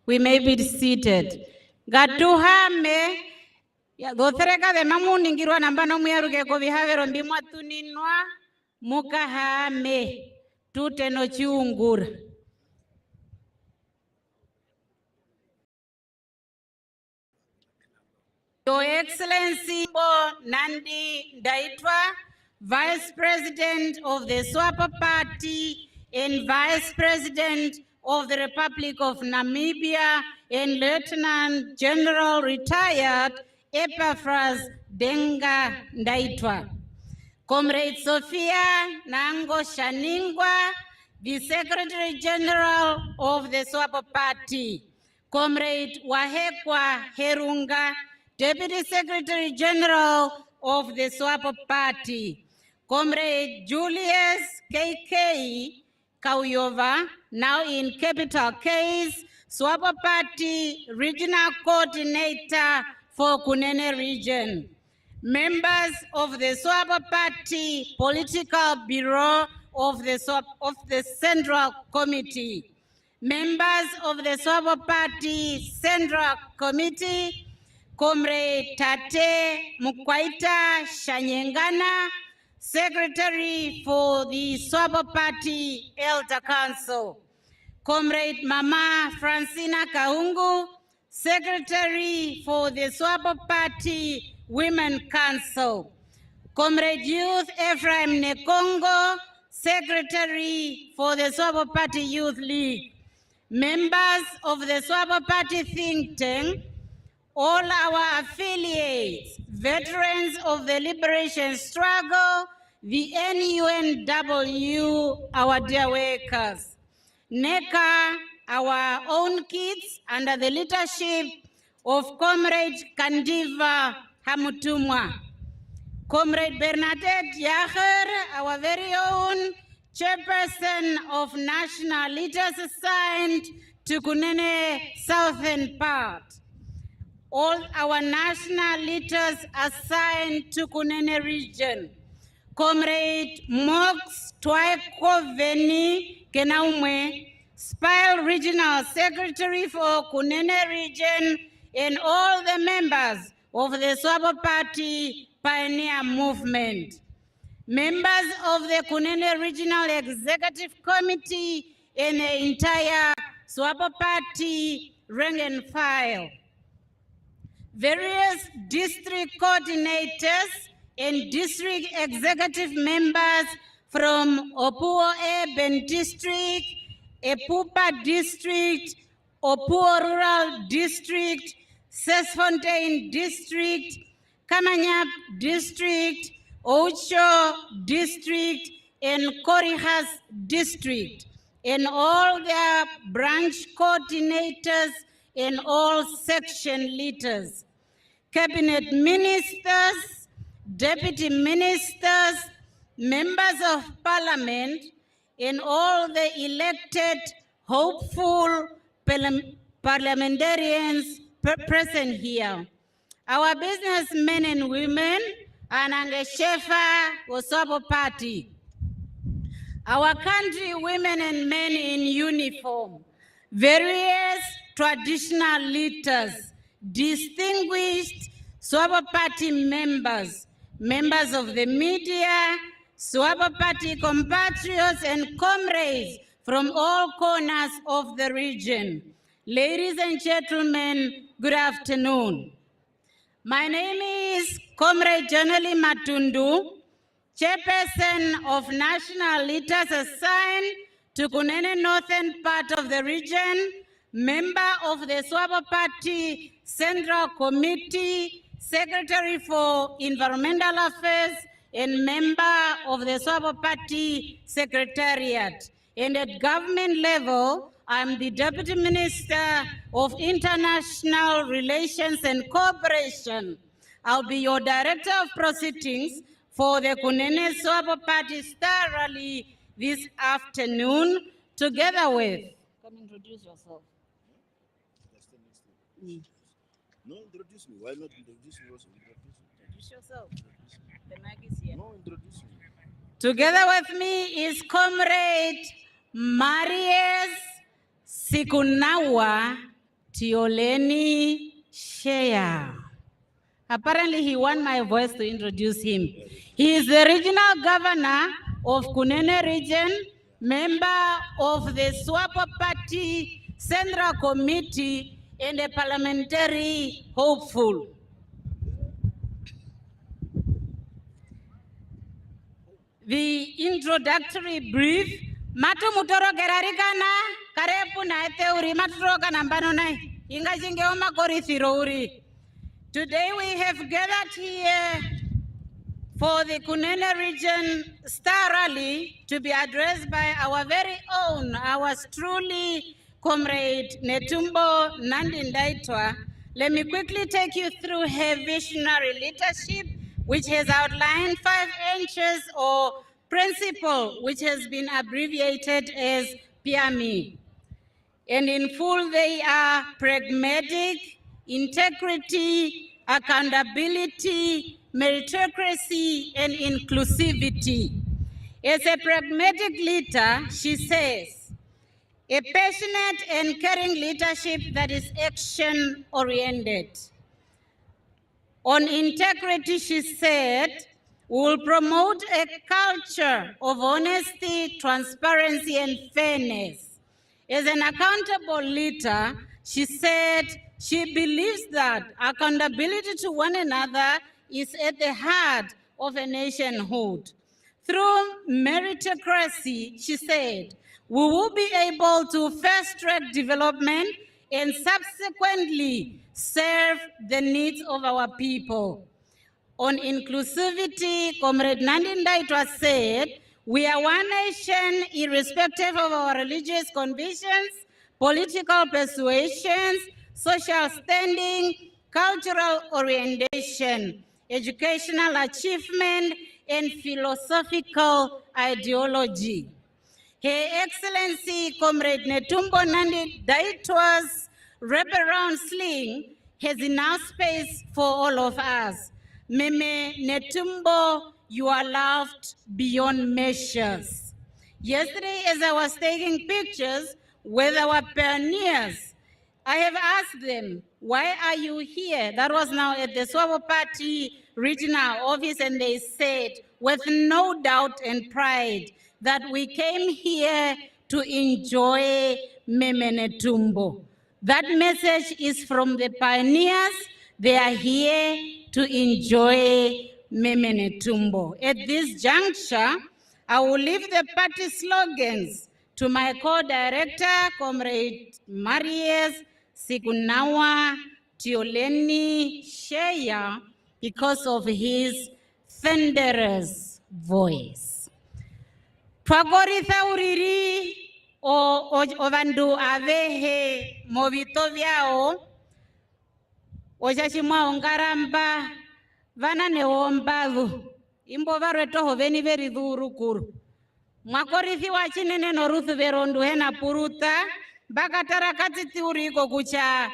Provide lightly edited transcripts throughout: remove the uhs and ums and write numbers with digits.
We may be seated. Gatuhame gothereka the mamuningirwa namba no muyaruke ko bihavero mbimwa tuninwa mukahame tuteno chiungura. Your Excellency Nandi-Ndaitwah, Vice President of the SWAPO Party and Vice President of the Republic of Namibia and Lieutenant General Retired Epaphras Nandi-Ndaitwah. Comrade Sophia Nango Shaningwa, the Secretary General of the SWAPO Party. Comrade Wahekwa Herunga, Deputy Secretary General of the SWAPO Party. Comrade Julius KK Kauyova, now in capital case, SWAPO Party Regional Coordinator for Kunene region. Members of the SWAPO Party Political Bureau of the Central Committee. Members of the SWAPO Party Central Committee, Comrade Tate Mukwaita Shanyengana, Secretary for the SWAPO Party Elder Council. Comrade Mama Francina Kaungu, Secretary for the SWAPO Party Women Council. Comrade Youth Ephraim Nekongo, Secretary for the SWAPO Party Youth League. Members of the SWAPO Party think tank, all our affiliates, veterans of the liberation struggle, the NUNW, our dear workers. NECA, our own kids, under the leadership of Comrade Kandiva Hamutumwa. Comrade Bernadette Yaher, our very own chairperson of national leaders assigned to Kunene southern part. All our national leaders assigned to Kunene region. Comrade Mox Twaiko Veni Kenaumwe, Spile Regional Secretary for Kunene region, and all the members of the SWAPO Party Pioneer Movement. Members of the Kunene Regional Executive Committee and the entire SWAPO Party rank and file. Various district coordinators and district executive members from Opuwo Open District, Epupa District, Opuwo Rural District, Sesfontein District, Kamanyap District, Ocho District, and Korihas District, and all their branch coordinators and all section leaders, cabinet ministers, deputy ministers, members of parliament, and all the elected, hopeful parliamentarians present here. Our businessmen and women, and Angeshefa SWAPO Party. Our country women and men in uniform, various traditional leaders, distinguished SWAPO Party members, members of the media, SWAPO Party compatriots and comrades from all corners of the region. Ladies and gentlemen, good afternoon. My name is Comrade Janali Matundu, chairperson of national leaders assigned to Kunene northern part of the region, member of the SWAPO Party Central Committee, Secretary for Environmental Affairs, and member of the SWAPO Party Secretariat. And at government level, I'm the Deputy Minister of International Relations and Cooperation. I'll be your Director of Proceedings for the Kunene SWAPO Party Star Rally this afternoon, together with... Come introduce yourself. No, introduce me. Why not introduce me also? Introduce yourself. The mic is here. No, introduce me. Together with me is Comrade Marius Sikunawa Tioleni Shea. Apparently, he wants my voice to introduce him. He is the regional governor of Kunene region, member of the SWAPO Party Central Committee, and a parliamentary hopeful. The introductory brief, Matu Mutoro Gerarigana, Karepu Naite Uri, Maturo Kanambanonai, Inga Jingeoma Korithiro Uri. Today we have gathered here for the Kunene Region Star Rally to be addressed by our very own, ours truly, Comrade Netumbo Nandi-Ndaitwah. Let me quickly take you through her visionary leadership, which has outlined 5 inches or principle, which has been abbreviated as PME. And in full, they are pragmatic, integrity, accountability, meritocracy, and inclusivity. As a pragmatic leader, she says, a passionate and caring leadership that is action-oriented. On integrity, she said, we will promote a culture of honesty, transparency, and fairness. As an accountable leader, she said she believes that accountability to one another is at the heart of a nationhood. Through meritocracy, she said, we will be able to fast-track development and subsequently serve the needs of our people. On inclusivity, Comrade Nandi-Ndaitwah said, we are one nation irrespective of our religious convictions, political persuasions, social standing, cultural orientation, educational achievement, and philosophical ideology. Her Excellency, Comrade Netumbo Nandi-Ndaitwah's wraparound sling has enough space for all of us. Meme Netumbo, you are loved beyond measures. Yesterday, as I was taking pictures with our pioneers, I have asked them, why are you here? That was now at the SWAPO Party regional office, and they said, with no doubt and pride, that we came here to enjoy Meme Netumbo. That message is from the pioneers. They are here to enjoy Meme Netumbo. At this juncture, I will leave the party slogans to my co-director, Comrade Marius Sikunawa Tioleni Shea, because of his thunderous voice. Twagoritha uriri o vandu avehe movito vyao oshashimwa ongaramba vana neombavu imbo varwetoho veni veri dhurukuru mwakorithi wachinene noruthu verondu hena puruta bakatara katiti uriko kucha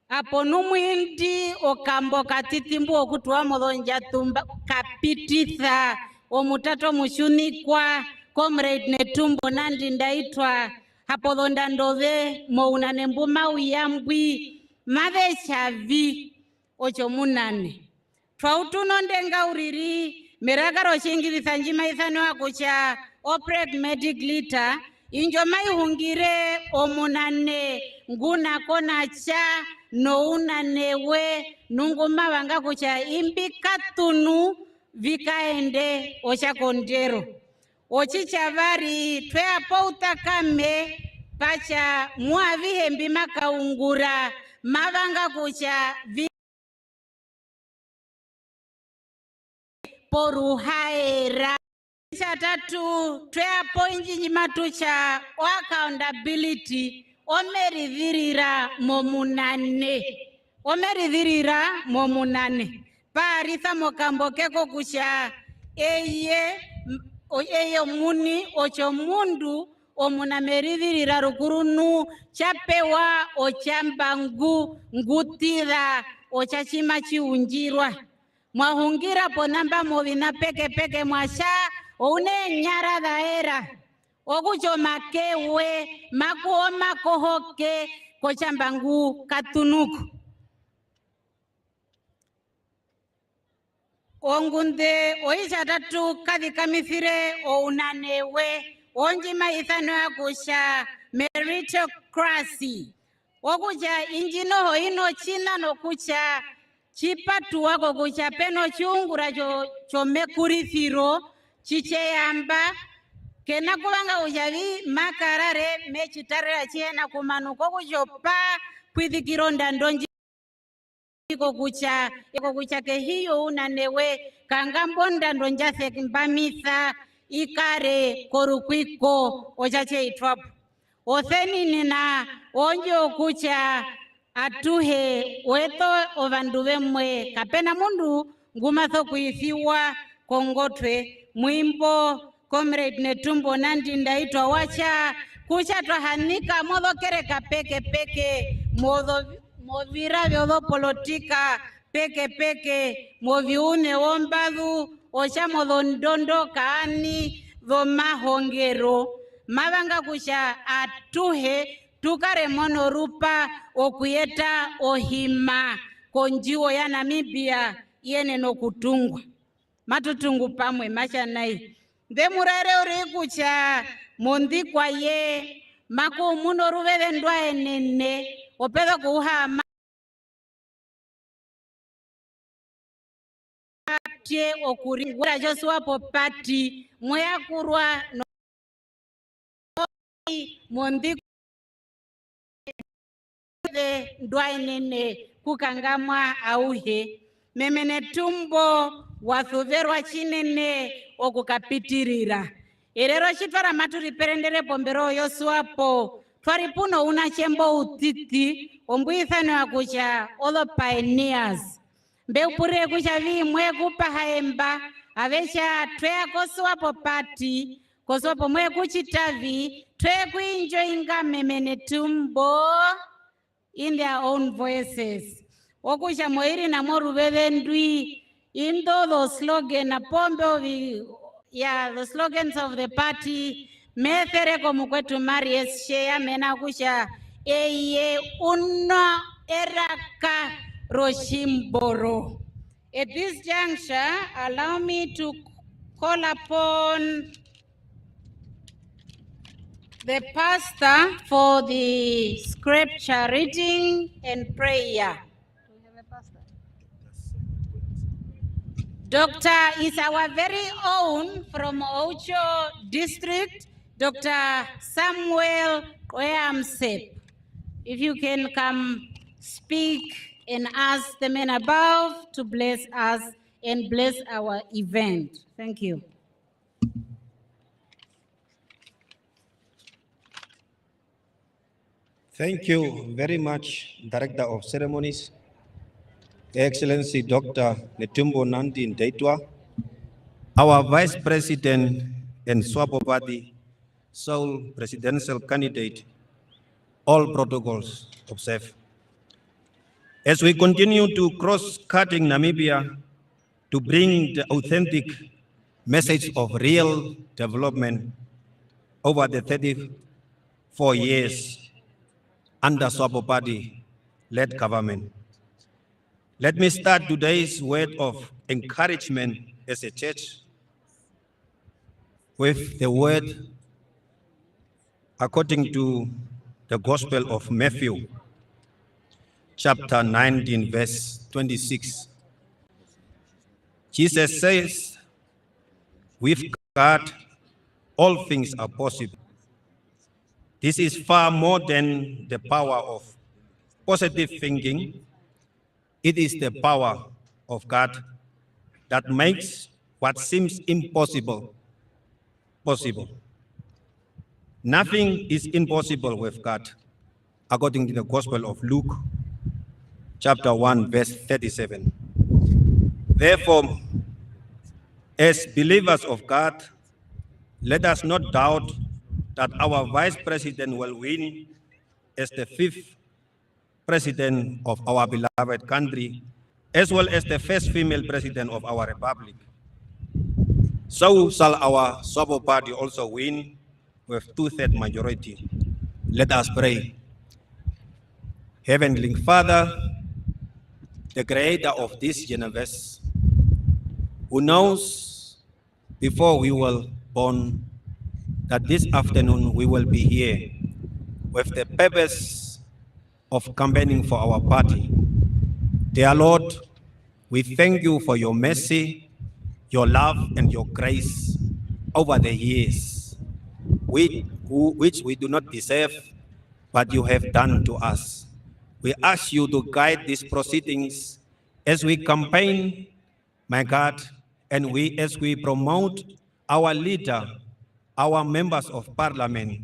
apo numwindi okambo katitimbu okutuwa modonja tumba kapititha omutato mushunikwa Comrade Netumbo Nandi-Ndaitwah hapo dhonda ndove mounane mbuma uyambwi mave chavi ocho munane twautuno ndenga uriri mirakaro shingilitha njima ithano akucha o pragmatic leader injo mai hungire omunane nguna kona cha nounanewe nunguma wanga kucha imbikatunu vikaende ocha kondero ochichavari tweapo utakame pacha muavihembi makaungura mavanga kucha poruhaera chatatu tweapo injinyimatu cha accountability omeridhirira momunane paritha mokambo keko kucha eye muni ocho mundu omunameridhirira rukurunu chapewa ochambangu ngutira ochachima chiunjirwa mwahungira ponamba movina peke mwasha une nyara dhaera okucho makewe makuoma kohoke kochambangu katunuku. Ongunde oisha tatu kathi kamithire o unanewe onjima ithano ya kusha meritocracy okucha injino hoino china no kucha chipatu wako kucha peno chungura cho mekurithiro chicheyamba kena kulanga ujavi makarare mechitarira chiena kumanuko kuchopa kwithikironda ndonji iko kucha ke hiyo unanewe kangambonda ndonjase kimbamitha ikare korukwiko ochache itwapo otheni nina onjo kucha atuhe weto ovandu vemwe kapena mundu ngumatho kuithiwa kongotwe mwimbo Comrade Netumbo Nandi-Ndaitwah wacha kucha twahanika modo kereka peke peke movira vyodo politika peke peke moviune wombadhu ocha modo ndondo kaani vomahongero mavanga kusha atuhe tukare mono rupa okuyeta ohima konjiwo ya Namibia yene no kutungwa matutungu pamwe machanai ndemurare uri kucha mondikwa ye mako muno ruveve ndwa enene opedha kuhama tie okuringura SWAPO Party mweyakurwa no mondikwa ndwa enene kukangamwa auhe meme Netumbo wathuverwa chinene okukapitirira erero chitwara maturi perendere pombero yo SWAPO twari puno una chembo utiti ombuithano akucha all the pioneers mbeupure kucha vimwe kupa haemba avesha twea ko SWAPO Party ko SWAPO mwe kuchitavi twe kuenjoyinga meme Netumbo in their own voices okusha moiri na moruveve ndwi indo those slogan na pombe the slogans of the party methere como kwetu Maries shea mena kusha eye una eraka roshimboro. At this juncture, allow me to call upon the pastor for the scripture reading and prayer. Doctor is our very own from Ocho district, Dr. Samuel Oyamsep. If you can come speak and ask the men above to bless us and bless our event. Thank you. Thank you very much, Director of Ceremonies, Excellency Dr. Netumbo Nandi-Ndaitwah, our Vice President and SWAPO Party sole presidential candidate, all protocols observed. As we continue to cross-cutting Namibia to bring the authentic message of real development over the 34 years under SWAPO Party-led government. Let me start today's word of encouragement as a church with the word according to the Gospel of Matthew, chapter 19, verse 26. Jesus says, with God, all things are possible. This is far more than the power of positive thinking. It is the power of God that makes what seems impossible possible. Nothing is impossible with God, according to the Gospel of Luke, chapter 1, verse 37. Therefore, as believers of God, let us not doubt that our Vice President will win as the 5th President of our beloved country, as well as the first female President of our Republic. So shall our SWAPO Party also win with 2/3 majority. Let us pray. Heavenly Father, the creator of this universe, who knows before we were born that this afternoon we will be here with the purpose of campaigning for our party. Dear Lord, we thank you for your mercy, your love, and your grace over the years, which we do not deserve, but you have done to us. We ask you to guide these proceedings as we campaign, my God, and as we promote our leader, our members of parliament.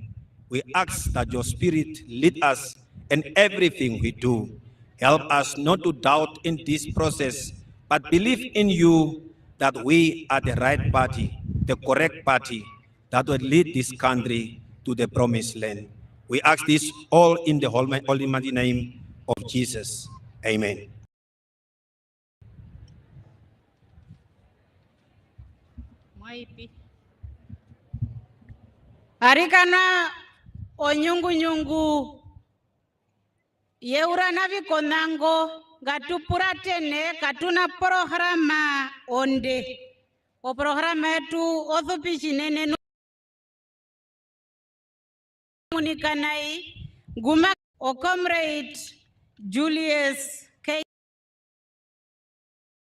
We ask that your spirit lead us in everything we do. Help us not to doubt in this process, but believe in you that we are the right party, the correct party that will lead this country to the promised land. We ask this all in the holy mighty name of Jesus. Amen. Arikana onyungu yeura navikonango gatupura tene katuna programa onde o programa yetu othupishinene munikanai guma o comrade Julius K,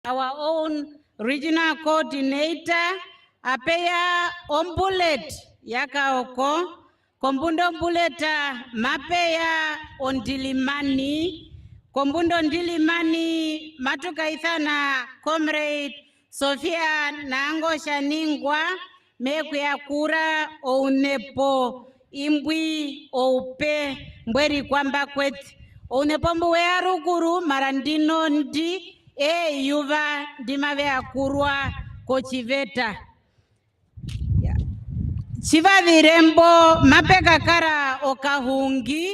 our own regional coordinator, apeya ombulet yaka oko kombundo mbuleta mapeya ondilimani kombundo ndilimani matuka ithana comrade Sofia nango shaningwa meku ya kura ounepo imbwi oupe mbweri kwamba kweti ounepo mbuwe ya rukuru marandino ndi yuva ndimave ya kurwa kochiveta chiva virembo mapeka kara okahungi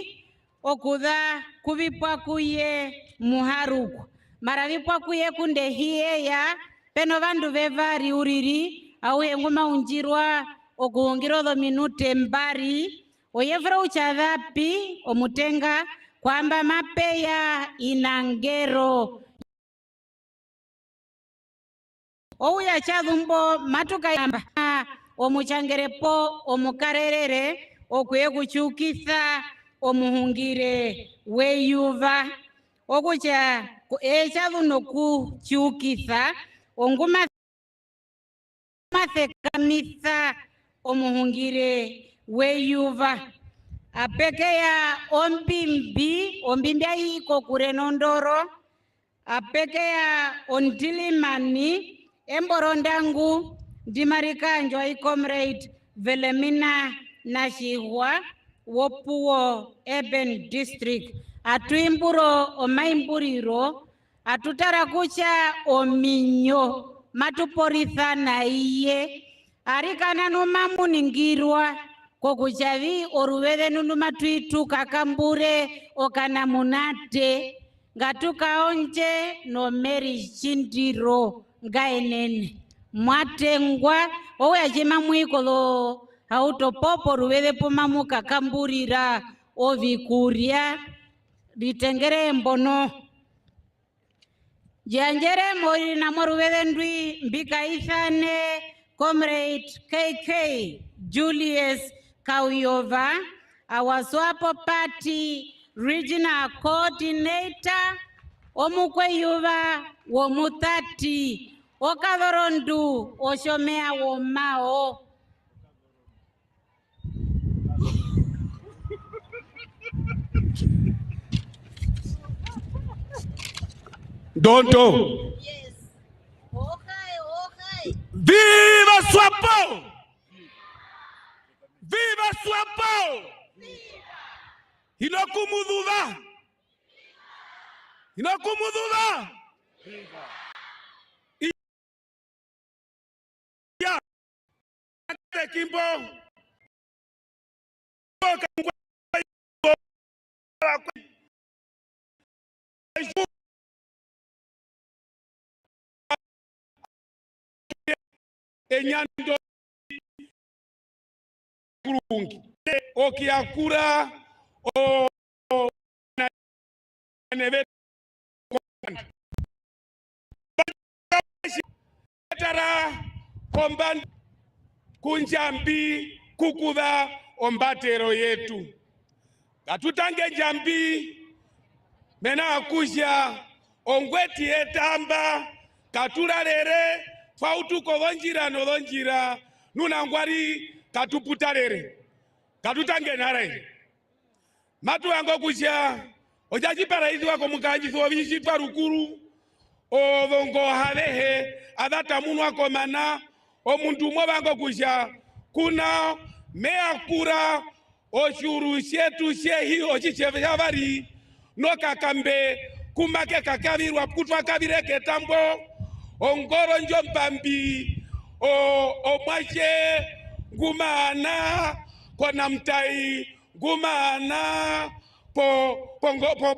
okuda kuvipwa kuye muharuku mara vipwa kuye kunde hiye ya peno vandu vevari uriri au henguma unjirwa okuhungiro do minute mbari oyevra uchadhapi omutenga kwamba mapeya inangero ouya chadhumbo matuka yamba omuchangerepo omukarerere okuye kuchukitha omuhungire weyuva okucha echadhuno kuchukitha onguma mathekamisa omuhungire weyuva apekeya ombimbi ayiko kurenondoro apekeya ondilimani emborondangu dimarikanjo ai comrade Velemina Nashihwa Opuwo Open district atuimburo omaimburiro atutarakucha ominyo matuporithana iye arikana nomamuningirwa kokuchavi oruveve nundu matuituka kambure okana munate ngatuka onje no Mary Chindiro ngaenene mwatengwa ouya chima mwikolo autopopo ruveve pumamuka kamburira ovikuria ritengere mbono janjere mori namo ruveve ndwi mbika ithane comrade KK Julius Kauyova, our SWAPO Party regional coordinator omukwe yuva womutati okadhorondu oshomea womao Donto. yes okay Viva SWAPO! Viva SWAPO! Inokumuduva! Inokumuduva! Ya Kimbo. Enyando kurungi okiakura o neve tara komban kunjambi kukuda ombatero yetu katutange jambi mena akusha ongweti etamba katulalere fautuko lonjira nunangwari katuputalere katutange nare matu yango kusha ojaji paraizi wako mukaji sovishi parukuru ovongo halehe adata munu wako mana omuntu mwabango kusha kuna mea kura oshuru shetu shehi ochishevavari no kakambe kumake kakavirwa kutwa kavireke tambo ongoro njompambi omwashe ngumana kona mtai ngumana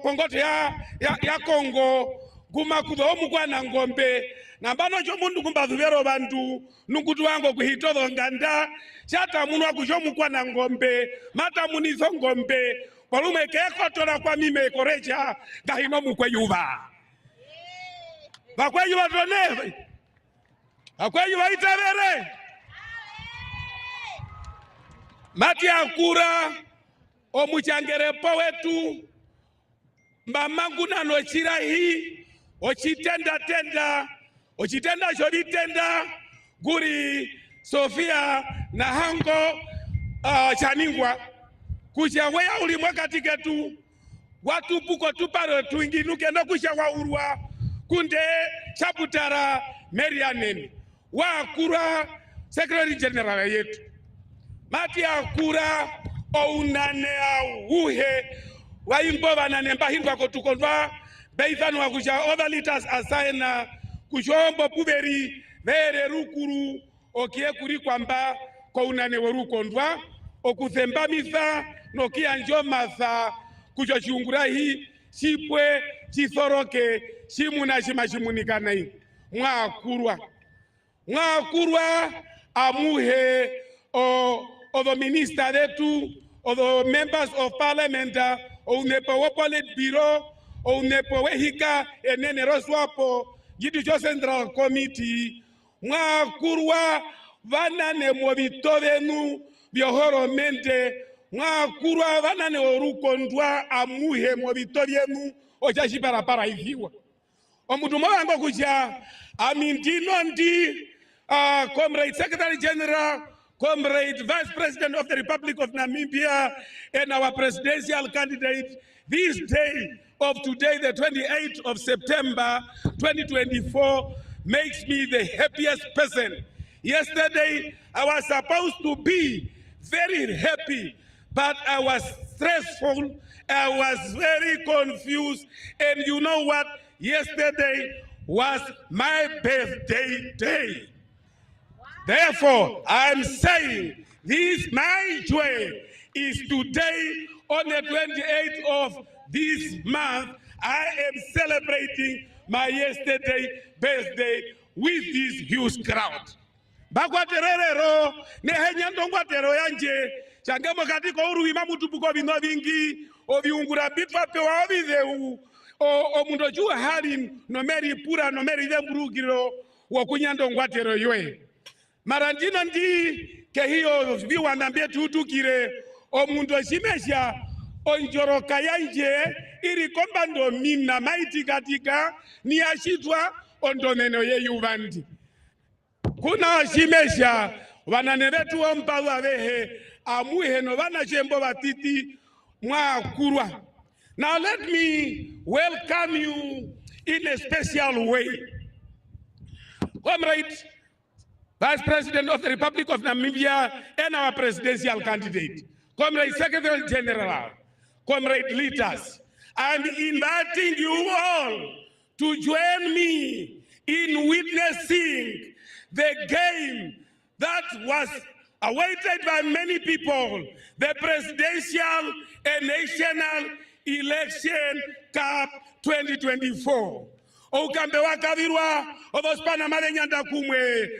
pongoto ya Kongo guma kudo omukwana ngombe nambano cho mundu kumbazuvero bantu nukutu wango kuhitozo nganda chata munu wakusho mukwana ngombe mata munizo ngombe walume keko tola kwa mime korecha gahino mukwe yuva bakwe yuva toneve bakwe yuva itavere mati akura omuchangere wetu mamangu nano chirahi ochitenda jolitenda guri Sofia na hango chaningwa kusha weya ulimwe katiketu watu puko tuparo tuinginuke no kusha wa urwa kunde chaputara Merianen wa akura Secretary General yetu mati akura ounane auhe wa imbo banane mbahindwa kotukondwa beithano wakusha other leaders asaina kushombo puveri vere rukuru okie kuri kwamba kwa unane werukondwa okuthembamisa nokia njomatha kucho chiungura hii chipwe chithoroke chimuna chimachimunikana mwakurwa amuhe o the minister thetu o the members of parliament o nepo wopolet bureau o nepo wehika enene roswapo jitu cho central committee mwakurwa vanane movitovenu byohoromente mwakurwa vanane orukondwa amuhe movitovyenu ochashiparapara iviwa omuntu mwango kuja amindino ndi Comrade Secretary General, Comrade Vice President of the Republic of Namibia, and our presidential candidate, this day of today, the 28th of September, 2024, makes me the happiest person. Yesterday, I was supposed to be very happy, but I was stressful, I was very confused, and you know what? Yesterday was my birthday day. Therefore, I'm saying this, my joy is today on the 28th of this month. I am celebrating my yesterday birthday with this huge crowd. Bakwaterero nehenyando ngwatero yanje changemo katiko uruima mutupuko bino bingi obiungura bitwa pewa obideu o mundo jua hali nomeri pura nomeri demburugiro wokunyando ngwatero yoe marandino ndi ke hiyo biwa nambie tutukire o mundo shimesha onjoroka yanje iri komba ndo mina maiti katika ni ashitwa ondomeno ye yuvandi kuna shimesha wanane vetu ompawa vehe amuhe no vana chembo batiti mwakurwa. Now let me welcome you in a special way. Comrade Vice President of the Republic of Namibia and our presidential candidate, Comrade Secretary General, Comrade leaders, I'm inviting you all to join me in witnessing the game that was awaited by many people, the Presidential and National Election Cup 2024. Okambe wakavirwa obospana malenyanda kumwe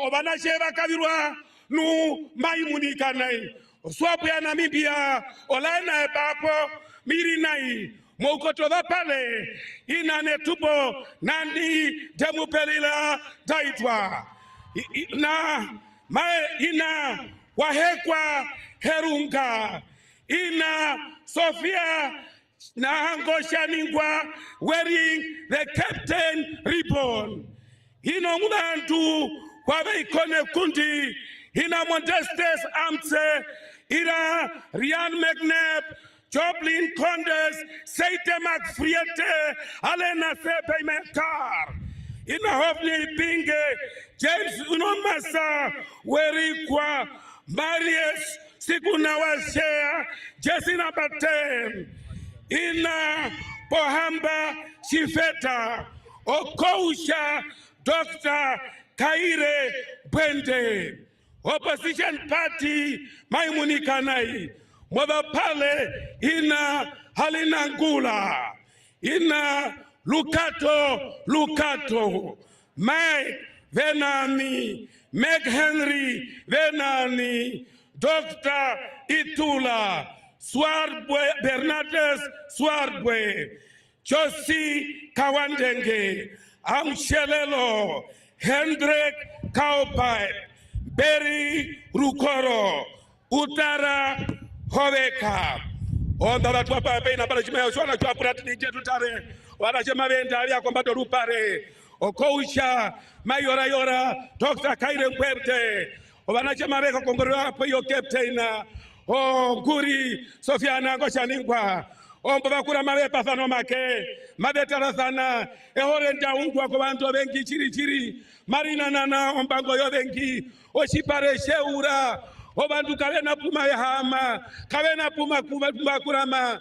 obanashe wakavirwa nu maimunikanai SWAPO ya Namibia olaina papo mirinai Moukotoda pale ina Netumbo Nandi-Ndaitwah na ina wahekwa herunga ina Sophia na Ngoshaningwa wearing the captain ribbon. Ino mudantu wabe ikone kundi ina Modestes Amtse ina Ryan McNabb Joplin Condes Seite Macfriete Alena Sepe Mekar ina Hofni Binge James Unomasa Werikwa Marius Siguna Washea Jessina Batem ina Pohamba Shifeta Okousha Dr. Kaire Bwende Opposition Party Maimuni Mother Pale ina Halina Ngula ina Lukato Mike Venani Meg Henry Venani Dr. Itula Swarbwe Bernardes Swarbwe Josie Kawandenge Amshelelo Hendrik Kaupai Berry Rukoro Utara Hoveka Ondala tuapa pena para chimeo shwana tuapurati nije tutare wala chema venda ya kombato rupare Okousha Mayora Dr. Kaire Mperte Obana chema veka kongoro hapo yo captain Nguri Sofiana Ngoshaningwa Ombakura mabepa fano make mabetara sana ehorenda ungwa kwa bantu bengi chiri marina nana ombango yo bengi oshipare sheura obantu kavena puma yahama kavena puma kurama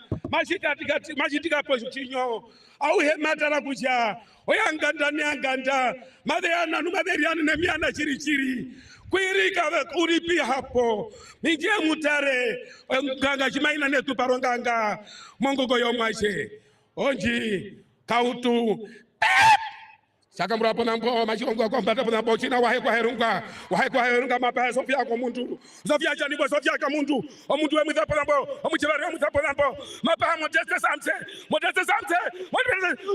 mashitika poshinyo au hematara kuja oyanganda ne anganda madeana numaberiana ne miana chiri kuirika kuripi hapo nije mutare nganga chimaina netu paronganga mongogo yomwashe onji kautu saka murapo nambo machongo kwa mbata nambo china wahe kwa herunga mapa Sofia kwa muntu Sofia jani bo Sofia ka muntu omuntu we muthapo nambo omuchebari we muthapo nambo mapa Modestes Amtse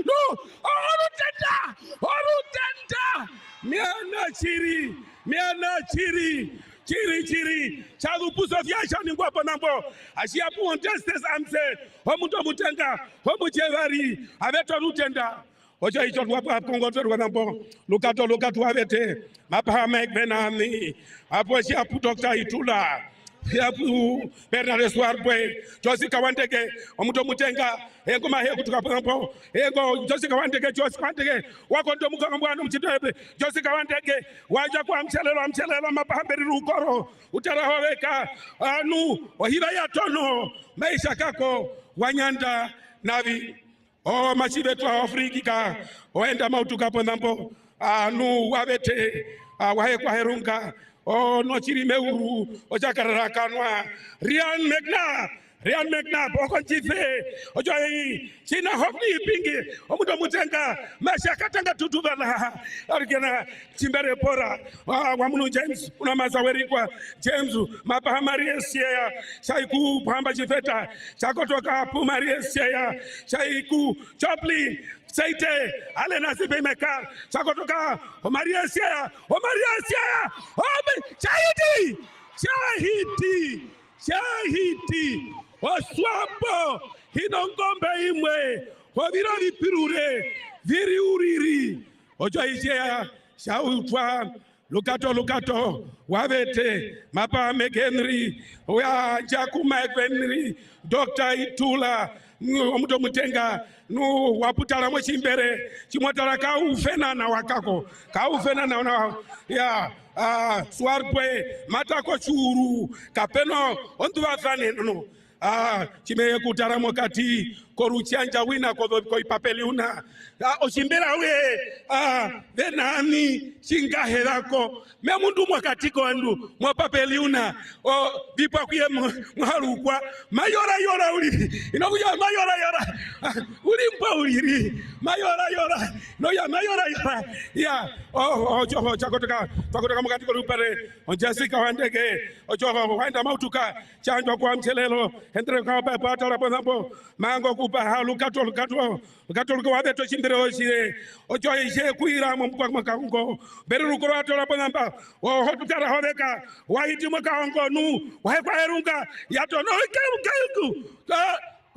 no orutenda miana chiri chalupu Sofia jani ngwa po nambo ashia pu Modestes Amtse omuntu omutenga omuchebari abeto rutenda Oja hicho wapa kongoto wanambo lukato wabete mapa Mike Venani hapo si hapo Dr. Itula hapo Bernard Swarbwe Josie Kawandege omuntu mutenga ego mahe kutoka hapo ego Josie Kawandege wako ndo mukangambwana mchitebe Josie Kawandege waja kwa mchelelo mapa Mberi Rukoro utarahoweka anu wahiba ya tono maisha kako wanyanda navi machibetu Afrika oenda mautuka ponambo nu wabete wahe kwa herunga no chiri meuru ojakararakanwa Ryan McNabb okonjife ojoi china hofni pingi omudo mutenga mashakatanga tutubala arigena chimbere pora wamunu James unamaza werikwa James mapa Mariesia shaiku pamba chifeta chakotoka pu Mariesia shaiku Joplin Seite Alena Sibemeka chakotoka Mariesia Shahidi Oswapo hinongombe imwe wabira vipirure viri uriri ojo ijea shautwa lukato wabete mapa Henry wa Jakuma Henry Dr. Itula omuto mutenga nu waputala mwechimbere chimotala kaufenana wakako kaufenana na ya Swarbwe matako churu kapeno onduvazane no chimeye kutara mokati koruchanja wina ko ipapeli una ochimbera we venani chingaherako me mundu mwakatiko andu mwapapeli una bipwa kuye mwarukwa mayora uli inokuja mayora uli mpa uliri mayora no ya mayora ya chakotoka mukatiko rupare Jessica Wandege ojo waenda mautuka chanjwa kwa mchelelo Hendrik Kaupai patala ponambo mango upa lukatoluka wabeto chimbere osire ocho ishe kuira mumkwa kaungo beru lukoro atola ponamba o hotutara hodeka waiti mwakaongo nu wahekwa erunga yato no ikeruku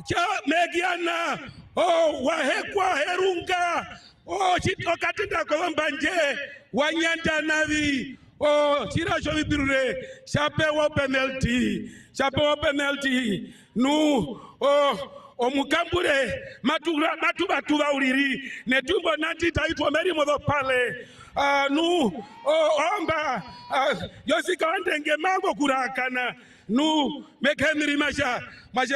cha megiana o wahekwa herunga o chitokatinda kolambanje wanyanda navi o chirasho vibirure SWAPO penalty nu o mukambure matuba uliri Netumbo Nandi-Ndaitwah meri modo pale nu omba yosika wandenge mango kurakana nu mekemiri masha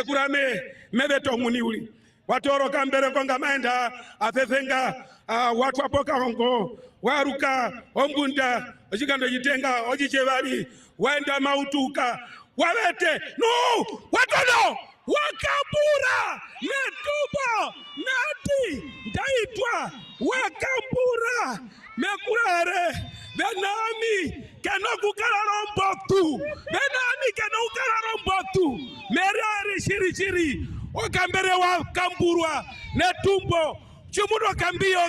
kurame meveto muniuli watoro kambere konga maenda afefenga watu wapoka hongo waruka ombunda ochikando jitenga ojichevali waenda mautuka wawete no watono wakambura Netumbo Nandi-Ndaitwah wakambura mekurare benami kenokukala rombotu benami kenokukala rombotu merari shiri okambere wakamburwa Netumbo chumuno kambio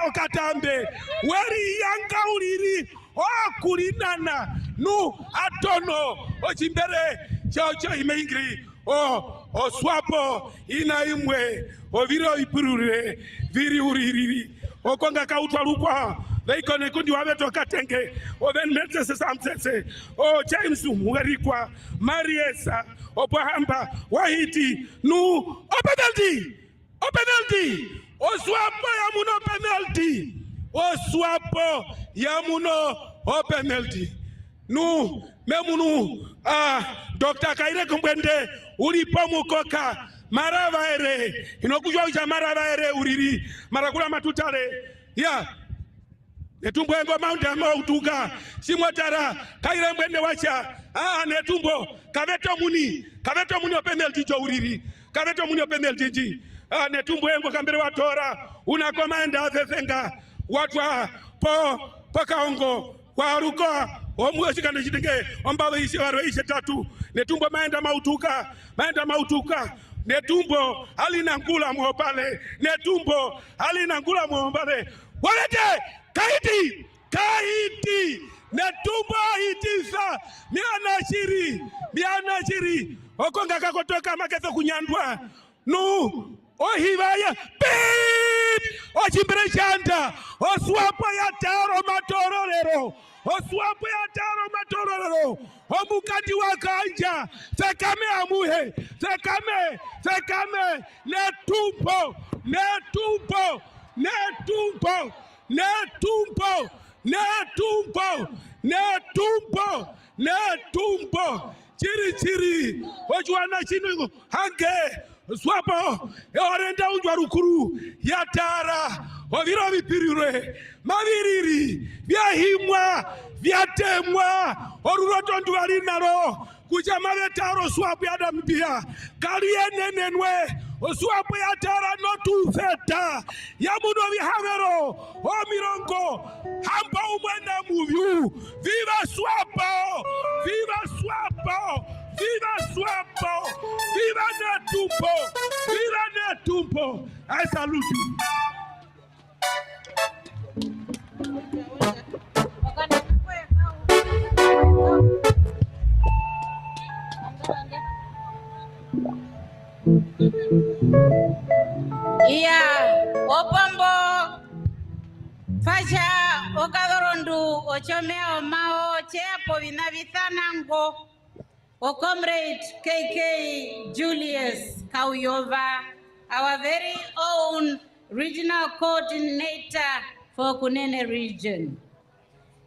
okatambe weri yanga uliri okulinana nu atono ochimbere chocho imeingri o SWAPO ina imwe oviro ipurure viri uririri okonga kautwa lukwa veikone kundi wabeto katenge ovenmetese samsese o James mwerikwa Mariesa opahamba wahiti nu openalty o SWAPO ya muno penalty o SWAPO ya muno o penalty nu memunu Dr. Kaire Kumbwende ulipo mukoka marava ere inokujwa uja marava ere uriri marakula matutale ya Netumbo engo maunda mautuka simwatara Kaire Mbwende wacha Netumbo kaveto muni o penalty jo uriri kaveto muni o penalty ji Netumbo engo kambere watora unakomanda afefenga watwa po kaongo waruka omuoshikana chitenge ombawe isi waro isi tatu Netumbo maenda mautuka Netumbo halina ngula mwopale Netumbo halina ngula mwopale walete kaiti Netumbo itisa miana shiri okonga kakotoka makezo kunyandwa nu ohivaya pip ochimbere chanda SWAPO ya taro matororero SWAPO ya taro matororero omukati wakanja sekame amuhe sekame Netumbo chiri ojuana chinu hange SWAPO orenda unjwa rukuru yatara oviro vipirire maviriri vyahimwa vyatemwa oruroto nduwali naro kuja mavetaro SWAPO yadampia kalienenenwe SWAPO yatara notufeta yamuno vihavero omirongo hamba umwenda muvyu viva SWAPO viva Netumbo I salute you. Opambo facha okadorondu ochomea omao cheapo vinavithanango o comrade KK Julius Kauyova, our very own regional coordinator for Kunene region.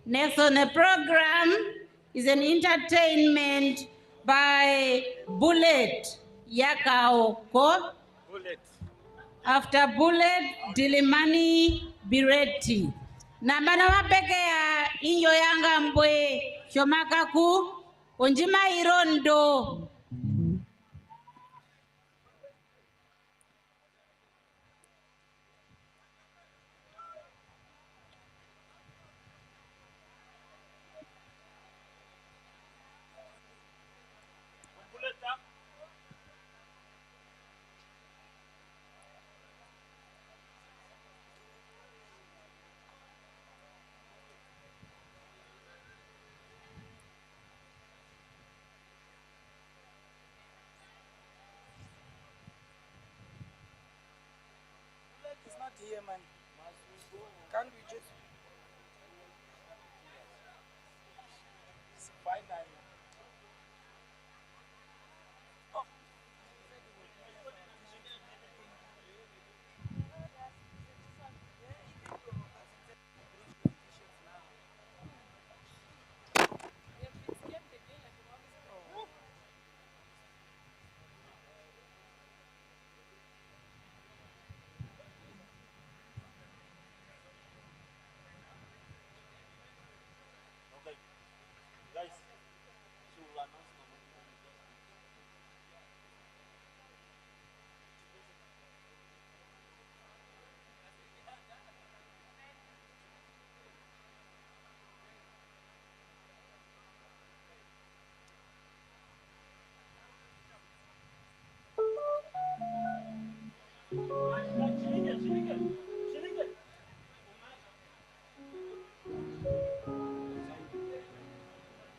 Next on the program is an entertainment by Bullet Yakaoko. After Bullet, Dilimani Bireti. Nambana wapeke ya inyo yanga mbwe shomakaku onjima irondo.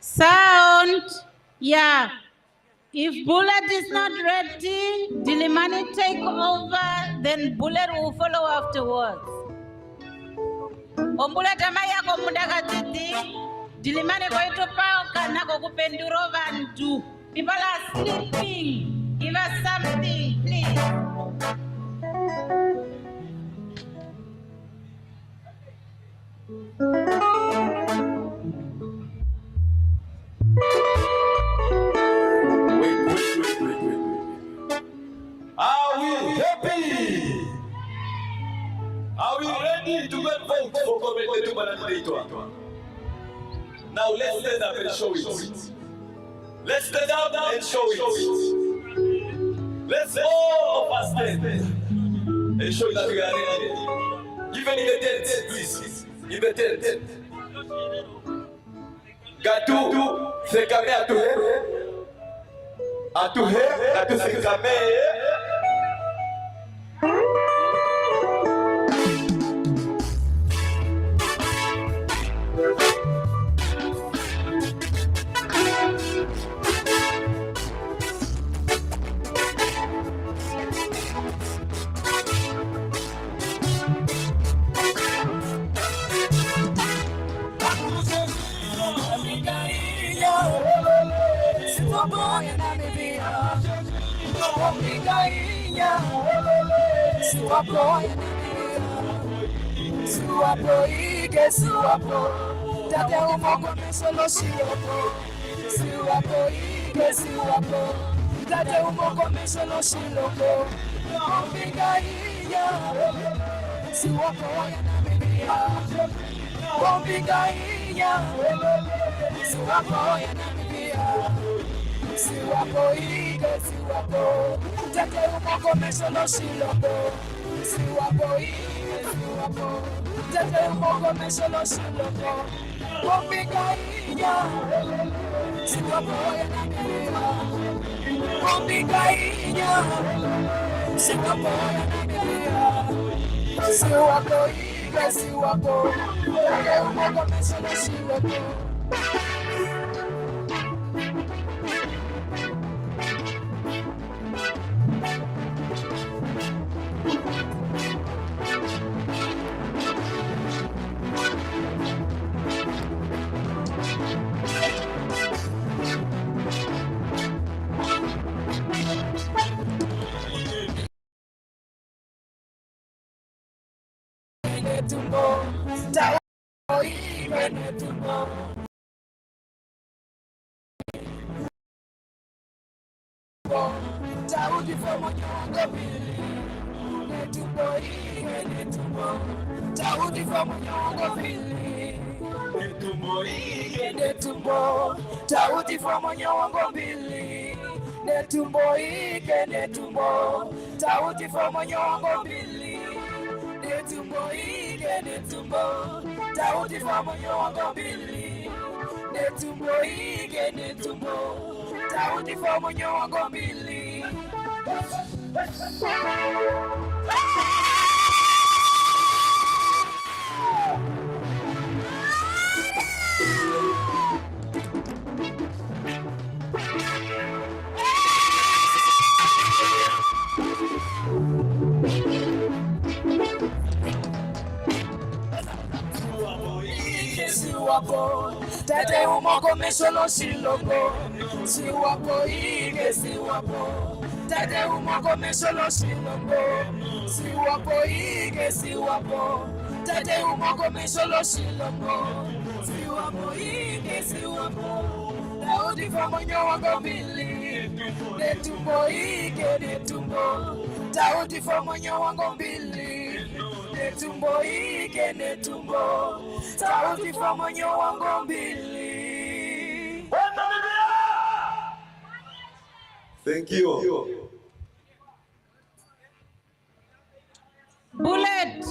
Sound, yeah. If Bullet is not ready, Dilimani take over, then Bullet will follow afterwards. Bullet amaya ko mudaka titi, Dilimani ko ito pa kanako kupenduro vantu. People are sleeping. Give us something, please. Are we happy? Are we ready to get vote for Comrade Nandi-Ndaitwah? Now let's stand up and show it. Let's stand up and show it. Let's all of us stand and show that we are ready. Even in the tent, please. In the tent. Gatu, sekame atuhe, gatu sekame. SWAPO ige SWAPO, tate umoko mesolo SWAPO. SWAPO ige SWAPO, tate umoko mesolo SWAPO. Bombiga iya, SWAPO ya Namibia. Bombiga iya, SWAPO ya Namibia. SWAPO ige SWAPO, tate umoko mesolo SWAPO. SWAPO ige SWAPO, tate umoko mesolo SWAPO. Bombiga iya, SWAPO ya Namibia. Bombiga iya, SWAPO ya Namibia. SWAPO ige SWAPO, tate umoko mesolo SWAPO. Netumbo, Netumbo. Taudi fomo nyongo bili. Netumbo, Netumbo. Taudi fomo nyongo bili. Netumbo, Netumbo. Taudi fomo nyongo bili. Netumbo, Netumbo. Taudi fomo nyongo bili. Netumbo, Netumbo, Taudi fomo nyongo bili. Netumbo, Netumbo, Taudi fomo nyongo bili. ige SWAPO tate umoko mesolo silongo SWAPO ige SWAPO tate umoko mesolo silongo SWAPO ige SWAPO tate umoko mesolo silongo SWAPO ige SWAPO Daudi famonyo wango mbili Netumbo ige Netumbo Daudi famonyo wango mbili Netumbo ige Netumbo Daudi famonyo wango mbili. Thank you. Bullet.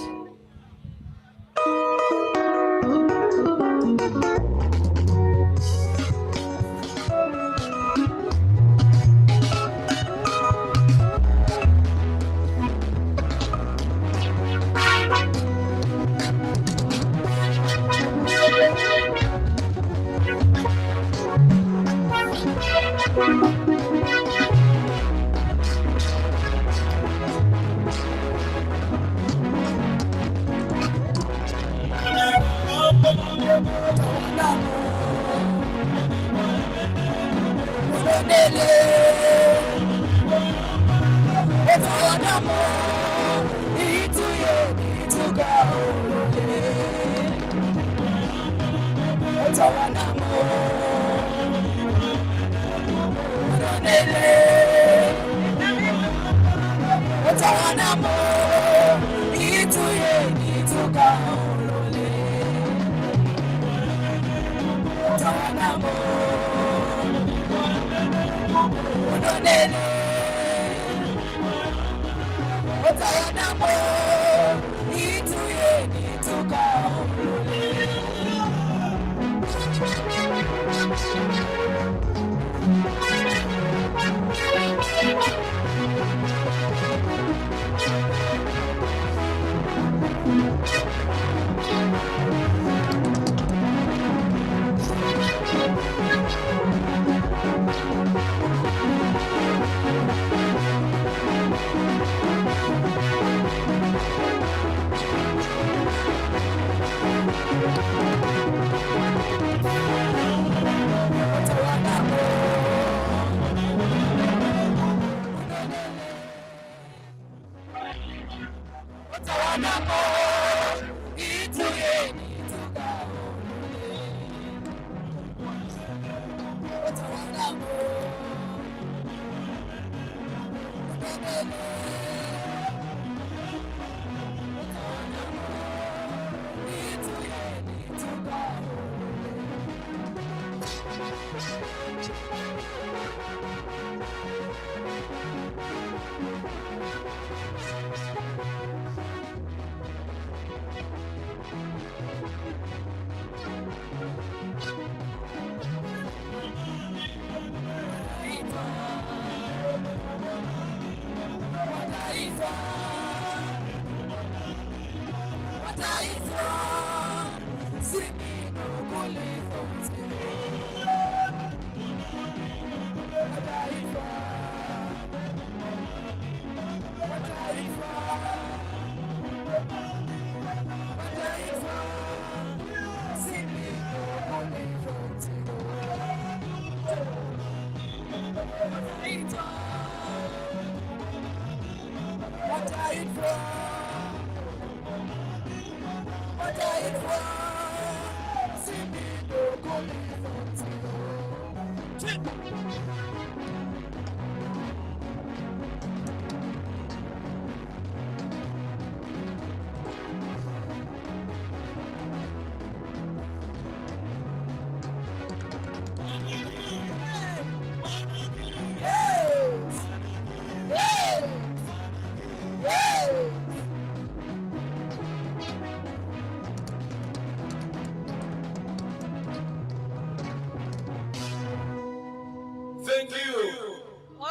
Thank you.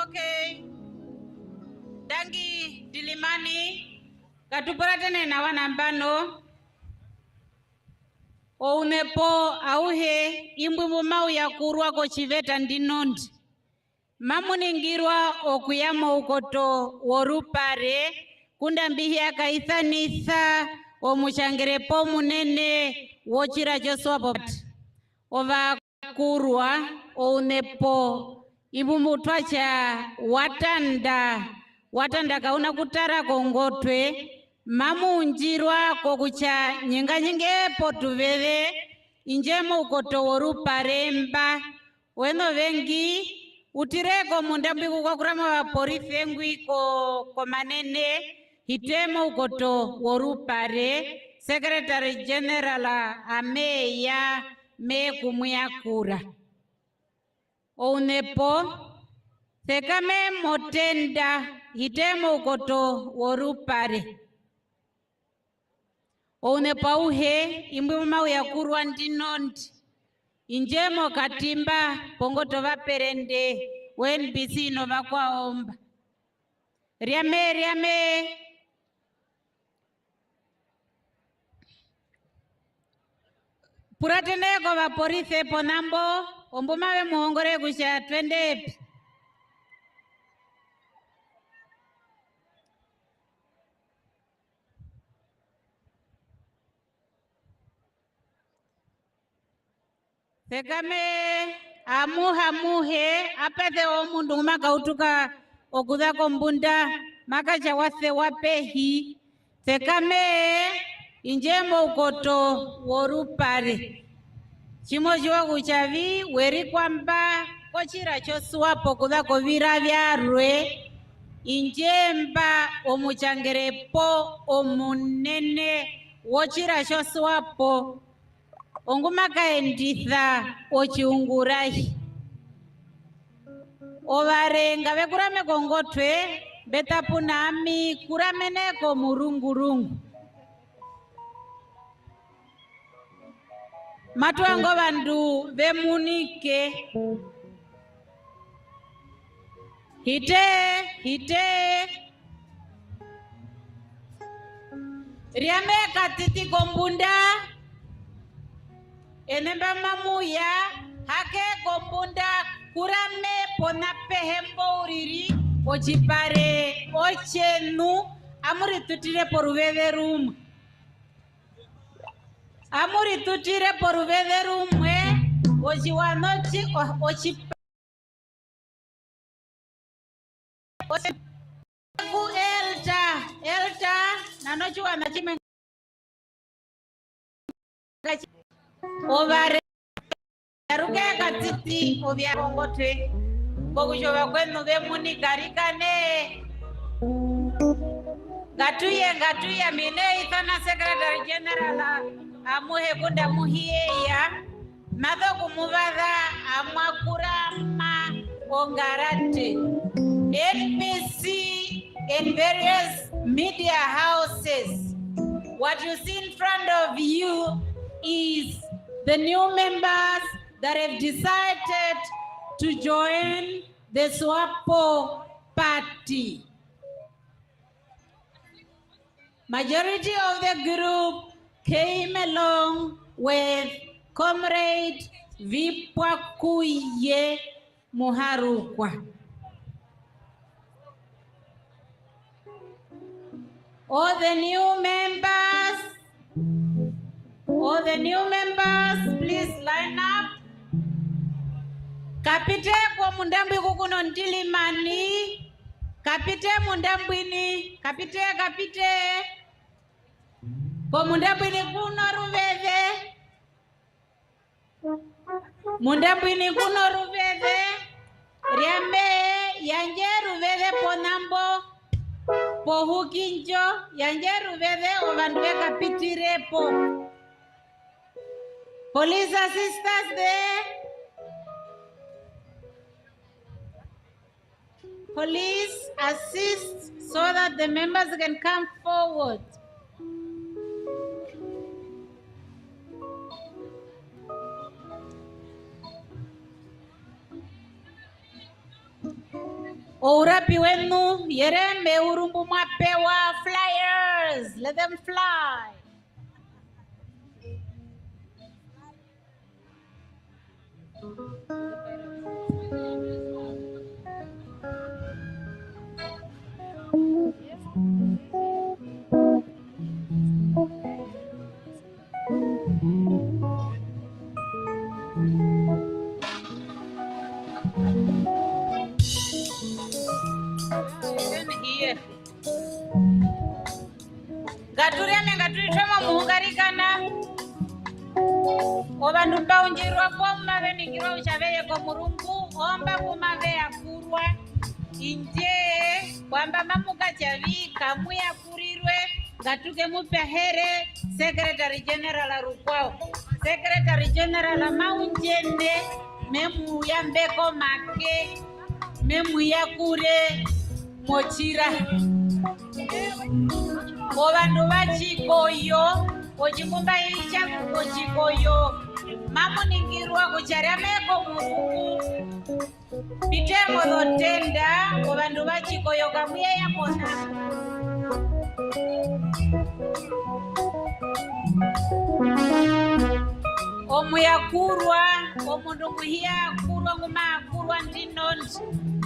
Okay. Dangi dilimani katupuratene na wanambano ounepo auhe imbwimbu mau ya kurwa ko chiveta ndinondi mamuningirwa okuyamo ukoto worupare kunda mbihi akaithanitha omuchangerepo munene wochira SWAPO ova kurwa ounepo ibumutwa cha watanda kauna kutara kongotwe mamunjirwa kokucha nyinganyengepo tuveve injemo ukotoworu paremba weno vengi utireko mundambiku kwa kurama waporifengwi ko manene hitemo ukoto woru pare Secretary General ameya me kumuyakura ounepo sekame motenda hitemo ukoto woru pare ounepo uhe imbwe mau yakurwa ndinondi injemo katimba pongoto vaperende WNBC no vakwaomba riame purateneko vaporise ponambo ombumave muhongore kusha twendepi sekame amuhe apete omundu makautuka okuza kombunda makacha wase wapehi sekame injemo ukoto worupare chimo chiwa kuchavi weri kwamba kochira SWAPO kuza kovira vyarwe injemba omuchangerepo omunene wochira SWAPO ongumakaenditha ochiungurahi ovarenga vekurame kongotwe betapunami kurameneko murungurungu matwango vandu vemunike hite riame katiti kombunda enemba mamuya hake kombunda kurame pona pehembo uriri ochipare ochenu amuri tutire poruveve rumwe amuri tutire poruveve rumwe ochiwanochi ochipa elta nanochiwana chime ovare yaruke katiti ovyarongotwe kokuchova kwenu vemunikarikane ngatuye mine ithana Secretary General amuhe kunda muhiyeya matho kumuvadha amwakurama ongarate NBC in various media houses. What you see in front of you is the new members that have decided to join the SWAPO Party. Majority of the group came along with Comrade Vipwakuye Muharukwa. All the new members, please line up. Kapite kwa mundambwi kukuno ntilimani. Kapite mundambwini, kapite. Kwa mundambwini kuno ruveve. Mundambwini kuno ruveve. Riambe yanje ruveve ponambo. Pohukinjo yanje ruveve ovandwe kapitirepo. Police assistants there. Police assist so that the members can come forward. Ourapi wenu yerembe urumbu mapewa flyers. Let them fly. Ngaturiame ngaturitoma muhungarikana. Obandu baunjirwa kwa mave ningiro uchaveye kwa murungu. Omba kumave ya kurwa. Inje kwamba mamuka chavi kamu ya kurirwe. Ngatuke mupehere Secretary General arukwao. Secretary General maunjende. Memu ya mbeko make. Memu ya kure mochira. Obandu bachikoyo. Ojikumba icha ochikoyo. Mamu ningirwa kucharameko muruku. Pitemo dotenda. Obandu bachikoyo kamuya ya pona. Omuyakurwa. Omundu muhiya kurwa nguma kurwa ndinonji.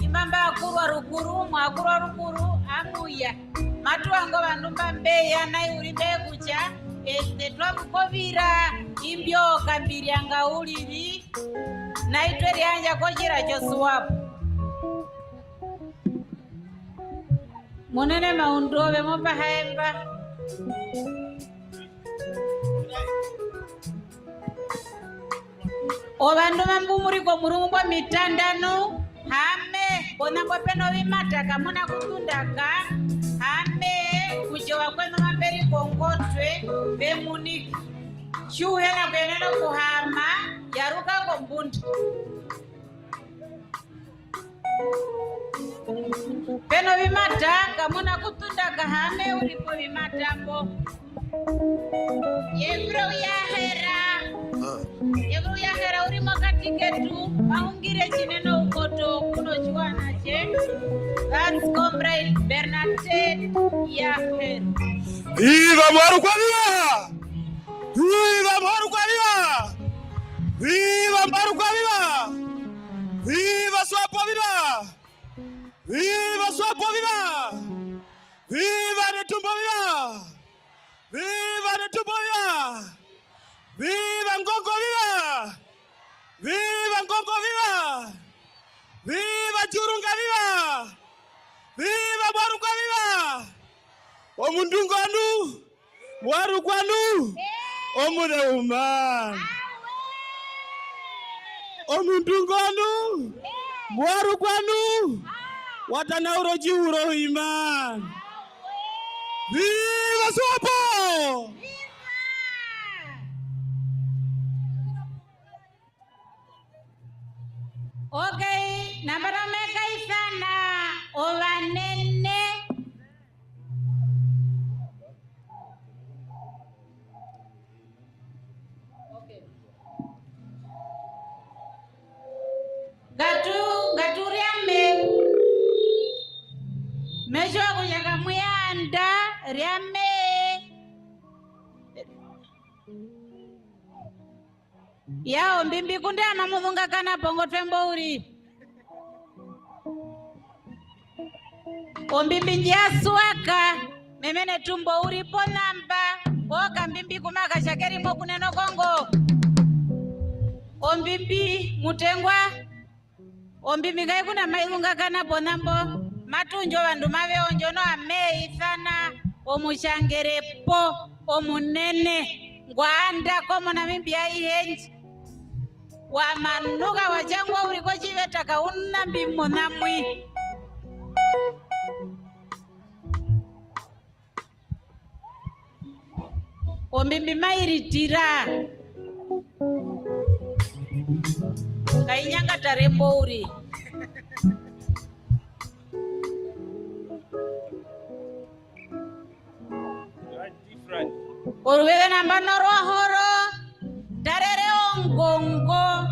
Imamba kurwa rukuru. Mwakurwa rukuru. Amuya. Matuango bandu mbambeya na yuribe kucha. Twamukovira imbyo kambirianga uliri naitwe ryanja kochira cho SWAPO munene maundove mopa haemba obandu mambumuriko murungu kwa mitandano hame bona kwa peno vimata kamuna kutundaka hame kujowa kwenu mamberi kongotwe bemuniki shuhela kwenena kuhama yaruka kombundu peno vimata kamuna kutundaka hame ulipo vimatambo yevro yahera urimo katiketu maungire chineno ukoto kuno chiwanache. That's comrade Bernadette Yaher. Viva Mwaru kwa viva! Viva Mwaru kwa viva! Viva Mwaru kwa viva! Viva SWAPO viva! Viva SWAPO viva! Viva Netumbo viva! Viva Netumbo viva! Viva Ngongo viva! Viva Ngongo viva! Viva Churunga viva! Viva Mwaru kwa viva! Omundunganu! Mwaru kwanu! Omudeuma! Omundunganu! Mwaru kwanu! Watanauro jiuro iman! Viva SWAPO! Okay, nambara meka isana owanene. Okay. Gatu riame. Mejo kujaga muyanda riame. Yao mbimbi kunda mamudhunga kana pongo twembo uri. Ombimbi njia suaka. Memene tumbo uri ponamba. Oka mbimbi kumaka shakeri mokuneno kongo. Ombimbi mutengwa. Ombimbi kai kuna mailunga kana ponambo. Matunjo wandu mave onjono ame ithana. Omushangere po. Omunene. Ngwanda komo na mimbi ya ihenji. Wamanuga wachangwa uriko chiveta kauna mbimo namwi. Ombimbi mairitira. Kainyanga tarembo uri. Uruwewe namba norohoro. Darere ongongo.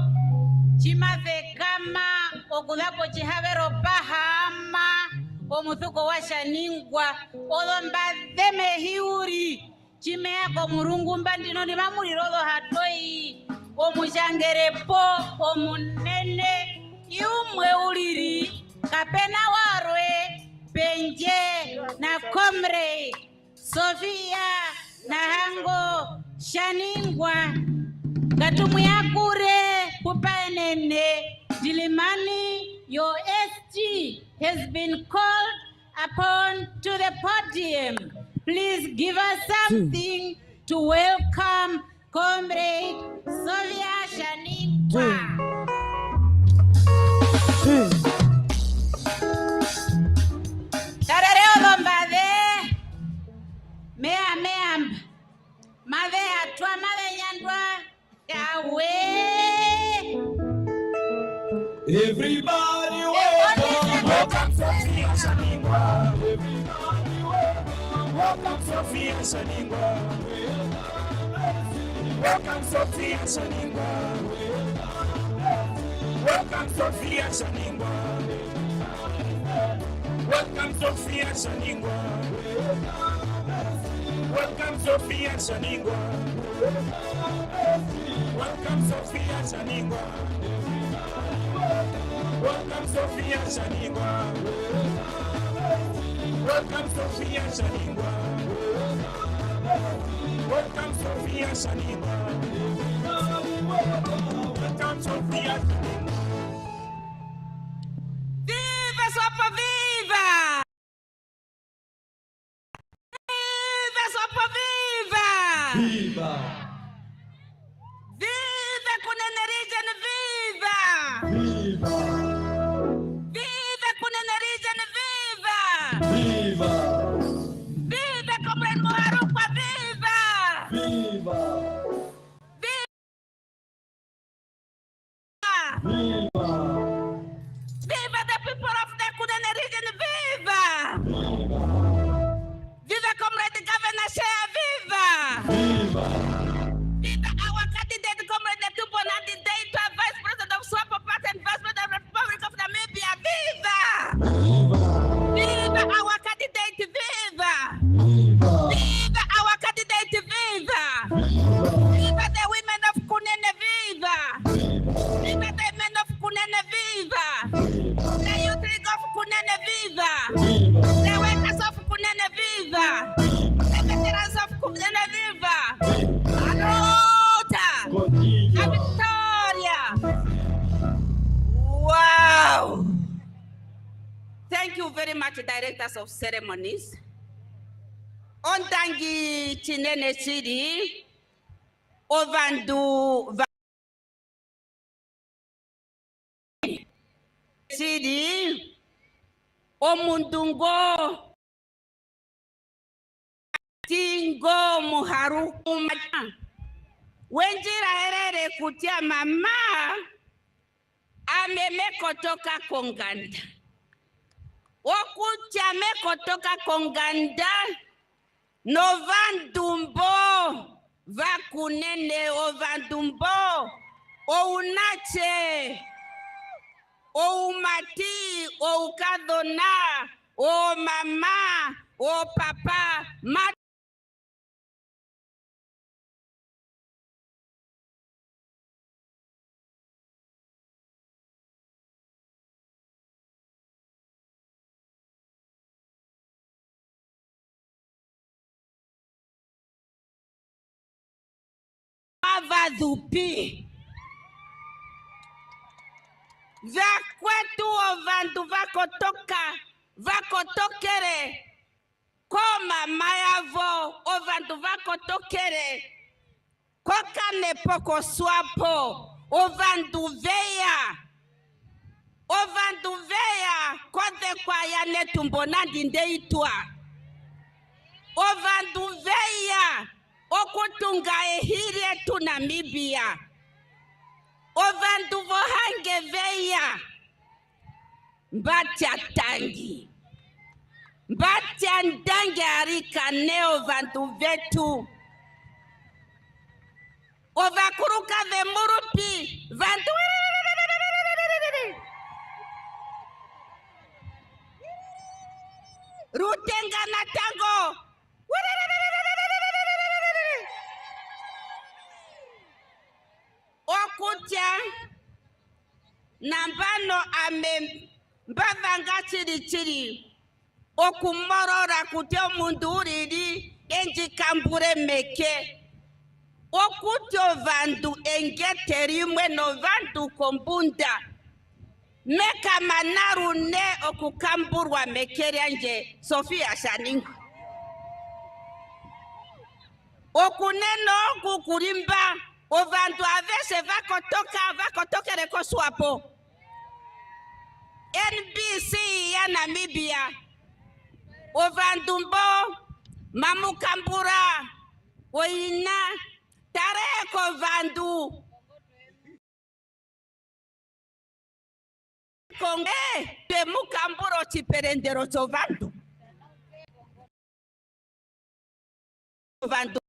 Chimave kama okudapo chihavero pahama omuthuko washaningwa olomba dheme hiuri chimeko murungu mbandino ni mamurirodo hatoi omushangerepo omunene iumwe uliri kapena warwe penje na komre Sofia na hango shaningwa gatumu yakure kupaenene dilimani your SG has been called upon to the podium please give us something to welcome Comrade Sylvia Shaningwa. Tarareo lombade, mea, mave atwa, mave nyandwa, Yahweh. Everybody welcome Sophia Shaningwa. Everybody welcome Sophia Shaningwa. Welcome Sophia Shaningwa. Welcome Sophia Shaningwa. Welcome Sophia Shaningwa. Welcome Sophia Shaningwa. Welcome Sophia Shaningwa. Welcome Sophia Shaningwa. Welcome Sophia Shaningwa. Welcome Sophia Shaningwa. Welcome Sophia Shaningwa. Viva SWAPO, viva! Viva SWAPO, viva! Viva! Viva Kunene region, viva! Viva! Viva Kunene region, viva! Viva! Viva Comrade Moharukwa, viva! Viva! Viva! Viva the people of the Kunene region, viva! Viva Comrade Governor Shea, viva! Viva! Viva our candidate Comrade Netumbo, Nandi-Ndaitwah, Vice President of SWAPO Party and Vice President of the Republic of Namibia, viva! Viva our candidate, viva! Viva our candidate, viva! Viva the women of Kunene, viva! Viva the men of Kunene, viva! The youth league of Kunene, viva! The workers of Kunene, viva! The veterans of Kunene, viva! Arota! A Victoria! Wow! Thank you very much, Directors of Ceremonies. Ondangi Chinene Chidi, Ovandu Chidi, Omundungo, Tingo Muharuku, Wenjira Herere Kutia Mama, Ameme Kotoka Konganda. Okutia me kotoka Konganda, Novandumbo, Vakunene, Ovandumbo, Ounache, Oumati, Oukadona, O Mama, O Papa, Vadupi. Vakwetu ovandu vakotokere. Koma mayavo ovandu vakotokere. Koka nepoko SWAPO ovandu veya. Ovandu veya kode kwa ya Netumbo Nandi-Ndaitwah. Ovandu veya okutunga ehiri etu Namibia. Ovandu vohange veya. Mbatya tangi. Mbatya ndange arika ne ovandu vetu. Ovakuruka vemurupi. Vandu. Rutenga na tango. Okutia nambano ame mbavanga chiri okumorora kutio munduriri enji kambure meke okutio vandu engeterimwe no vandu kombunda meka manaru ne okukamburwa mekeri anje Sophia Shaningwa Okuneno kukurimba ovantu avese vakotoka reko SWAPO. NBC ya Namibia ovantu mbo mamukambura oina tareko vandu konge temukamburo chiperendero chovantu vandu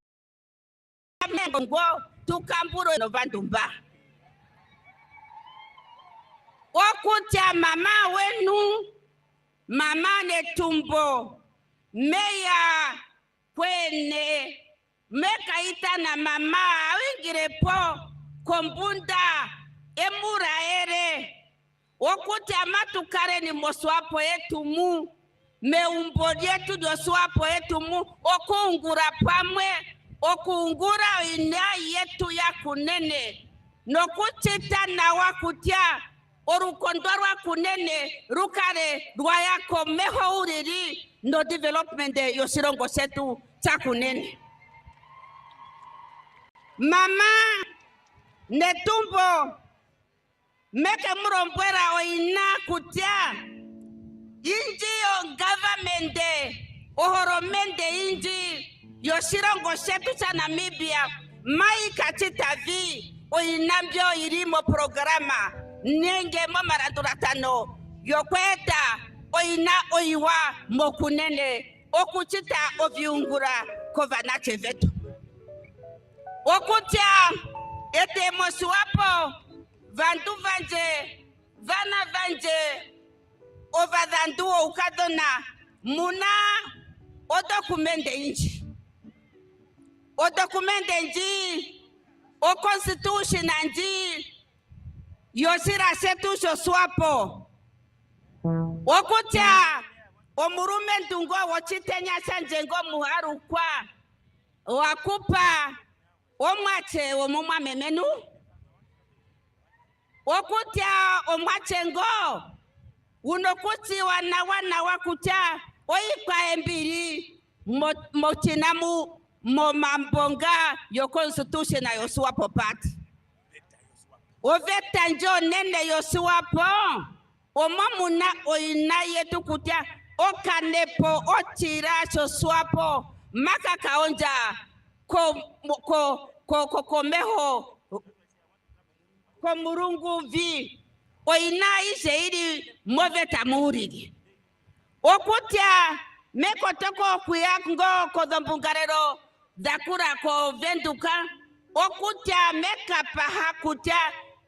mengo tukamburo no vandu mba okutia mama wenu mama Netumbo meya kwene mekaita na mama wingirepo kombunda emura ere okutia matukare ni moswapo yetu mu meumbo yetu dio SWAPO yetu mu okungura pamwe okungura ina yetu ya Kunene nokuchita na wakutia orukondorwa Kunene rukare rwayako meho uriri no development yo sirongo setu cha Kunene. Mama Netumbo meke murombwera oina kutia inji yo government ohoromende inji yo sirongo setu cha Namibia mai kachita vi oinambyo irimo programa nenge mamaranduratano yokweta oina oiwa mokunene okuchita oviungura kovanache vetu okutia ete SWAPO vandu vanje vana vanje ovadhandu ukadona muna odokumende inji o constitution anji yosira setu sho SWAPO okutia omurume ndungo wochitenya sanjengo muharu kwa wakupa omwache omumwa memenu okutia omwachengo unokuti wana wakutia oikwa embiri mochinamu momambonga yo constitution yo SWAPO Party oveta njo nene yo SWAPO omamuna oina yetu kutia okanepo otira cho SWAPO maka kaonja komeho komurungu vi oina ise iri moveta muhurigi okutia mekotoko kuyango kodombungarero dakura ko venduka okutia mekapa hakutia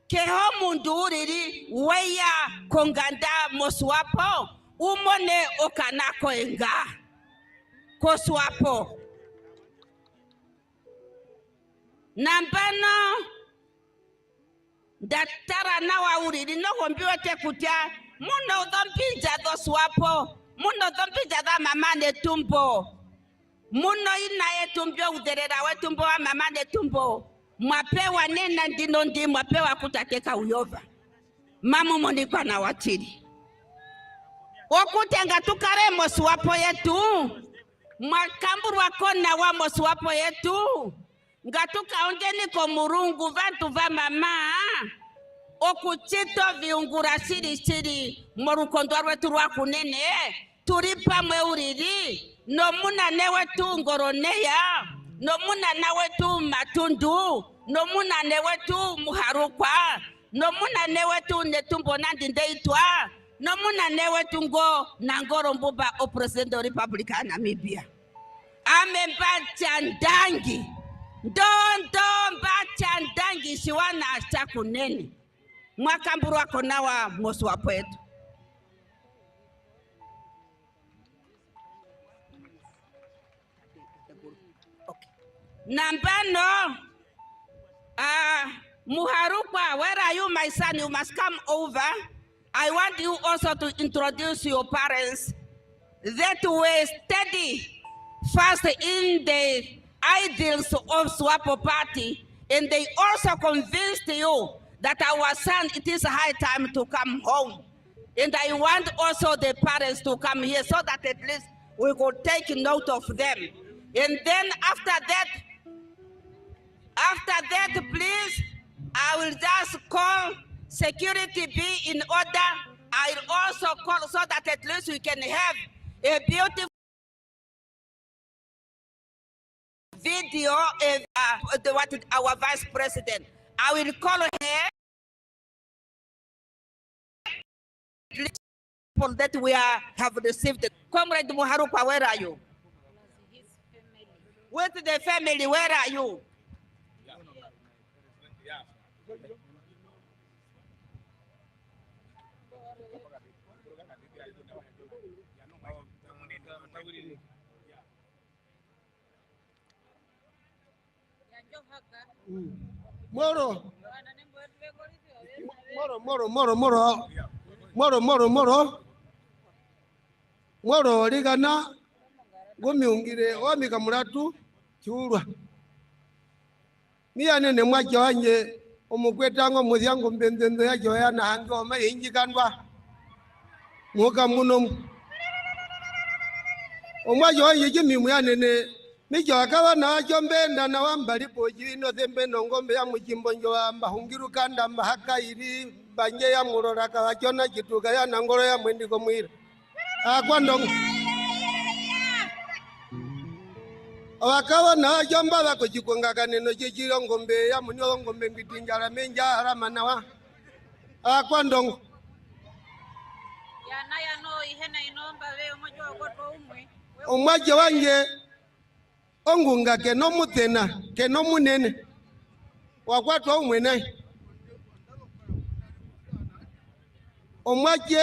keho mundu uriri weya konganda SWAPO umone okanako enga ko SWAPO nambano datara na wauriri no kombiwe te kutia muno dompinja do SWAPO muno dompinja da mama Netumbo muno ina yetumbyo uderera wetumbo wa mama Netumbo mwapewa nena ndino ndi mwapewa kutateka uyova mamu monikwa na watiri okutenga tukaremo SWAPO yetu mwakamburu wakona wa SWAPO yetu ngatuka ongeni ko murungu vantu va mama okuchito viungura siri morukondo rwetu rwa Kunene turipa mweuriri no muna newe tu ngoroneya no muna nawe tu matundu no muna newe tu muharukwa no muna newe tu Netumbo Nandi-Ndaitwah no muna newe tu ngo nangoro mbuba o president of Republic ya Namibia amembacha ndangi Ndondo mbacha ndangi shiwana cha Kunene mwakamburu wako nawa SWAPO yetu nambano Muharukwa, where are you, my son? You must come over. I want you also to introduce your parents that were steady fast in the ideals of SWAPO Party, and they also convinced you that our son, it is high time to come home. And I want also the parents to come here so that at least we could take note of them. And then after that, After that, please, I will just call security be in order. I'll also call so that at least we can have a beautiful video of our vice president. I will call her that we have received. Comrade Muharupa, where are you? With the family, where are you? Moro. Moro ligana gumiungire wamika mulatu chulwa miyane ne mwajo wanje omukwetango muzyango mbenzenzo ya joya na hangi oma yinjikandwa muka muno omwajo wanje jimimu yanene mijo akawa na jombenda na wambali poji ino zembe nongombe ya mujimbo njo wamba hungiru kanda mbahaka iri banje ya murora kawa chona jituka ya nangoro ya mwendiko mwira akwandongo wakawa na jomba wako jikonga kaneno jijiro ngombe ya munyo ngombe ngitinjara menja harama na wa akwandongo ya na ya no ihena inomba we omojo wakoto umwe omwaje wanje ongunga keno mutena keno munene wakwatwa umwe naye omwaje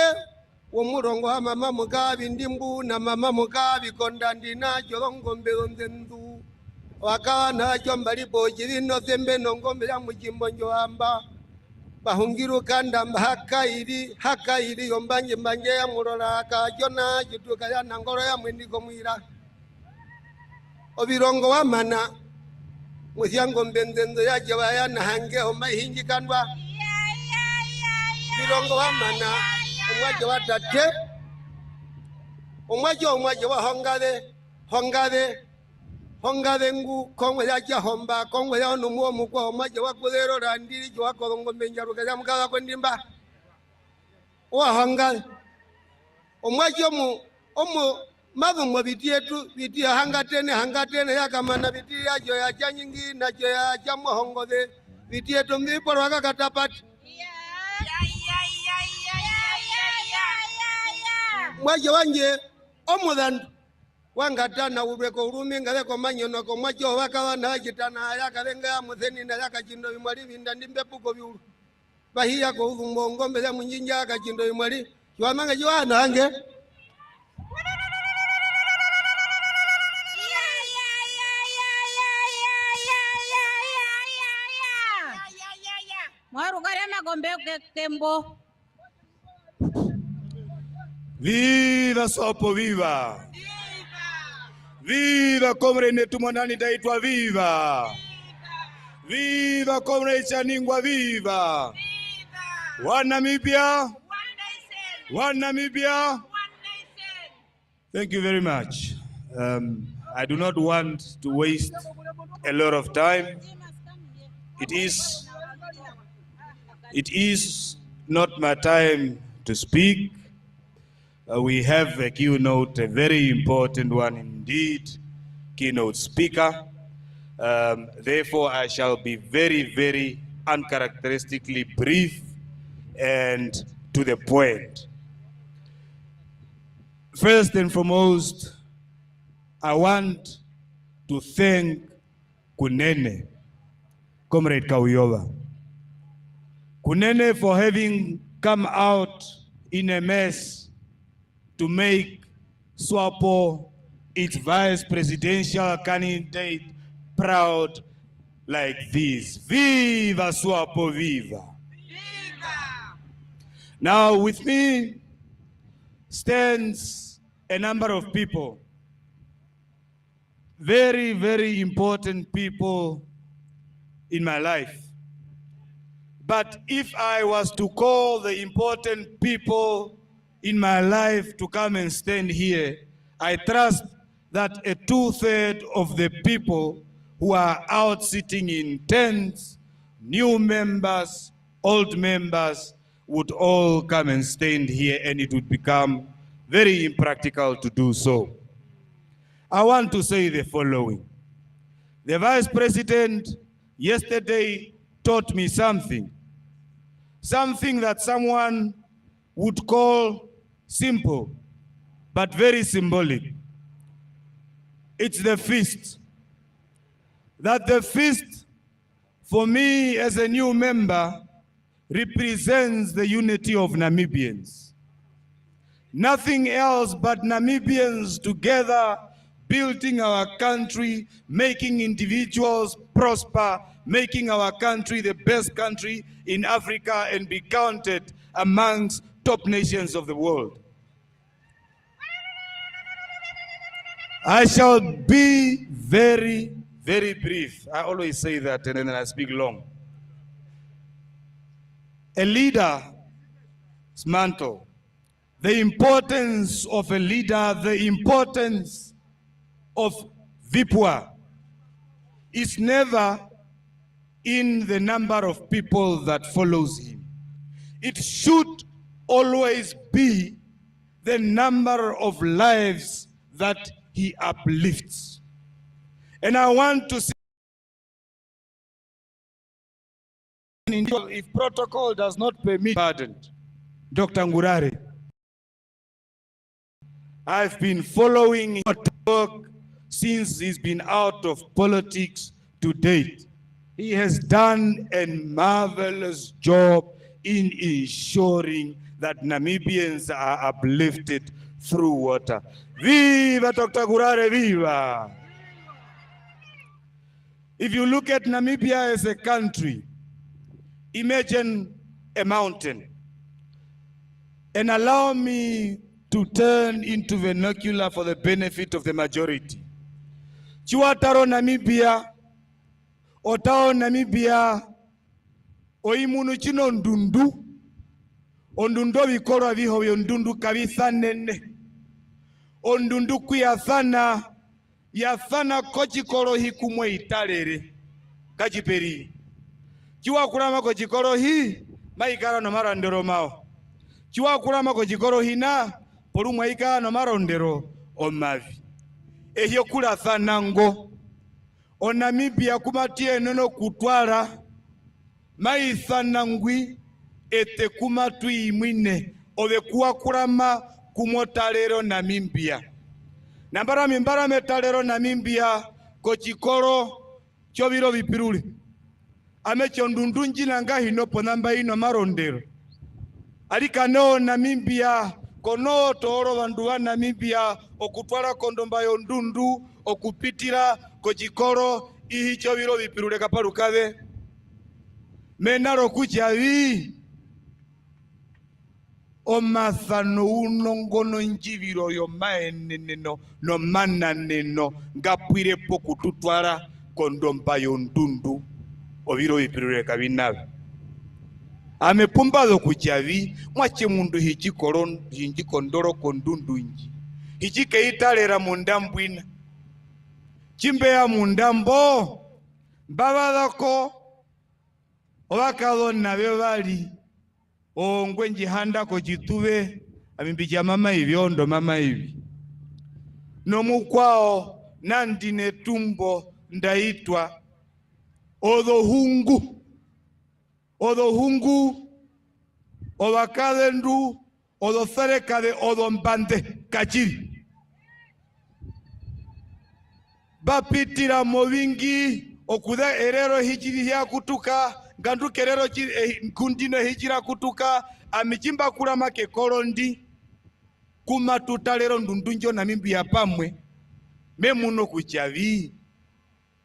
womurongo wa mama mugabi ndimbu na mama mugabi kondandi na jolongombe ondendu wakawa na jomba liboji lino zembe nongombe ya mujimbo njoamba bahungiru kanda haka iri yombanje mbanje ya murora kajona jituka ya nangoro ya mwendiko mwira obirongo wa mana muzyango mbenzenzo ya jawa ya nahange homa hinji kandwa birongo wa mana omwaje wa tate omwaje wa hongade ngu kongwe ya jahomba kongwe ya numu mukwa omwaje wa kulero randiri jo wa kolongo menjaruka ya mukala kwendimba wa hongade omwaje omu mavumo bitia hangatene yakamana bitia jo ya janyingi na jo ya jamo hongode bitia to miporo akakatapati mwaje wanje omudhan wangatana urweko urumi ngaleko manyono ko mwaje wakawa na jitana yakalenga ya mutheni na yakachindo bimwali binda ndimbepuko biuru bahiya ko udhumbo ngombe ya munjinja yakachindo bimwali jwamanga jwana hange mwaru gare magombe kembo. Viva SWAPO, viva! Viva comrade Netumbo Nandi-Ndaitwah, viva! Viva comrade Chaningwa, viva! One Namibia! One Namibia! Thank you very much. I do not want to waste a lot of time. It is not my time to speak. We have a keynote, a very important one indeed, keynote speaker. Therefore, I shall be very, very uncharacteristically brief and to the point. First and foremost, I want to thank Kunene, Comrade Kauyoba. Kunene for having come out in a mess to make SWAPO, its vice presidential candidate, proud like this. Viva SWAPO, viva! Viva! Now with me stands a number of people, very, very important people in my life. But if I was to call the important people in my life to come and stand here, I trust that a 2/3 of the people who are out sitting in tents, new members, old members, would all come and stand here, and it would become very impractical to do so. I want to say the following. The Vice President yesterday taught me something that someone would call simple, but very symbolic. It's the feast. That the feast, for me as a new member, represents the unity of Namibians. Nothing else but Namibians together, building our country, making individuals prosper, making our country the best country in Africa and be counted amongst top nations of the world. I shall be very, very brief. I always say that and then I speak long. A leader's mantle, the importance of a leader, the importance of Vipwa is never in the number of people that follows him. It should always be the number of lives that he uplifts. And I want to say, if protocol does not permit, pardoned, Dr. Ngurare, I've been following his work since he's been out of politics to date. He has done a marvelous job in ensuring that Namibians are uplifted through water. Viva Dr. Ngurare, viva! If you look at Namibia as a country, imagine a mountain. And allow me to turn into vernacular for the benefit of the majority. Chiwataro Namibia, otao Namibia, oimunu chino ndundu, ondundo vikoro viho yondundu kabisa nene, ondundu kuyathana, yathana kochikoro hikumwe italere, kachiperi. Chiwa kurama kochikoro hi, maikara no marandero mao. Chiwa kurama kochikoro hina, polumwa ika no marondero omavi. Ehyo kula thanango, o Namibia kumatie nono kutwara, mai thanangwi, ete kumatu imwine, ove kuwa kurama kumotalero Namibia. Nambara mimbara metalero Namibia, kochikoro, chobiro vipiruli. Amecho ndundunji nanga hinopo namba ino marondero. Alika no Namibia, kono toro vanduwa Namibia, okutwara kondomba yondundu, okupitira, kochikoro, ihicho viro vipirule kaparukave. Menaro kuchavi, omathano unongono njiviro yo maeneno, no mananeno, ngapwire poku tutwara kondomba yondundu, oviro vipirule kabinawe. Amepumbado kuchavi, mwache mundu hijikondoro kondundu nji. Hijike italera mundambwina. Chimbe ya mundambo, mbavadako, ovakadona bevali, ongwenji handa kochituve, amimbicha mama hivi, ondo mama hivi. Nomukwao, Nandi-Ndaitwah, Ndaitwah, Odhohungu, Odhohungu, Odhakadendu, Odhotherekade, Odhombande, Kachiri. Bapitira movingi, okuda erero hijiri ya kutuka, gandu kerero kundino hijira kutuka, amichimba kurama ke korondi, kuma tutalero ndundunjo Namibia pamwe, memuno kuchavi,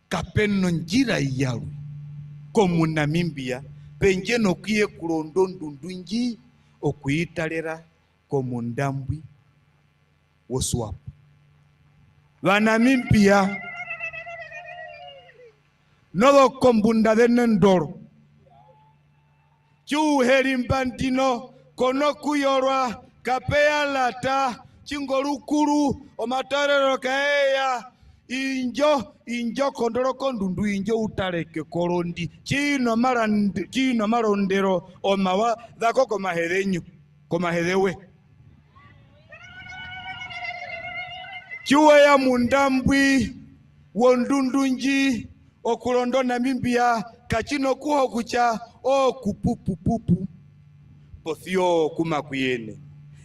kapeno njira yalu, komu Namibia, penjeno kie kurondo ndundunji, okuitalera komu ndambwi, wo SWAPO. Vanamibia, nodo kombunda de nendoro. Chu herimbantino, kono kuyorwa, kapea lata, chingorukuru, omatarero kaeya, injo kondoro kondundu injo utareke korondi chino marondero omawa dhako komahedewe chiwe ya mundambwi wondundunji okulondo Namibia kachino kuho kucha kupupupupu pothio kumakuyene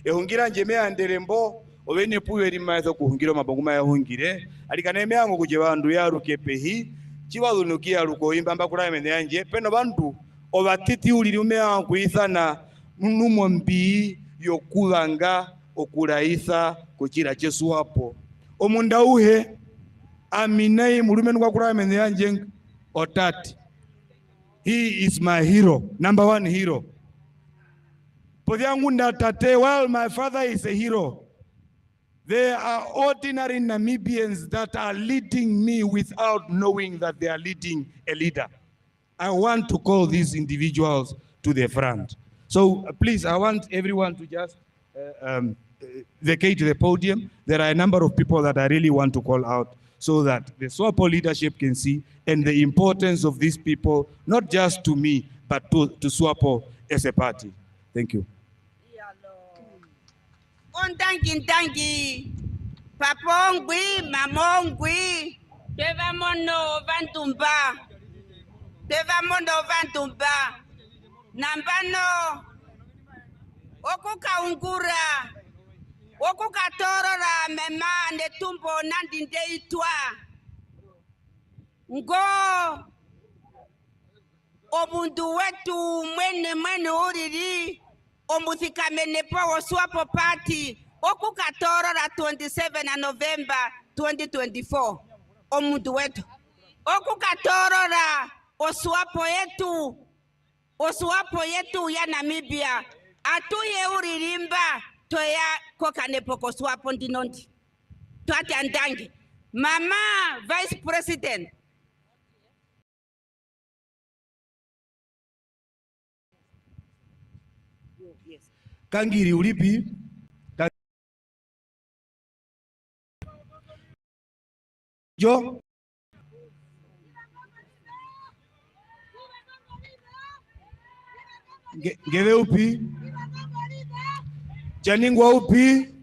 ehungira njemea nderembo ovene puyo limaetho kuhungira mabonguma ya hungire alikane yango kuje bandu yaruke pehi chiwalunukia lukoimba mbakula mene yanje peno bandu obatiti ulili umea kuithana numo mbii yokulanga okulaitha kuchira chesu hapo omunda uhe aminai mulumenu kwa kula mene yanje otati. He is my hero, number one hero. Podhiangunda tate, well, my father is a hero. There are ordinary Namibians that are leading me without knowing that they are leading a leader. I want to call these individuals to the front. So please, I want everyone to just vacate the podium. There are a number of people that I really want to call out so that the SWAPO leadership can see and the importance of these people, not just to me, but to SWAPO as a party. Thank you. Ondangi, papongwi, mamongwi, devamono vantumba, nambano, okuka ungura, okuka torora mema Netumbo Nandi-Ndaitwah, ngo omundu wetu mwene uriri omuthikamene po SWAPO Party okukatorora 27 November 2024 omundu wetu okukatorora oswapo yetu ya Namibia atuye uririmba toya kokanepo ko SWAPO ndinondi twati andangi mama vice president Kangiri ulipi? Jo? Geve upi? Chaningwa upi?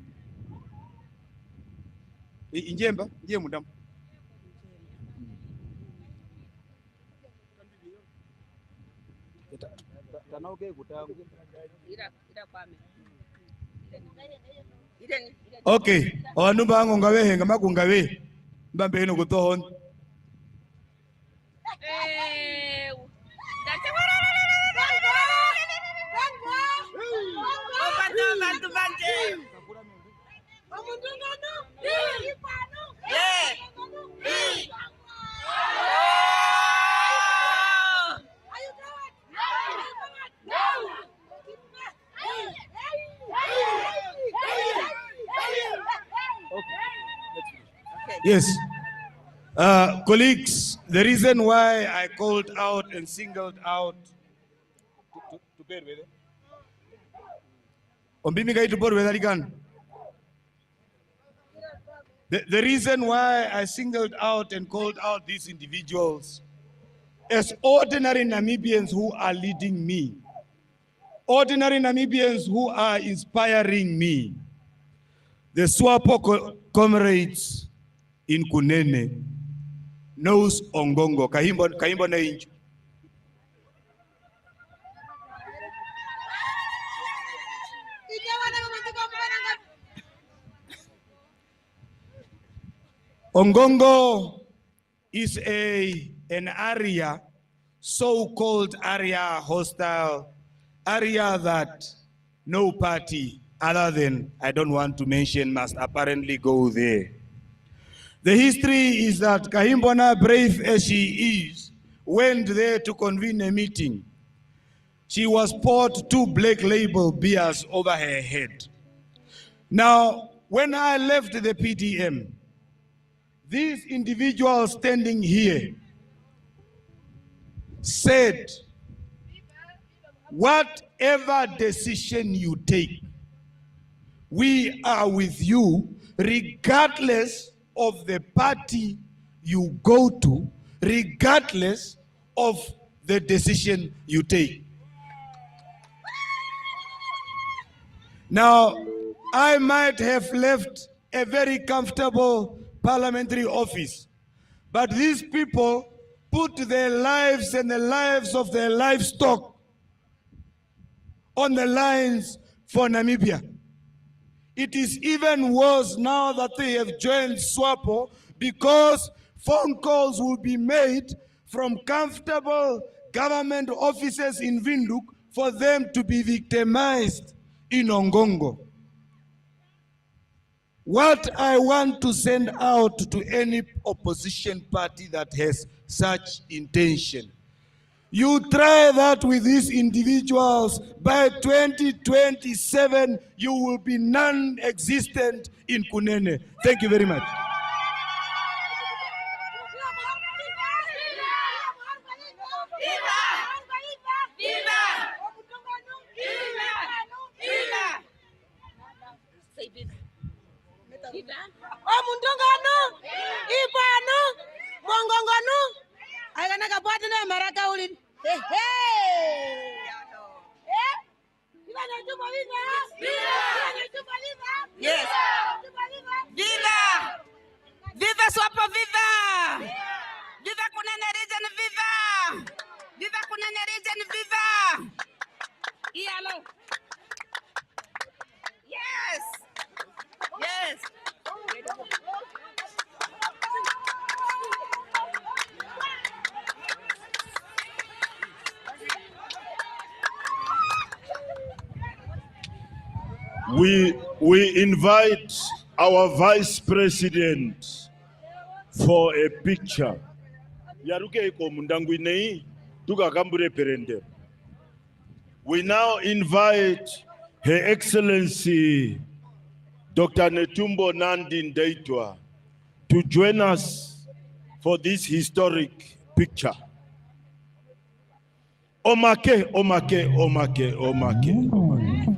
Injemba? Inje mudamu. Okay, owanumba ango ngawe ngamakungawe mbambe eno kutohon Yes. Colleagues, the reason why I called out and singled out the reason why I singled out and called out these individuals as ordinary Namibians who are leading me, ordinary Namibians who are inspiring me, the SWAPO comrades in Kunene knows Ongongo. Kahimbo na inju. Ongongo is an area, so-called area, hostile area that no party other than, I don't want to mention, must apparently go there. The history is that Kahimbona, brave as she is, went there to convene a meeting. She was poured 2 black label beers over her head. Now, when I left the PDM, these individuals standing here said, whatever decision you take, we are with you regardless of the party you go to, regardless of the decision you take. Now, I might have left a very comfortable parliamentary office, but these people put their lives and the lives of their livestock on the lines for Namibia. It is even worse now that they have joined SWAPO, because phone calls will be made from comfortable government offices in Windhoek for them to be victimized in Ongongo. What I want to send out to any opposition party that has such intention: you try that with these individuals, by 2027, you will be non-existent in Kunene. Thank you very much. Omundungano, Ibano, Mongongano, I gonna go to the America. Yes. Viva! Viva SWAPO, viva! Viva Kunene region, viva! Viva Kunene region, viva! Iyalo. Yes. Yes. We invite our Vice President for a picture. We now invite Her Excellency Dr. Netumbo Nandi-Ndaitwah to join us for this historic picture. Omake, omake, omake, omake.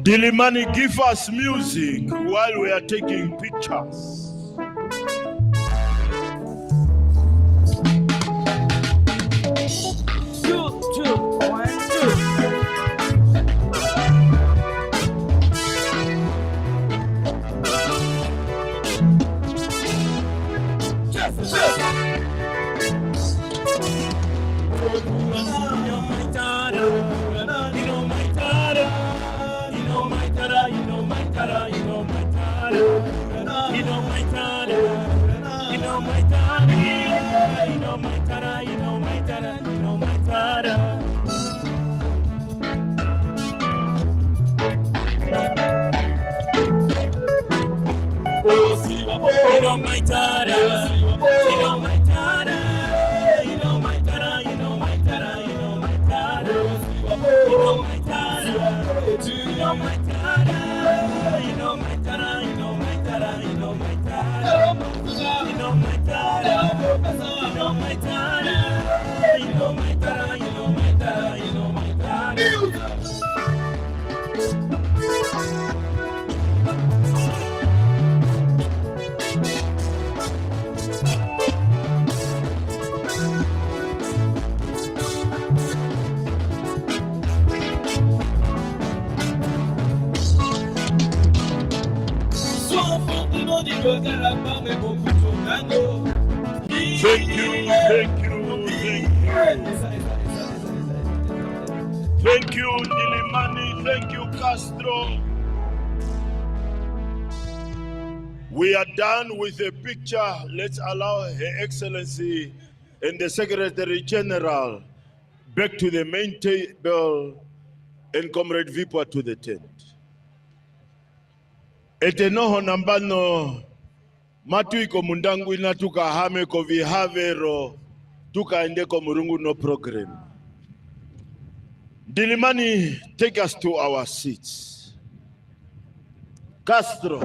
Dilimani, give us music while we are taking pictures. 2, 1, 2. Thank you, thank you, thank you. Thank you, Dilimani, thank you, Castro. We are done with the picture. Let's allow Her Excellency and the Secretary General back to the main table and Comrade Vipwa to the tent. Etenoho nambano matuiko mundangu ina tukahame ko vihavero tukaende ko murungu no program. Dilimani, take us to our seats. Castro.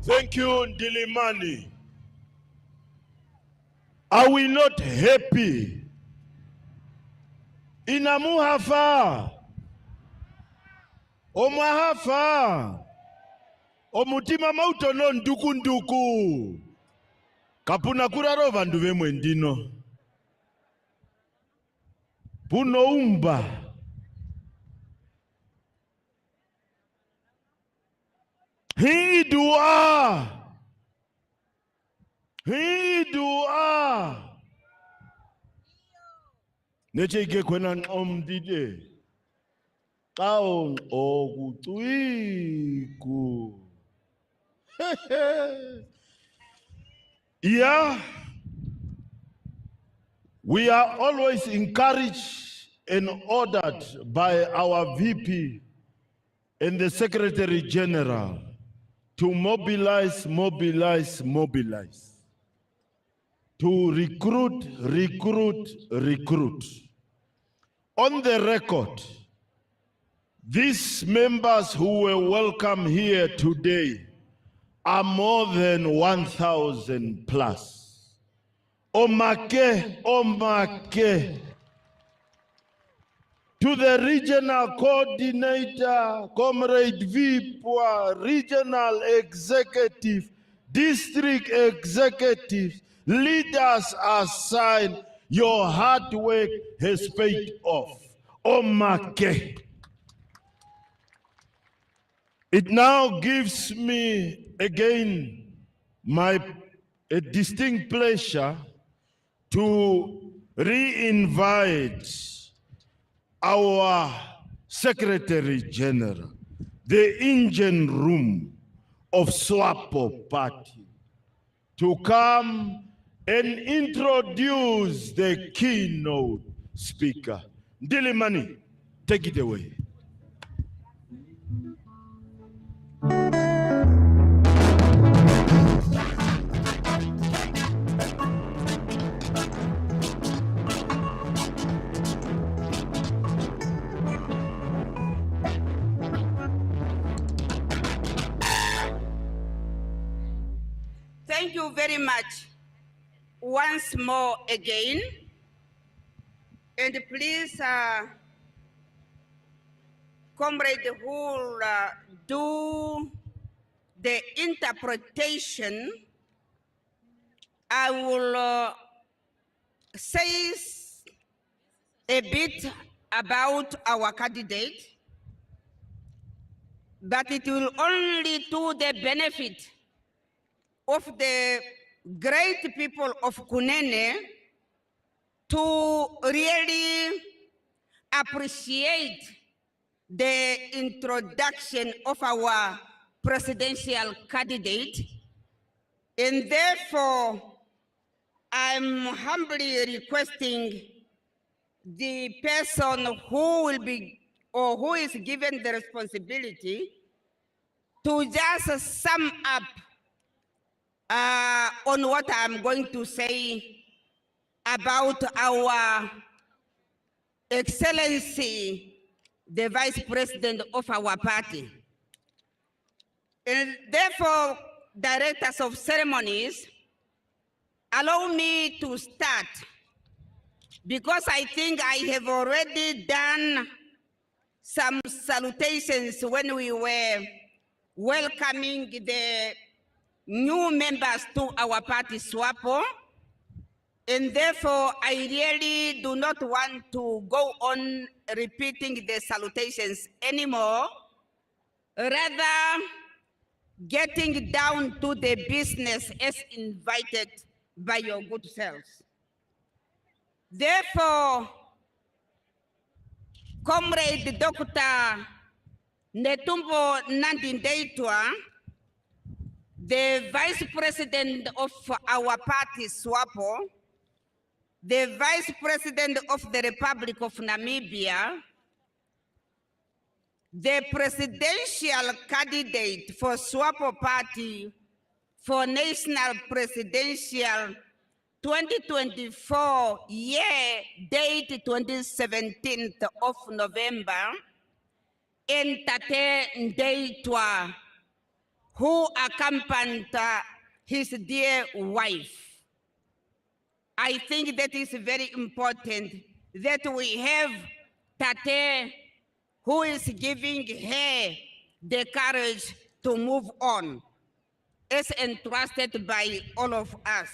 Thank you, Ndilimani. Are we not happy? Inamuhafa. Omahafa. Omutima mauto no nduku nduku. Kapuna kuraro vandu vemwe ndino. Puno umba. Hii dua. Hii dua. Necheke kwena omdide. Kao okutuiku. Yeah. We are always encouraged and ordered by our VP and the Secretary General to mobilize, mobilize, mobilize. To recruit, recruit, recruit. On the record, these members who were welcome here today are more than 1,000 plus. Omake, omake. To the regional coordinator, Comrade Vipwa, regional executive, district executive, leaders assigned, your hard work has paid off. Omake. It now gives me again a distinct pleasure to re-invite our Secretary General, the engine room of SWAPO Party, to come and introduce the keynote speaker. Ndilimani, take it away. Thank you very much once more again. And please, comrade who will do the interpretation, I will say a bit about our candidate, but it will only to the benefit of the great people of Kunene to really appreciate the introduction of our presidential candidate. And therefore, I'm humbly requesting the person who will be or who is given the responsibility to just sum up on what I'm going to say about our Excellency, the Vice President of our party. And therefore, directors of ceremonies, allow me to start because I think I have already done some salutations when we were welcoming the new members to our party, SWAPO. And therefore, I really do not want to go on repeating the salutations anymore, rather getting down to the business as invited by your good selves. Therefore, Comrade Dr. Netumbo Nandi-Ndaitwah, the Vice President of our party, SWAPO, the Vice President of the Republic of Namibia, the presidential candidate for SWAPO Party for National Presidential 2024 year, date 27th of November, and Tate Ndaitwah, who accompanied his dear wife. I think that is very important that we have Tate who is giving her the courage to move on, as entrusted by all of us.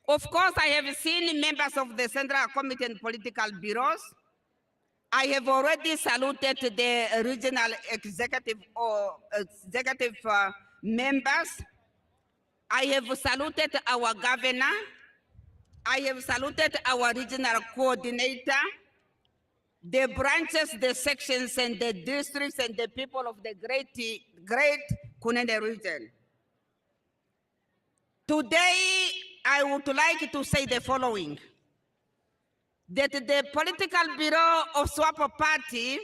Of course, I have seen members of the Central Committee and political bureaus. I have already saluted the regional executive members. I have saluted our governor. I have saluted our regional coordinator, the branches, the sections, and the districts, and the people of the great Kunene region. Today, I would like to say the following, that the political bureau of SWAPO Party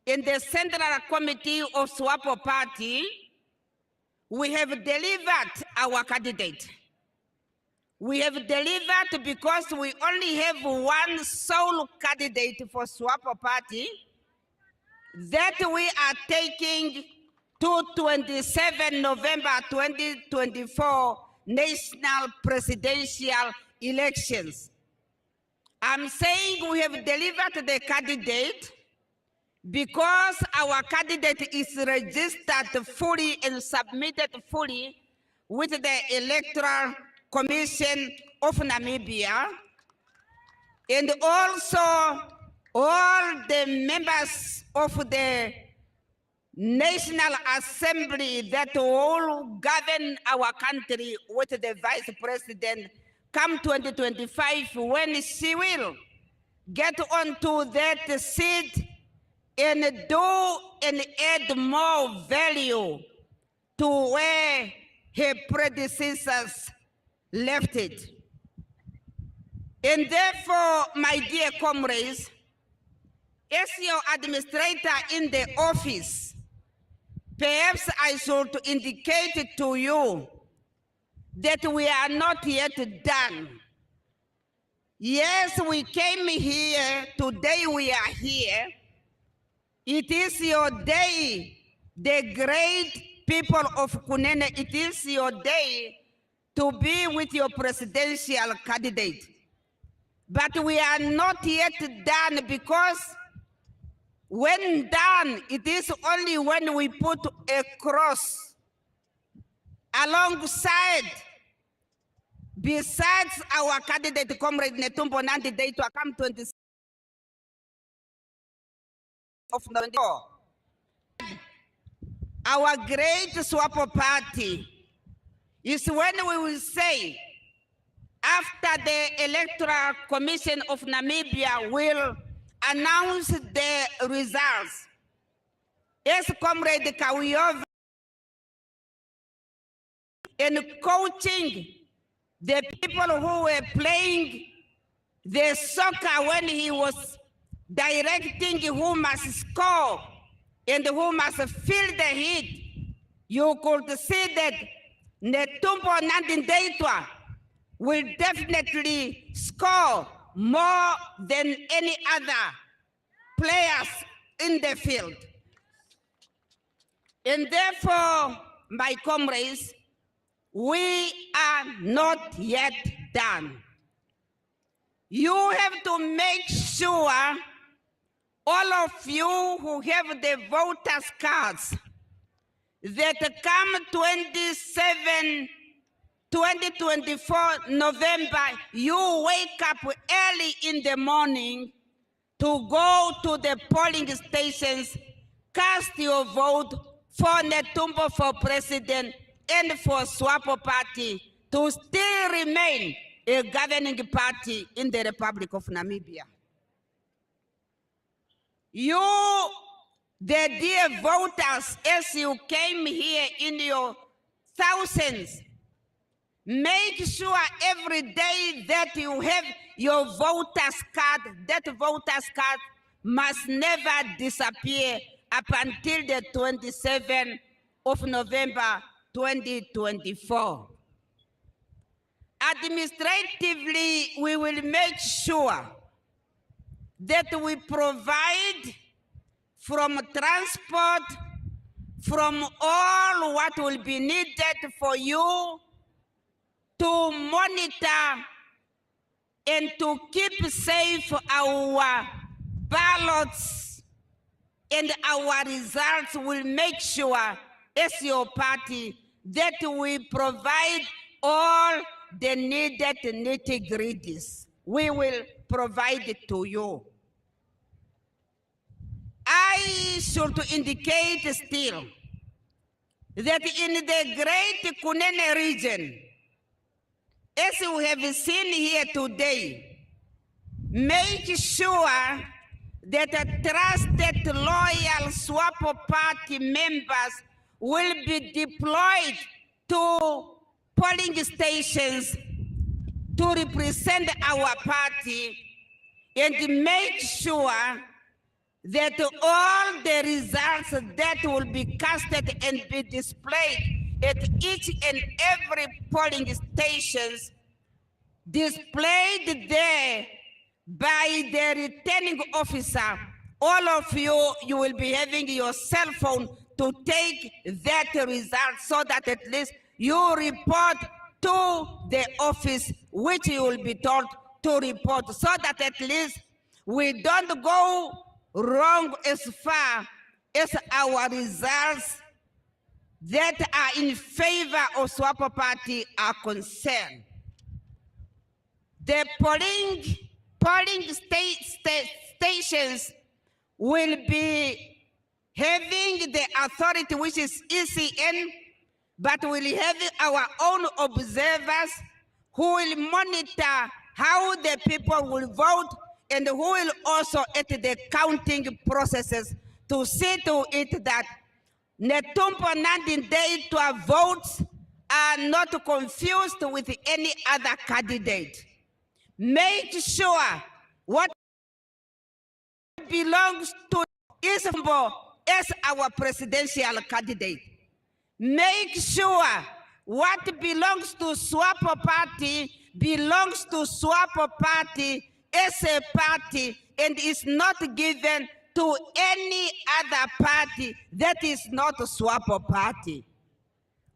and the Central Committee of SWAPO Party, we have delivered our candidate. We have delivered because we only have one sole candidate for SWAPO Party that we are taking to 27 November 2024 national presidential elections. I'm saying we have delivered the candidate because our candidate is registered fully and submitted fully with the Electoral Commission of Namibia, and also all the members of the National Assembly that will govern our country with the Vice President come 2025, when she will get onto that seat and do and add more value to where her predecessors left it. And therefore, my dear comrades, as your administrator in the office, perhaps I should indicate to you that we are not yet done. Yes, we came here, today we are here. It is your day, the great people of Kunene, it is your day to be with your presidential candidate. But we are not yet done, because when done, it is only when we put a cross alongside, besides our candidate, Comrade Netumbo Nandi-Ndaitwah, come 26 of November. Our great SWAPO Party is when we will say, after the Electoral Commission of Namibia will announce the results, as Comrade Kawiova and coaching the people who were playing the soccer when he was directing who must score and who must field the hit, you could see that Netumbo Nandi-Ndaitwah will definitely score more than any other players in the field. And therefore, my comrades, we are not yet done. You have to make sure, all of you who have the voters' cards, that come 2024 November, you wake up early in the morning to go to the polling stations, cast your vote for Netumbo for president and for SWAPO Party to still remain a governing party in the Republic of Namibia. You, the dear voters, as you came here in your thousands, make sure every day that you have your voters card. That voters card must never disappear up until the 27th of November 2024. Administratively, we will make sure that we provide from transport, from all what will be needed for you to monitor and to keep safe our ballots, and our results. Will make sure as your party that we provide all the needed nitty-gritties. We will provide it to you. I should indicate still that in the great Kunene region, as we have seen here today, make sure that trusted, loyal SWAPO Party members will be deployed to polling stations to represent our party, and make sure that all the results that will be casted and be displayed at each and every polling stations, displayed there by the returning officer. All of you, you will be having your cell phone to take that result, so that at least you report to the office which you will be told to report, so that at least we don't go wrong as far as our results that are in favor of SWAPO Party are concerned. The polling stations will be having the authority, which is ECN, but we'll have our own observers who will monitor how the people will vote, and who will also at the counting processes to see to it that Netumbo Nandi-Ndaitwah votes are not confused with any other candidate. Make sure what belongs to Netumbo as our presidential candidate. Make sure what belongs to SWAPO Party belongs to SWAPO Party as a party, and is not given to any other party that is not a SWAPO Party.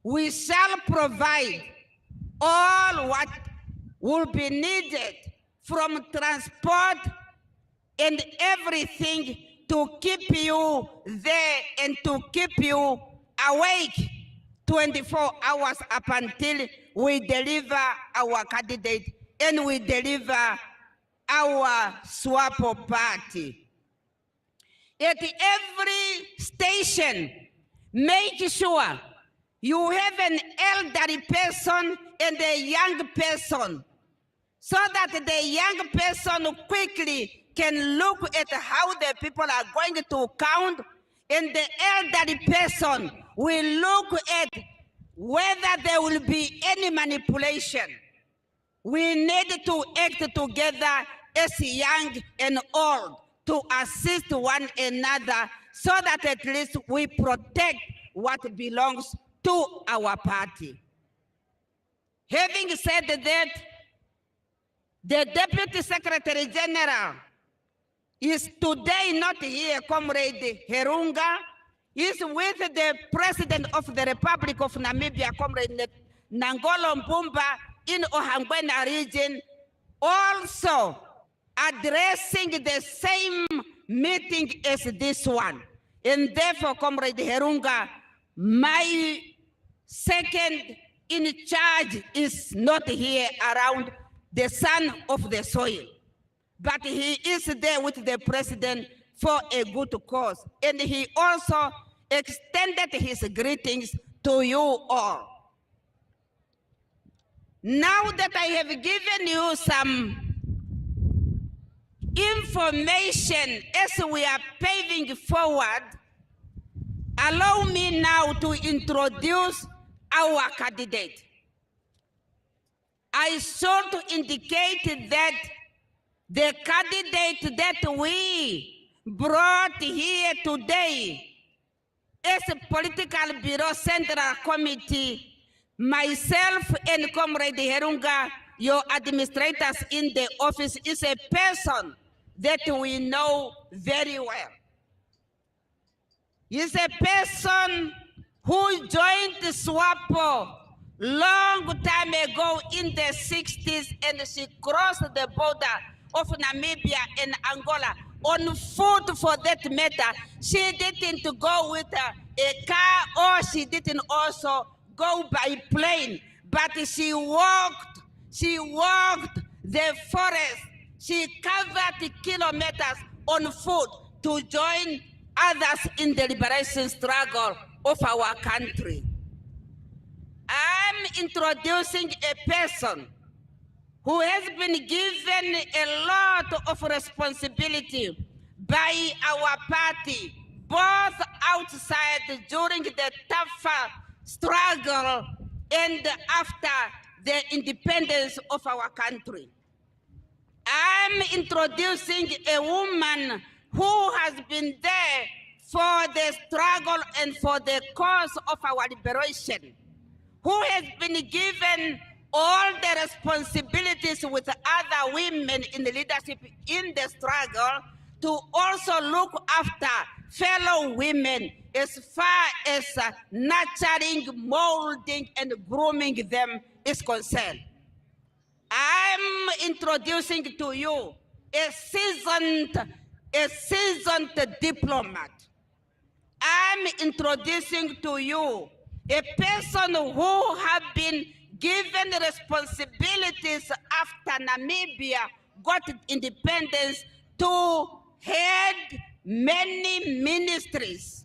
We shall provide all what will be needed from transport and everything to keep you there and to keep you awake 24 hours up until we deliver our candidate and we deliver our SWAPO Party. At every station, make sure you have an elderly person and a young person, so that the young person quickly can look at how the people are going to count, and the elderly person will look at whether there will be any manipulation. We need to act together as young and old, to assist one another so that at least we protect what belongs to our party. Having said that, the Deputy Secretary General is today not here, Comrade Herunga, is with the President of the Republic of Namibia, Comrade Nangolo Mbumba, in Ohangwena region, also addressing the same meeting as this one. And therefore, Comrade Herunga, my second in charge is not here around the son of the soil, but he is there with the president for a good cause. And he also extended his greetings to you all. Now that I have given you some information as we are paving forward, allow me now to introduce our candidate. I sought to indicate that the candidate that we brought here today as a political bureau central committee, myself and Comrade Herunga, your administrators in the office, is a person that we know very well. He's a person who joined the SWAPO long time ago in the 60s, and she crossed the border of Namibia and Angola on foot for that matter. She didn't go with a car, or she didn't also go by plane, but she walked the forest. She covered kilometers on foot to join others in the liberation struggle of our country. I'm introducing a person who has been given a lot of responsibility by our party, both outside during the tough struggle and after the independence of our country. I'm introducing a woman who has been there for the struggle and for the cause of our liberation, who has been given all the responsibilities with other women in the leadership in the struggle to also look after fellow women as far as nurturing, molding, and grooming them is concerned. I'm introducing to you a seasoned diplomat. I'm introducing to you a person who have been given responsibilities after Namibia got independence to head many ministries.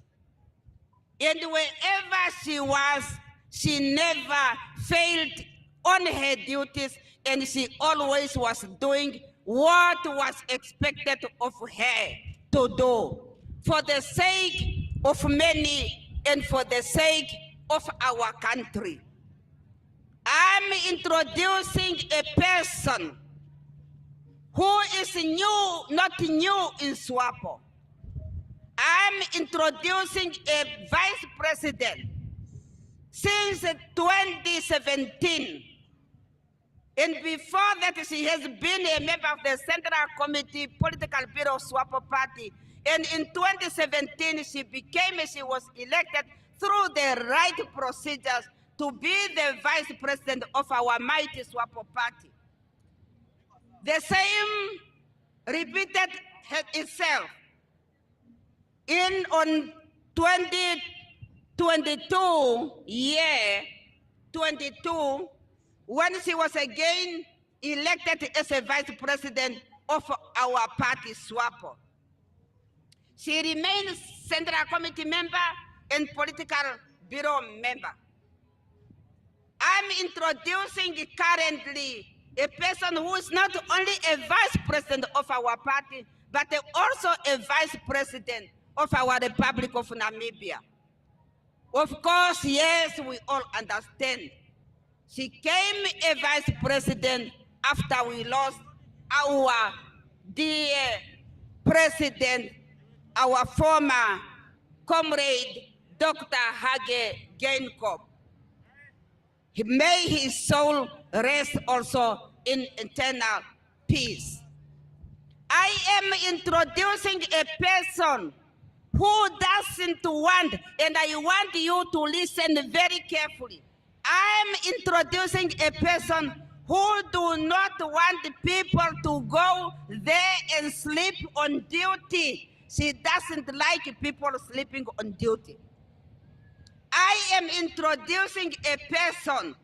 And wherever she was, she never failed on her duties, and she always was doing what was expected of her to do for the sake of many and for the sake of our country. I'm introducing a person who is new, not new in SWAPO. I'm introducing a vice president since 2017. And before that, she has been a member of the Central Committee Political Bureau of SWAPO Party. And in 2017, she was elected through the right procedures to be the vice president of our mighty SWAPO Party. The same repeated itself on 2022, when she was again elected as a vice president of our party, SWAPO. She remains Central Committee member and political bureau member. I'm introducing currently a person who is not only a vice president of our party, but also a vice president of our Republic of Namibia. Of course, yes, we all understand. She came a vice president after we lost our the president, our former comrade, Dr. Hage Geingob. May his soul rest also in eternal peace. I am introducing a person who doesn't want, and I want you to listen very carefully. I'm introducing a person who do not want people to go there and sleep on duty. She doesn't like people sleeping on duty. I am introducing a person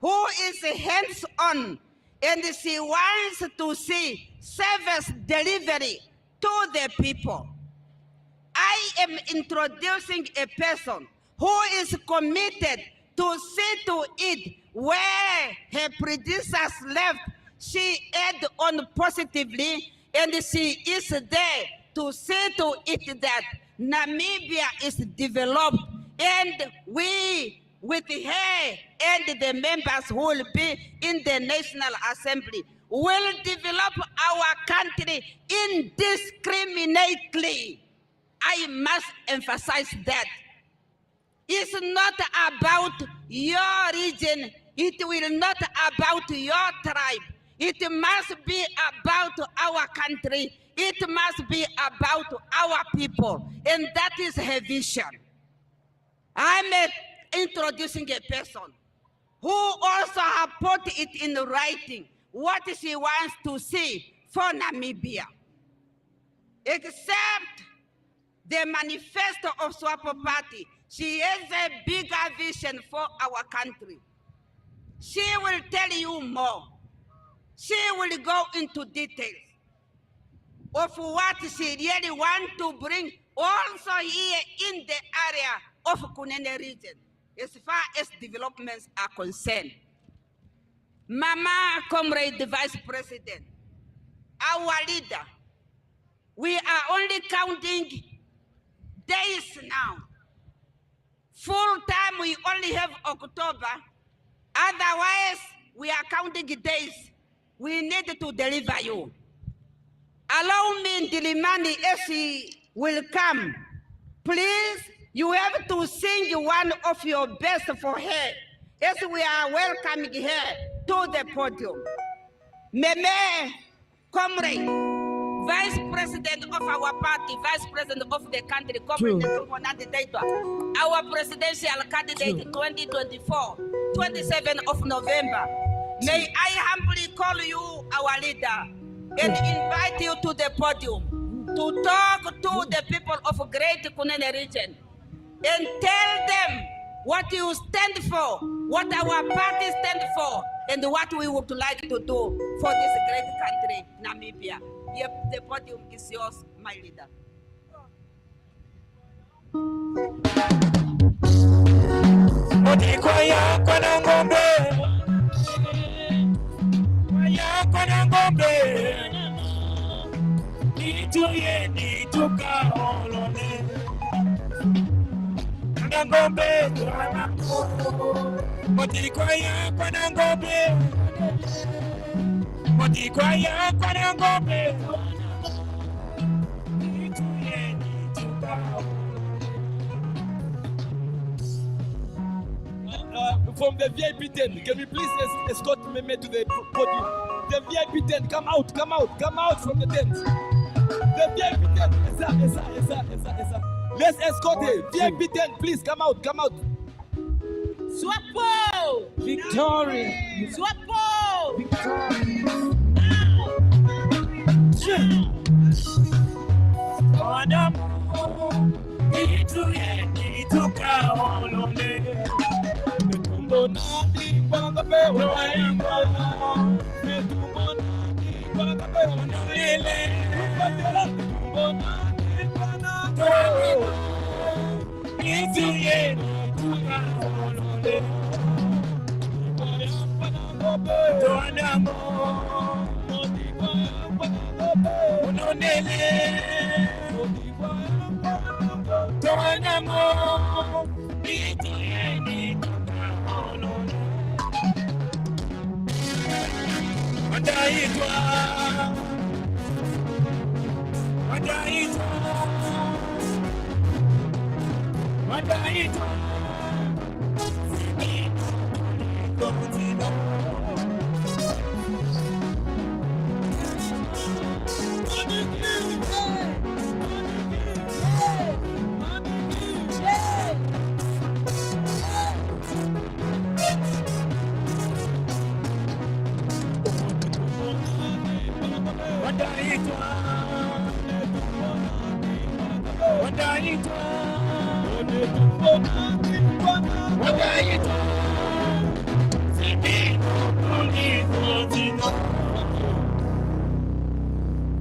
who is hands-on, and she wants to see service delivery to the people. I am introducing a person who is committed to see to it where her predecessors left, she add on positively, and she is there to see to it that Namibia is developed, and we, with her and the members who will be in the National Assembly, will develop our country indiscriminately. I must emphasize that. It's not about your region. It will not about your tribe. It must be about our country. It must be about our people. And that is her vision. I'm introducing a person who also have put it in writing what she wants to see for Namibia. Except the manifesto of SWAPO Party, she has a bigger vision for our country. She will tell you more. She will go into details of what she really wants to bring also here in the area of Kunene region, as far as developments are concerned. Mama, Comrade, the Vice President, our leader, we are only counting days now. Full time, we only have October. Otherwise, we are counting days. We need to deliver you. Allow me, Dilimani, as he will come. Please, you have to sing one of your best for her as we are welcoming her to the podium. Meme, Comrade, Vice President of our party, Vice President of the country, Comrade Netumbo Nandi-Ndaitwah, our presidential candidate 2024, 27th of November. May I humbly call you our leader and invite you to the podium to talk to the people of Great Kunene region and tell them what you stand for, what our party stands for, and what we would like to do for this great country, Namibia. Yep, the podium is yours, my leader. From the VIP tent, can we please escort Meme to the podium? The VIP tent, come out from the tent. The VIP tent, Esa. Let's escort her. VIP tent, please come out. SWAPO! Victory! SWAPO! Victory!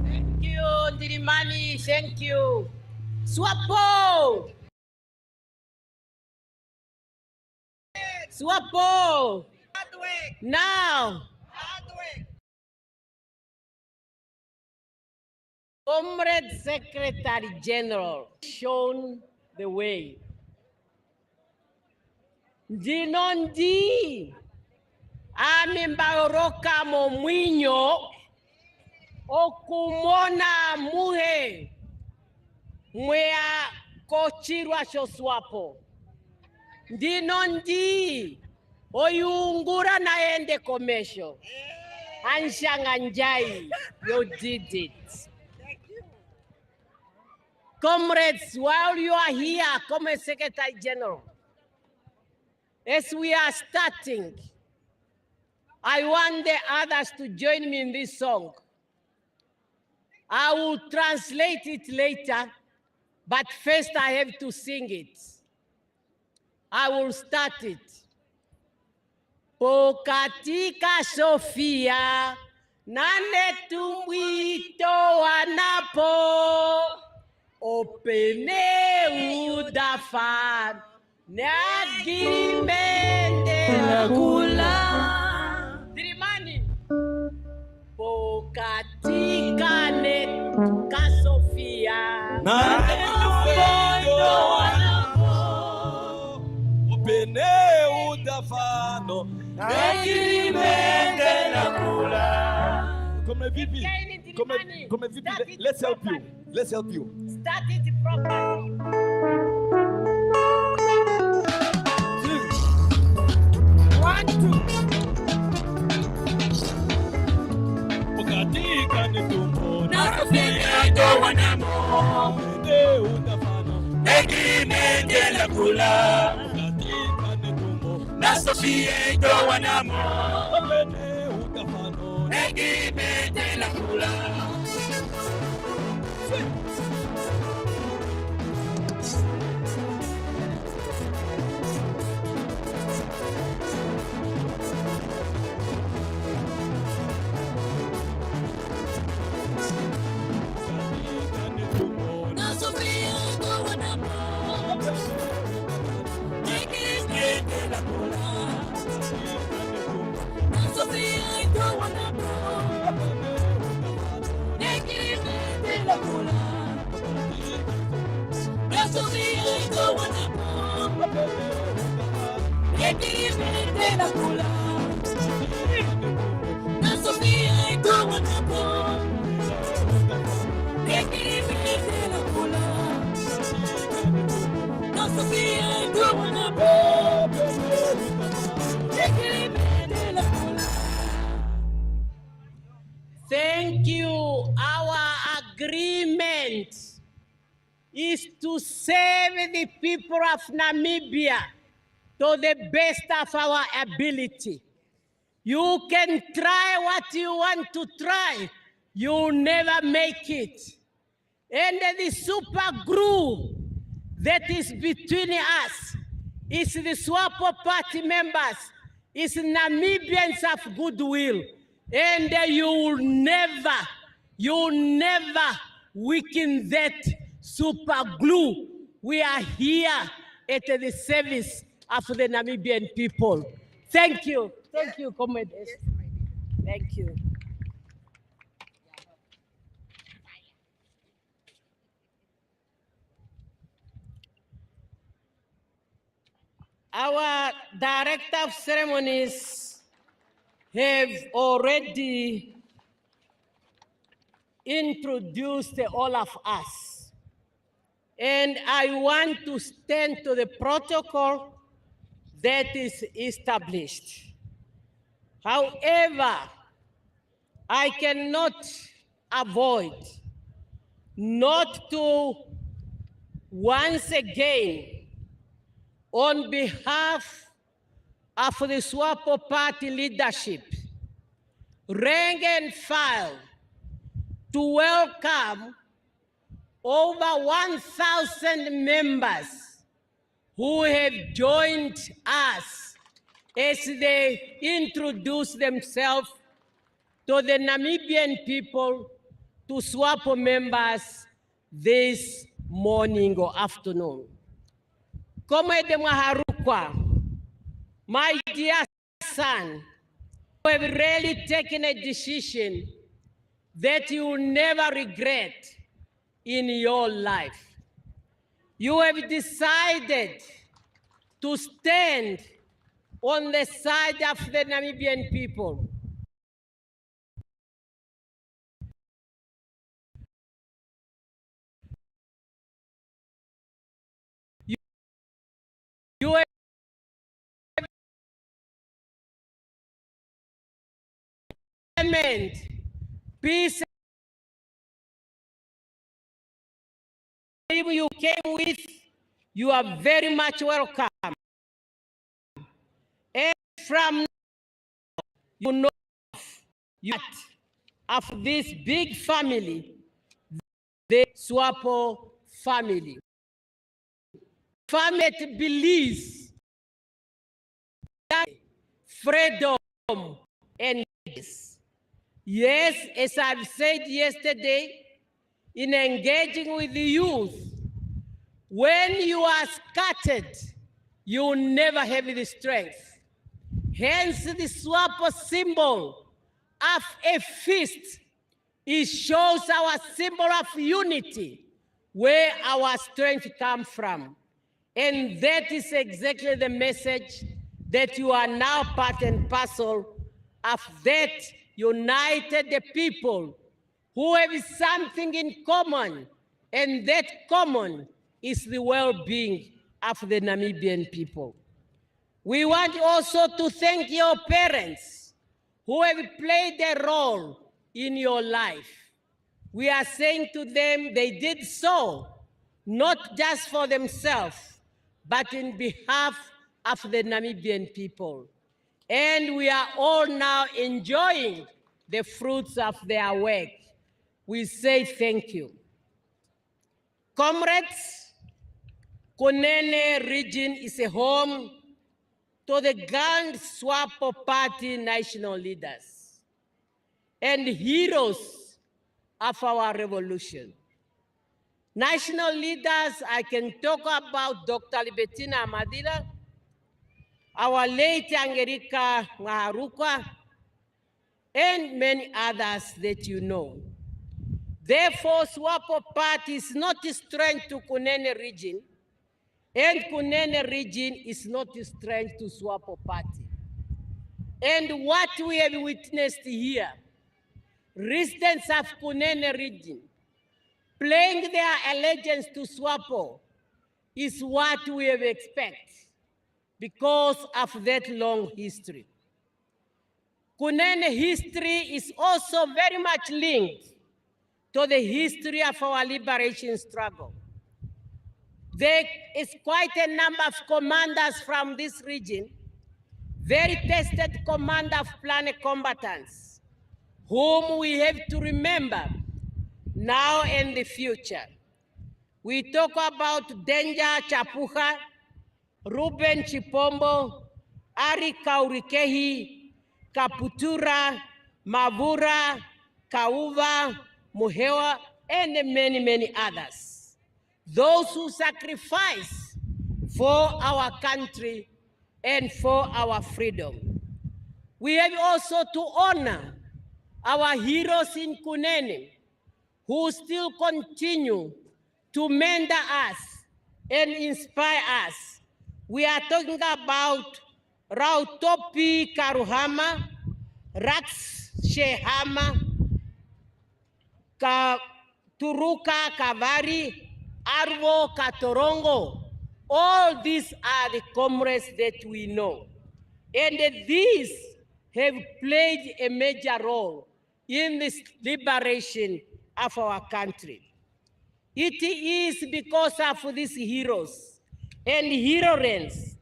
Thank you, Ndirimani. Thank you. SWAPO! SWAPO! Now! Comrade Secretary General shown the way. Ndinondi amimbaoroka momwinyo okumona muhe mwea kochirwa SWAPO. Ndinondi oyungura naende komesho. Anshanganjai, you did it. Comrades, while you are here, Comrade Secretary General, as we are starting, I want the others to join me in this song. I will translate it later, but first I have to sing it. I will start it. Pokatika Sofia, Netumbo wanapo. Opene udafan Nagimende kula Dirimani Pokatika netuka Sofia Netumbo wanapo Opene udafano Nagimende kula. Come VP, come VP, let's help you. Let's help you. Start it properly. One, two. Pokatika netumbo Nasofia wanamo. Opene udafano Nagimende kula Pokatika netumbo Nasofia wanamo. Opene udafano Nagimende kula. Thank you. Our agreement is to serve the people of Namibia to the best of our ability. You can try what you want to try. You'll never make it. And the super glue that is between us is the SWAPO Party members, is Namibians of goodwill. And you'll never weaken that super glue. We are here at the service of the Namibian people. Thank you. Thank you, comrades. Thank you. Our director of ceremonies have already introduced all of us. and I want to stand to the protocol that is established. However, I cannot avoid not to once again, on behalf of the SWAPO Party leadership, rank and file, to welcome over 1,000 members who have joined us as they introduce themselves to the Namibian people, to SWAPO members this morning or afternoon. Comrade Maharukwa, my dear son, you have really taken a decision that you will never regret in your life. You have decided to stand on the side of the Namibian people. You have peace you came with, you are very much welcome. And from now, you know of this big family, the SWAPO family. Family that believes that freedom and peace. Yes, as I've said yesterday, in engaging with the youth, when you are scattered, you will never have the strength. Hence, the SWAPO symbol of a fist, it shows our symbol of unity, where our strength comes from. And that is exactly the message that you are now part and parcel of, that united people who have something in common, and that common is the well-being of the Namibian people. We want also to thank your parents who have played a role in your life. We are saying to them they did so, not just for themselves, but in behalf of the Namibian people. And we are all now enjoying the fruits of their work. We say thank you. Comrades, Kunene region is a home to the grand SWAPO Party national leaders and heroes of our revolution. National leaders, I can talk about Dr. Albertina Madila, our late Angelika Maharukwa, and many others that you know. Therefore, SWAPO Party is not strange to Kunene region, and Kunene region is not strange to SWAPO Party. And what we have witnessed here, residents of Kunene region playing their allegiance to SWAPO, is what we have expected because of that long history. Kunene history is also very much linked to the history of our liberation struggle. There is quite a number of commanders from this region, very tested commander of planet combatants, whom we have to remember now and the future. We talk about Danger Chapuha, Ruben Chipombo, Ari Kaurikehi, Kaputura, Mavura, Kauva, Muhewa, and many, many others. Those who sacrifice for our country and for our freedom. We have also to honor our heroes in Kunene, who still continue to mentor us and inspire us. We are talking about Rautopi Karuhama, Rax Shehama, Turuka Kavari, Arvo, Katorongo, all these are the comrades that we know. And these have played a major role in this liberation of our country. It is because of these heroes and heroines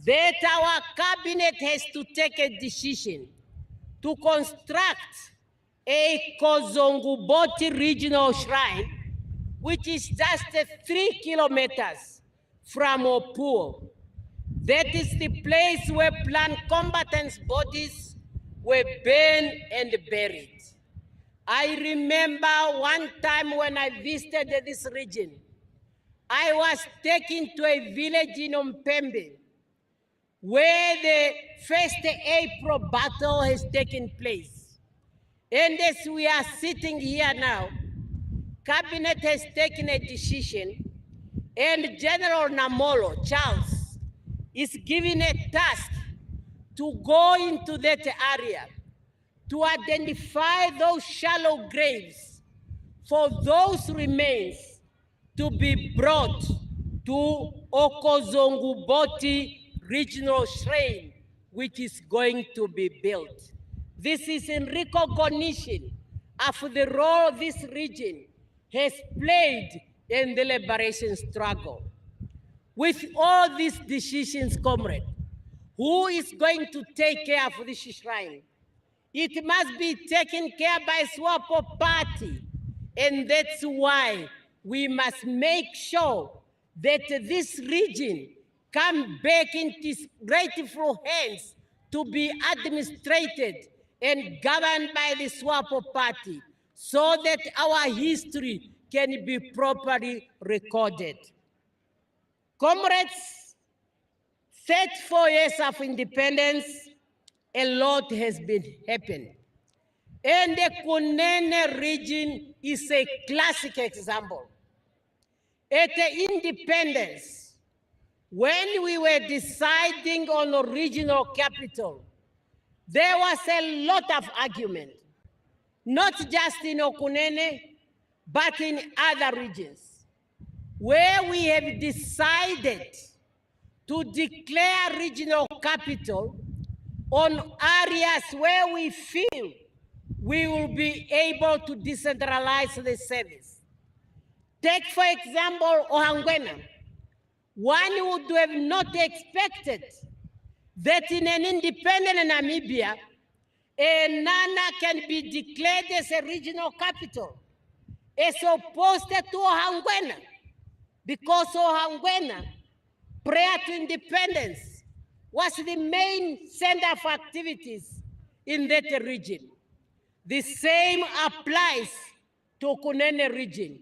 that our cabinet has to take a decision to construct a Kozonguboti regional shrine, which is just 3 kilometers from Opuwo. That is the place where planned combatants' bodies were burned and buried. I remember one time when I visited this region, I was taken to a village in Ompembe where the 1st April battle has taken place. And as we are sitting here now, Cabinet has taken a decision, and General Namolo, Charles, is given a task to go into that area to identify those shallow graves for those remains to be brought to Okozonguboti Regional Shrine, which is going to be built. This is in recognition of the role this region has played in the liberation struggle. With all these decisions, comrade, who is going to take care of this shrine? It must be taken care by SWAPO Party, and that's why we must make sure that this region come back into its rightful hands to be administrated and governed by the SWAPO Party, so that our history can be properly recorded. Comrades, 34 years of independence, a lot has been happened. And the Kunene region is a classic example. At the independence, when we were deciding on a regional capital, there was a lot of argument, not just in Kunene, but in other regions, where we have decided to declare regional capital on areas where we feel we will be able to decentralize the service. Take, for example, Ohangwena. One would have not expected that in an independent Namibia, a Nana can be declared as a regional capital, as opposed to Ohangwena, because Ohangwena, prior to independence, was the main center of activities in that region. The same applies to Kunene region.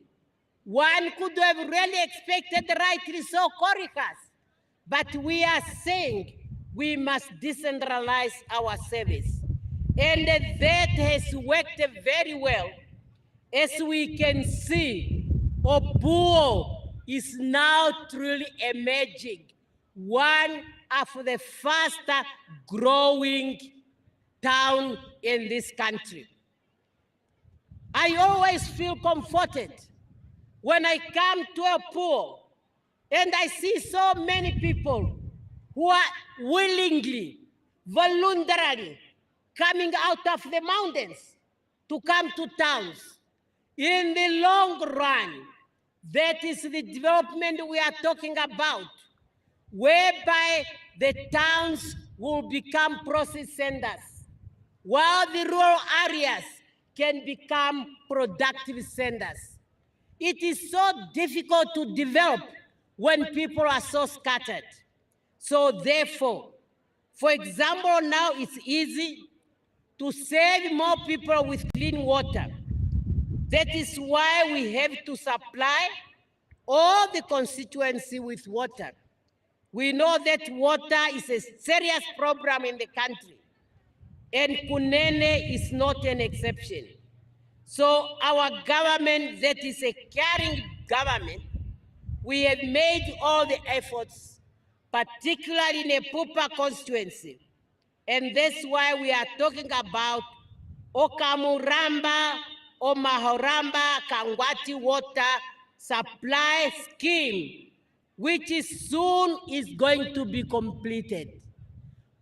One could have really expected, rightly so, Korikas, but we are saying we must decentralize our service. And that has worked very well. As we can see, Opuwo is now truly emerging, one of the faster growing town in this country. I always feel comforted when I come to Opuwo and I see so many people who are willingly, voluntarily coming out of the mountains to come to towns. In the long run, that is the development we are talking about, whereby the towns will become process centers, while the rural areas can become productive centers. It is so difficult to develop when people are so scattered. So therefore, for example, now it's easy to serve more people with clean water. That is why we have to supply all the constituency with water. We know that water is a serious problem in the country, and Kunene is not an exception. So our government, that is a caring government, we have made all the efforts, particularly in the Pupa constituency. And that's why we are talking about Okamuramba, Omahoramba, Kangwati water supply scheme, which is soon is going to be completed.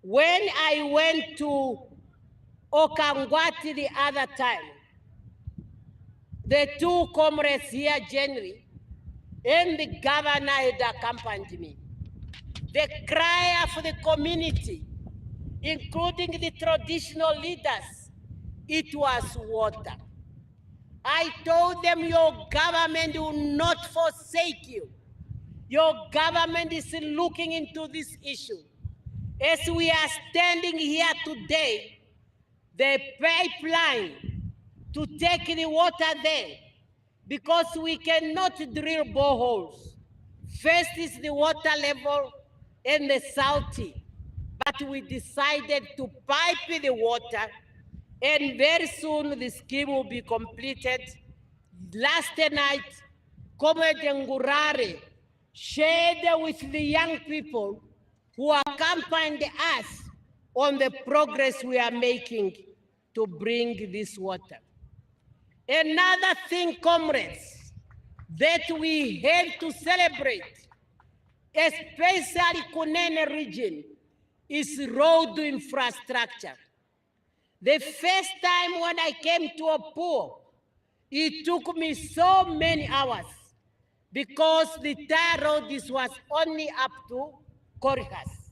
When I went to Okangwati the other time, the two comrades here, January, and the governor had accompanied me. The cry of the community, including the traditional leaders, it was water. I told them, your government will not forsake you. Your government is looking into this issue. As we are standing here today, the pipeline to take the water there, because we cannot drill boreholes. First is the water level in the south, but we decided to pipe the water, and very soon the scheme will be completed. Last night, Comrade Ngurare shared with the young people who accompanied us on the progress we are making to bring this water. Another thing, comrades, that we have to celebrate, especially Kunene region, is road infrastructure. The first time when I came to Opuwo, it took me so many hours because the tar road was only up to Korihas.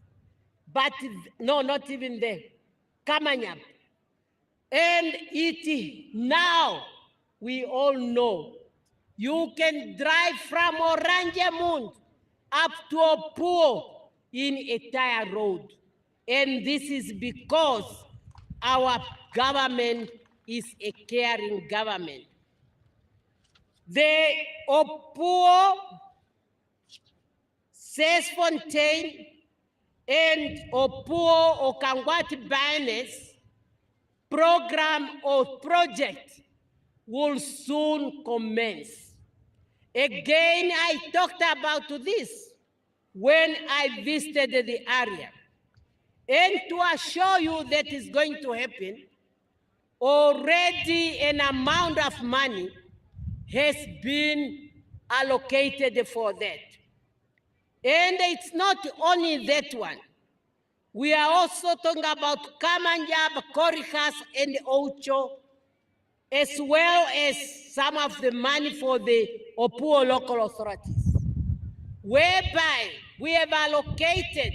But no, not even there, Kamanyam. And it now, we all know, you can drive from Oranjemund up to Opuwo in a tire road. And this is because our government is a caring government. The Opuwo, Sesfontein, and Opuwo Okangwati Baines program or project will soon commence. Again, I talked about this when I visited the area. And to assure you that is going to happen, already an amount of money has been allocated for that. And it's not only that one. We are also talking about Kamanjab, Korihas, and Ocho, as well as some of the money for the Opuwo local authorities, whereby we have allocated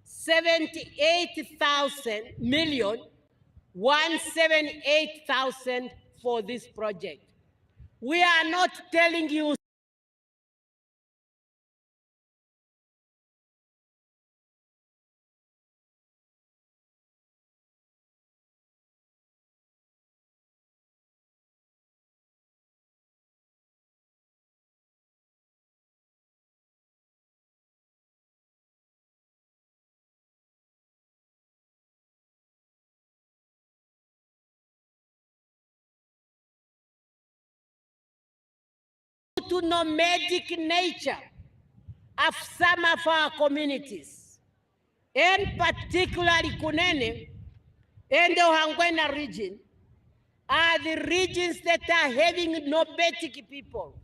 78,178,000 for this project. We are not telling you to nomadic nature of some of our communities, and particularly Kunene and the Ohangwena region, are the regions that are having nomadic people,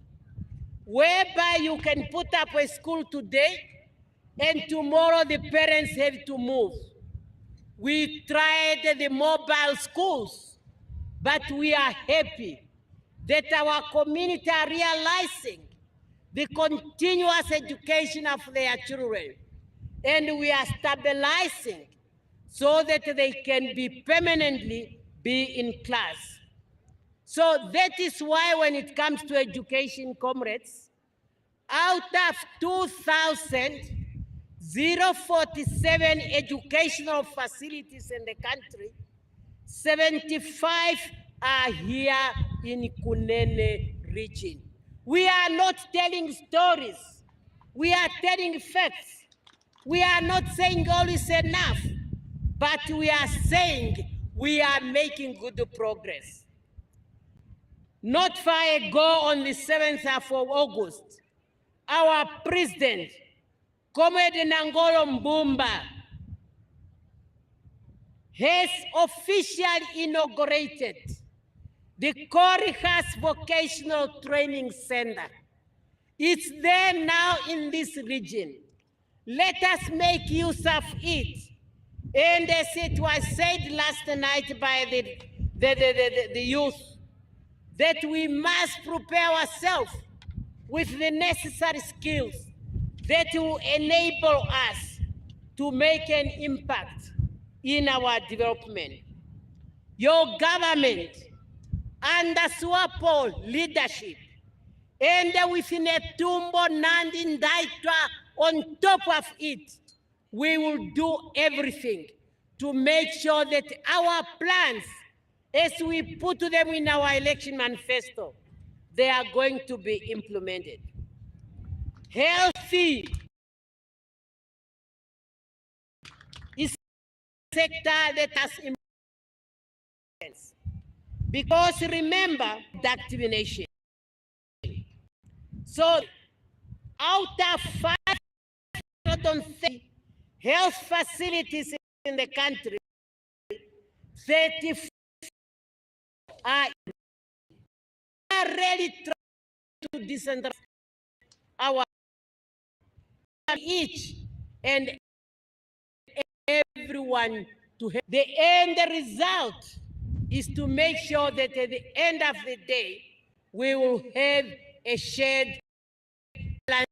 whereby you can put up a school today and tomorrow the parents have to move. We tried the mobile schools, but we are happy that our community are realizing the continuous education of their children. And we are stabilizing so that they can be permanently be in class. So that is why when it comes to education, comrades, out of 2,047 educational facilities in the country, 75 are here in Kunene region. We are not telling stories. We are telling facts. We are not saying all is enough, but we are saying we are making good progress. Not far ago, on the 7th of August, our president, Comrade Nangolo Mbumba, has officially inaugurated the Korihas Vocational Training Center. It's there now in this region. Let us make use of it. And as it was said last night by the youth, that we must prepare ourselves with the necessary skills that will enable us to make an impact in our development. Your government, under SWAPO leadership, and with Netumbo, Nandi-Ndaitwah on top of it, we will do everything to make sure that our plans, as we put them in our election manifesto, they are going to be implemented. Healthy is a sector that has importance. Because remember, the active nation. So out of 530 health facilities in the country, 34 are really trying to decentralize our each and everyone to help. The end result is to make sure that at the end of the day, we will have a shared plan.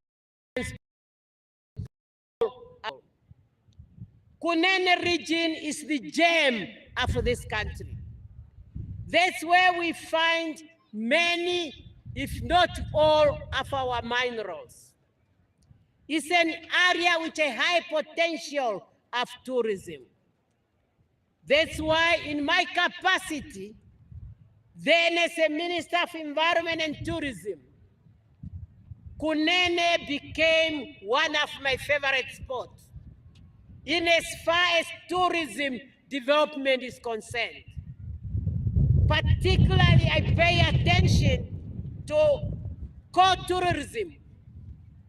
Kunene region is the gem of this country. That's where we find many, if not all, of our minerals. It's an area with a high potential of tourism. That's why in my capacity, then as a Minister of Environment and Tourism, Kunene became one of my favorite spots in as far as tourism development is concerned. Particularly, I pay attention to co-tourism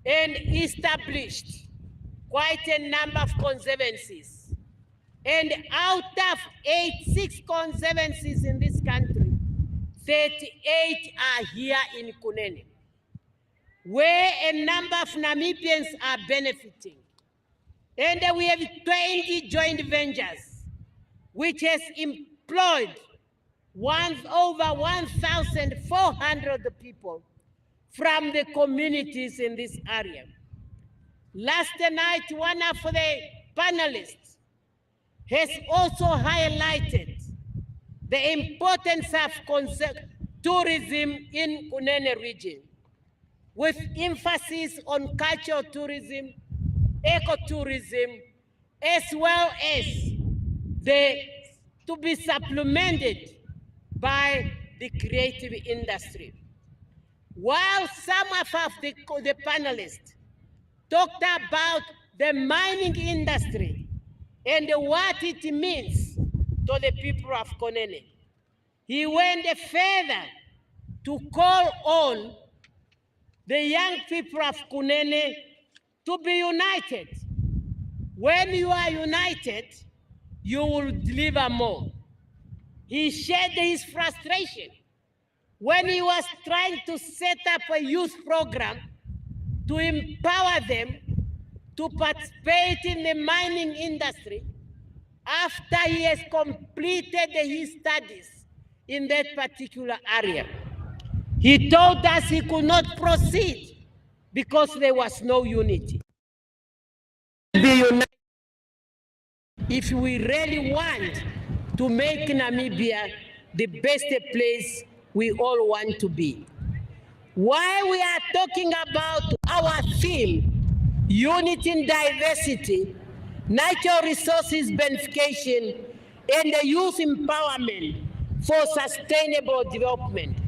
and established quite a number of conservancies. And out of 86 conservancies in this country, 38 are here in Kunene, where a number of Namibians are benefiting. And we have 20 joint ventures, which has employed over 1,400 people from the communities in this area. Last night, one of the panelists has also highlighted the importance of tourism in Kunene region, with emphasis on cultural tourism, ecotourism, as well as to be supplemented by the creative industry. While some of the panelists talked about the mining industry and what it means to the people of Kunene, he went further to call on the young people of Kunene to be united. When you are united, you will deliver more. He shared his frustration when he was trying to set up a youth program to empower them to participate in the mining industry after he has completed his studies in that particular area. He told us he could not proceed because there was no unity. Be united if we really want to make Namibia the best place we all want to be. While we are talking about our theme, unity in diversity, natural resources benefication, and the youth empowerment for sustainable development,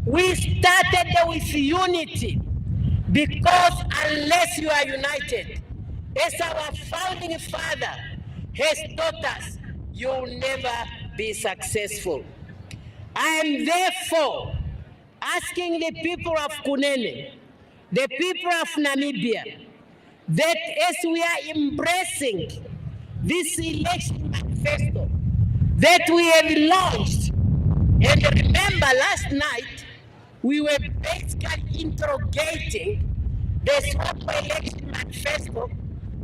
we started with unity because unless you are united, as our founding father has taught us, you will never be successful. I am therefore asking the people of Kunene, the people of Namibia, that as we are embracing this election manifesto that we have launched, and remember last night we were basically interrogating the SWAPO election manifesto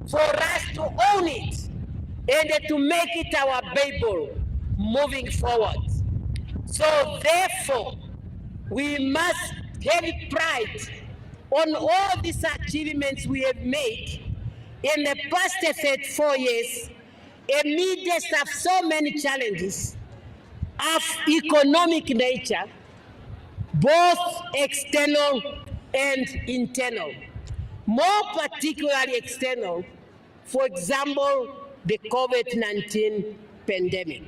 for us to own it and to make it our Bible moving forward. So therefore, we must have pride on all these achievements we have made in the past 34 years, amidst of so many challenges of economic nature, both external and internal. More particularly external, for example, the COVID-19 pandemic.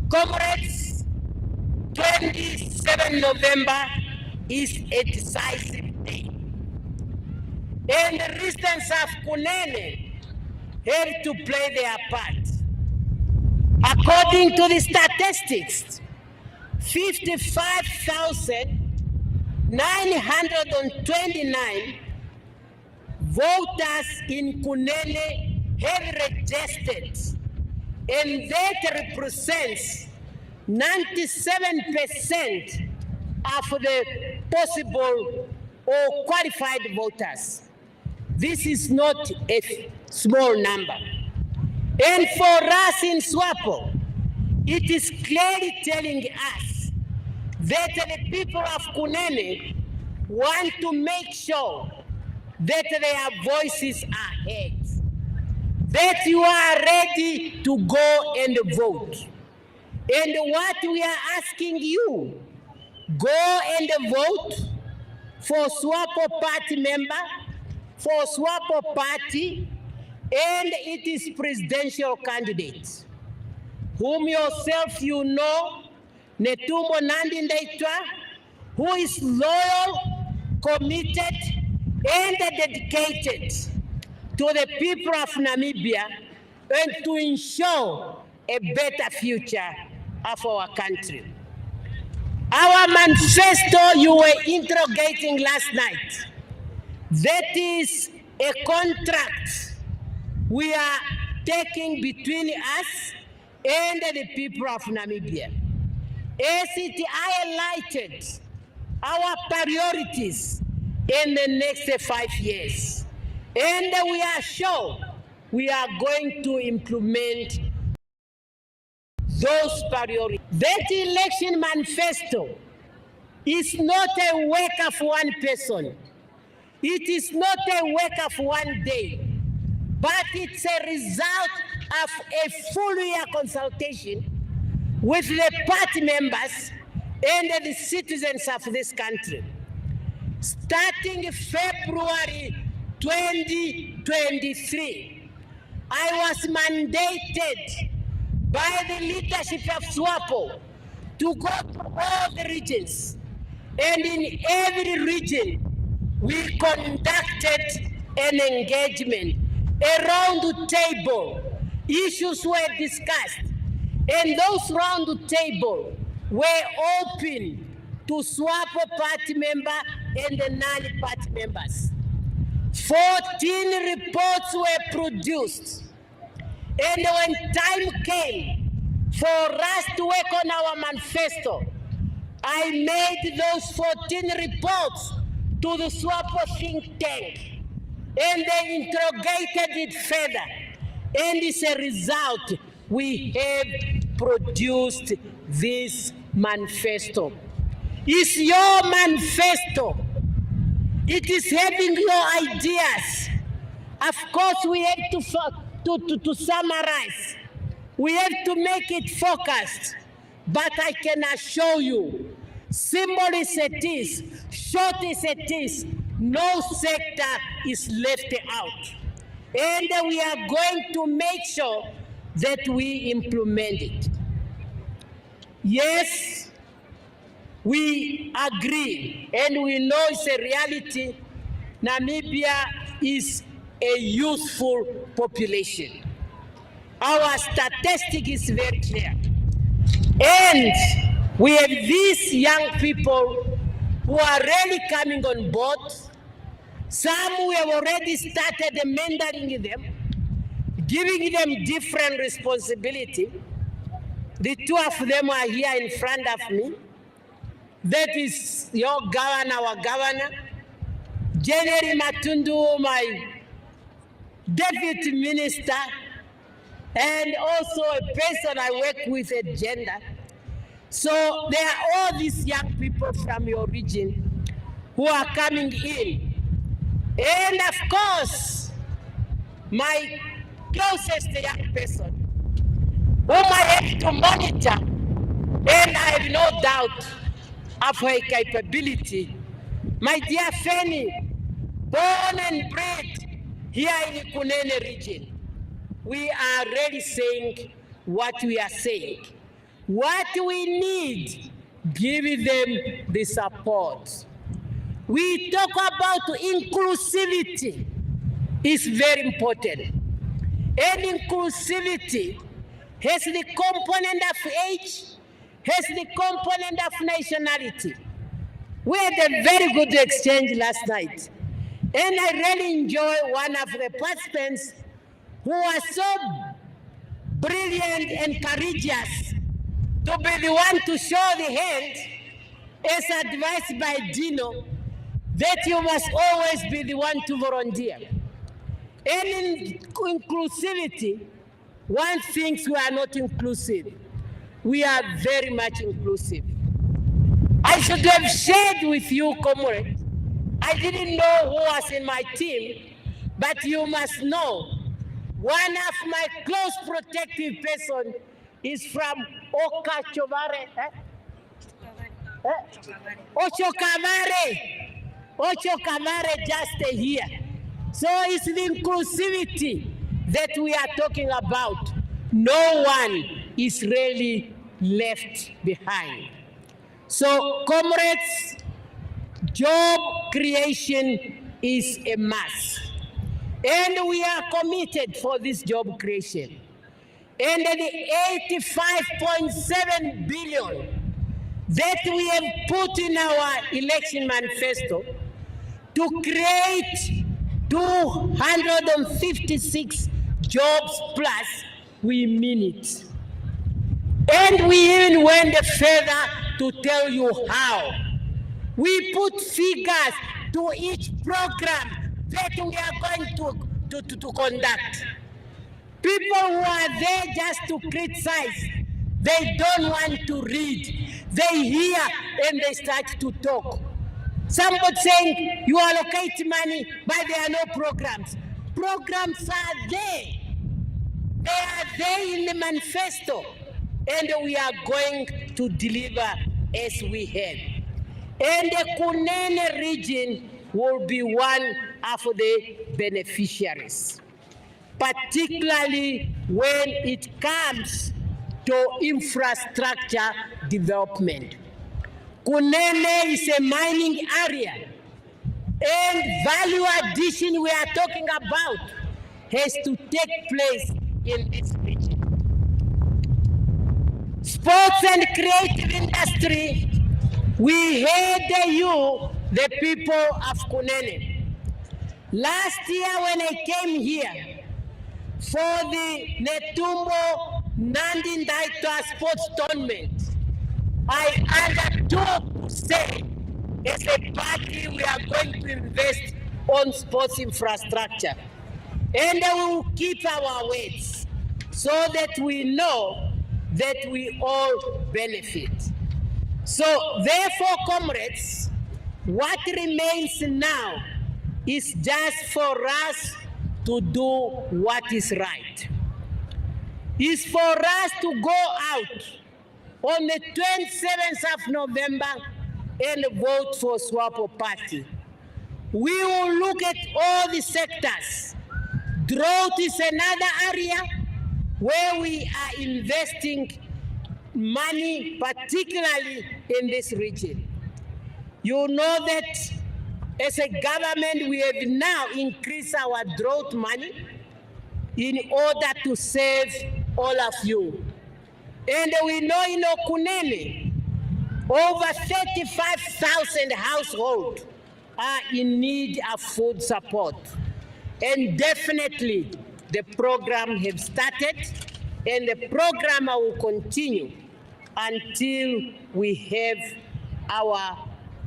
Comrades, 27 November is a decisive day. And the residents of Kunene have to play their part. According to the statistics, 55,929 voters in Kunene have registered, and that represents 97% of the possible or qualified voters. This is not a small number. And for us in SWAPO, it is clearly telling us that the people of Kunene want to make sure that their voices are heard, that you are ready to go and vote. And what we are asking you, go and vote for SWAPO Party member, for SWAPO Party, and it is presidential candidates, whom yourself you know, Netumbo Nandi-Ndaitwah, who is loyal, committed, and dedicated to the people of Namibia and to ensure a better future of our country. Our manifesto you were interrogating last night, that is a contract we are taking between us and the people of Namibia. As it highlighted our priorities in the next 5 years. And we are sure we are going to implement those priorities. That election manifesto is not a work of one person. It is not a work of one day, but it's a result of a full year consultation with the party members and the citizens of this country. Starting February 2023, I was mandated by the leadership of SWAPO to go to all the regions. And in every region, we conducted an engagement, a round table. Issues were discussed, and those round table were open to SWAPO party member and the non-party members. 14 reports were produced, and when time came for us to work on our manifesto, I made those 14 reports to the SWAPO think tank, and they interrogated it further. And as a result, we have produced this manifesto. It's your manifesto. It is having your ideas. Of course, we have to summarize. We have to make it focused. But I can assure you, simple as it is, short as it is, no sector is left out. And we are going to make sure that we implement it. Yes, we agree, and we know it's a reality. Namibia is a youthful population. Our statistic is very clear. And we have these young people who are really coming on board. Some we have already started mentoring them, giving them different responsibility. The two of them are here in front of me. That is your governor, our governor, January Matundu, my deputy minister, and also a person I work with at gender. So there are all these young people from your region who are coming in. And of course, my closest young person, whom I have to monitor, and I have no doubt of her capability, my dear Fanny, born and bred here in the Kunene region. We are really saying what we are saying. What we need, give them the support. We talk about inclusivity. It's very important. And inclusivity has the component of age, has the component of nationality. We had a very good exchange last night. And I really enjoy one of the participants who was so brilliant and courageous to be the one to show the hand, as advised by Dino, that you must always be the one to volunteer. And in inclusivity, one thinks we are not inclusive. We are very much inclusive. I should have shared with you, comrade. I didn't know who was in my team, but you must know one of my close protective person is from Okachovare. Ochokavare just here. So it's the inclusivity that we are talking about. No one is really left behind. So comrades, job creation is a must. And we are committed for this job creation. And the 85.7 billion that we have put in our election manifesto to create 256 jobs plus, we mean it. And we even went further to tell you how. We put figures to each program that we are going to conduct. People who are there just to criticize, they don't want to read. They hear and they start to talk. Somebody saying, you allocate money, but there are no programs. Programs are there. They are there in the manifesto. And we are going to deliver as we have. And the Kunene region will be one of the beneficiaries, particularly when it comes to infrastructure development. Kunene is a mining area, and value addition we are talking about has to take place in this region. Sports and creative industry, we heard you, the people of Kunene. Last year when I came here for the Netumbo Nandi-Ndaitwah sports tournament, I undertook to say, as a party, we are going to invest on sports infrastructure. And we will keep our words so that we know that we all benefit. So therefore, comrades, what remains now is just for us to do what is right. It's for us to go out on the 27th of November and vote for SWAPO Party. We will look at all the sectors. Drought is another area where we are investing money, particularly in this region. You know that as a government, we have now increased our drought money in order to save all of you. And we know in Kunene, over 35,000 households are in need of food support. And definitely the program has started, and the program will continue until we have our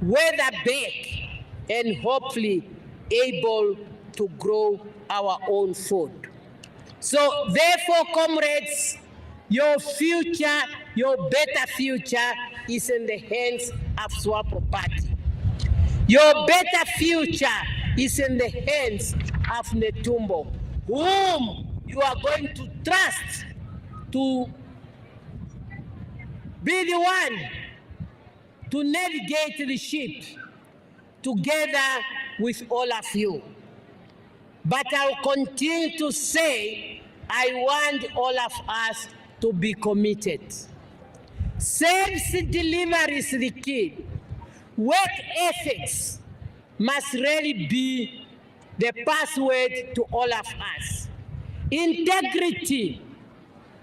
weather back, and hopefully able to grow our own food. So therefore, comrades, your future, your better future is in the hands of SWAPO Party. Your better future is in the hands of Netumbo, whom you are going to trust to be the one to navigate the ship together with all of you. But I'll continue to say, I want all of us to be committed. Self-delivery is the key. Work ethics must really be the password to all of us. Integrity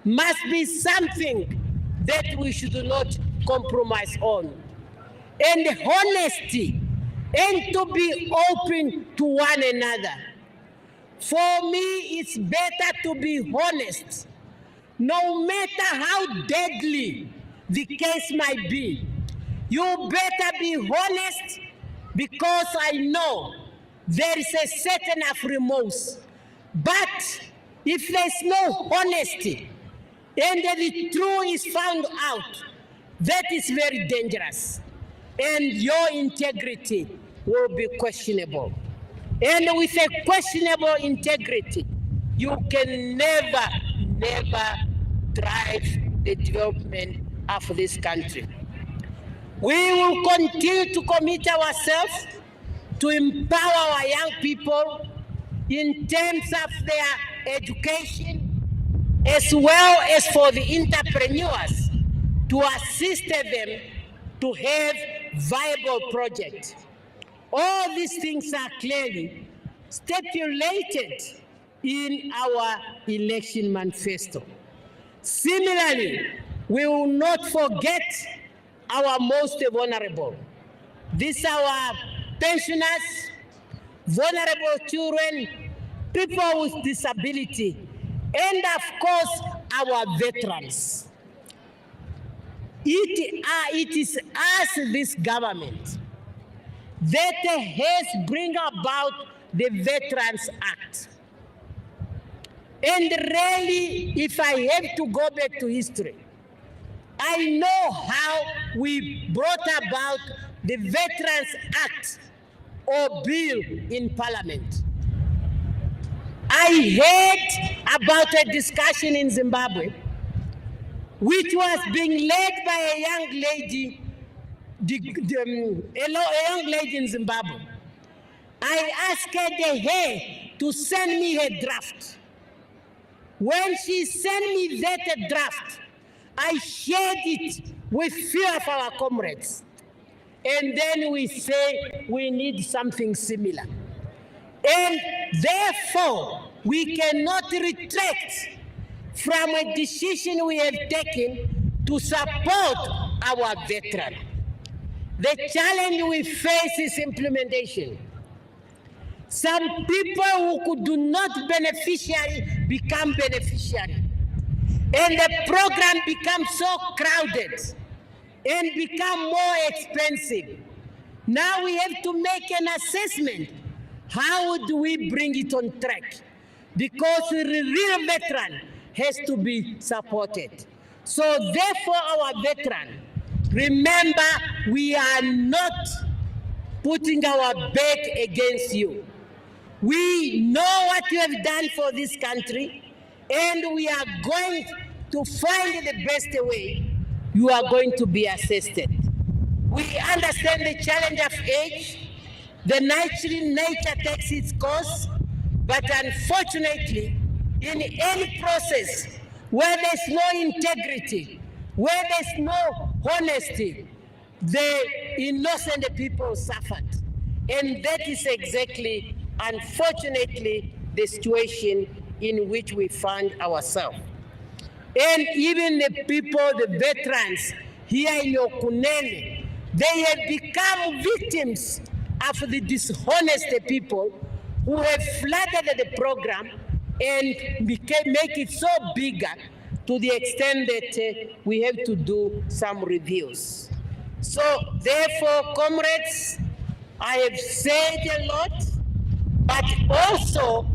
must be something that we should not compromise on. And honesty, and to be open to one another. For me, it's better to be honest, no matter how deadly the case might be. You better be honest, because I know there is a certain of remorse. But if there's no honesty and the truth is found out, that is very dangerous. And your integrity will be questionable. And with a questionable integrity, you can never drive the development of this country. We will continue to commit ourselves to empower our young people in terms of their education, as well as for the entrepreneurs to assist them to have viable projects. All these things are clearly stipulated in our election manifesto. Similarly, we will not forget our most vulnerable. These are our pensioners, vulnerable children, people with disability, and of course, our veterans. It is us, this government, that has bring about the Veterans Act. And really, if I have to go back to history, I know how we brought about the Veterans Act or bill in Parliament. I heard about a discussion in Zimbabwe, which was being led by a young lady, a young lady in Zimbabwe. I asked her to send me her draft. When she sent me that draft, I shared it with few of our comrades. And then we say we need something similar. And therefore, we cannot retract from a decision we have taken to support our veterans. The challenge we face is implementation. Some people who do not beneficiary become beneficiary. And the program becomes so crowded and become more expensive. Now we have to make an assessment. How do we bring it on track? Because the real veteran has to be supported. So therefore our veteran, remember, we are not putting our back against you. We know what you have done for this country, and we are going to find the best way you are going to be assisted. We understand the challenge of age. The nature takes its course, but unfortunately, in any process where there's no integrity, where there's no honesty, the innocent people suffered. And that is exactly, unfortunately, the situation in which we find ourselves. And even the people, the veterans here in your Kunene, they have become victims of the dishonest people who have flooded the program and make it so bigger to the extent that we have to do some reviews. So therefore, comrades, I have said a lot. but also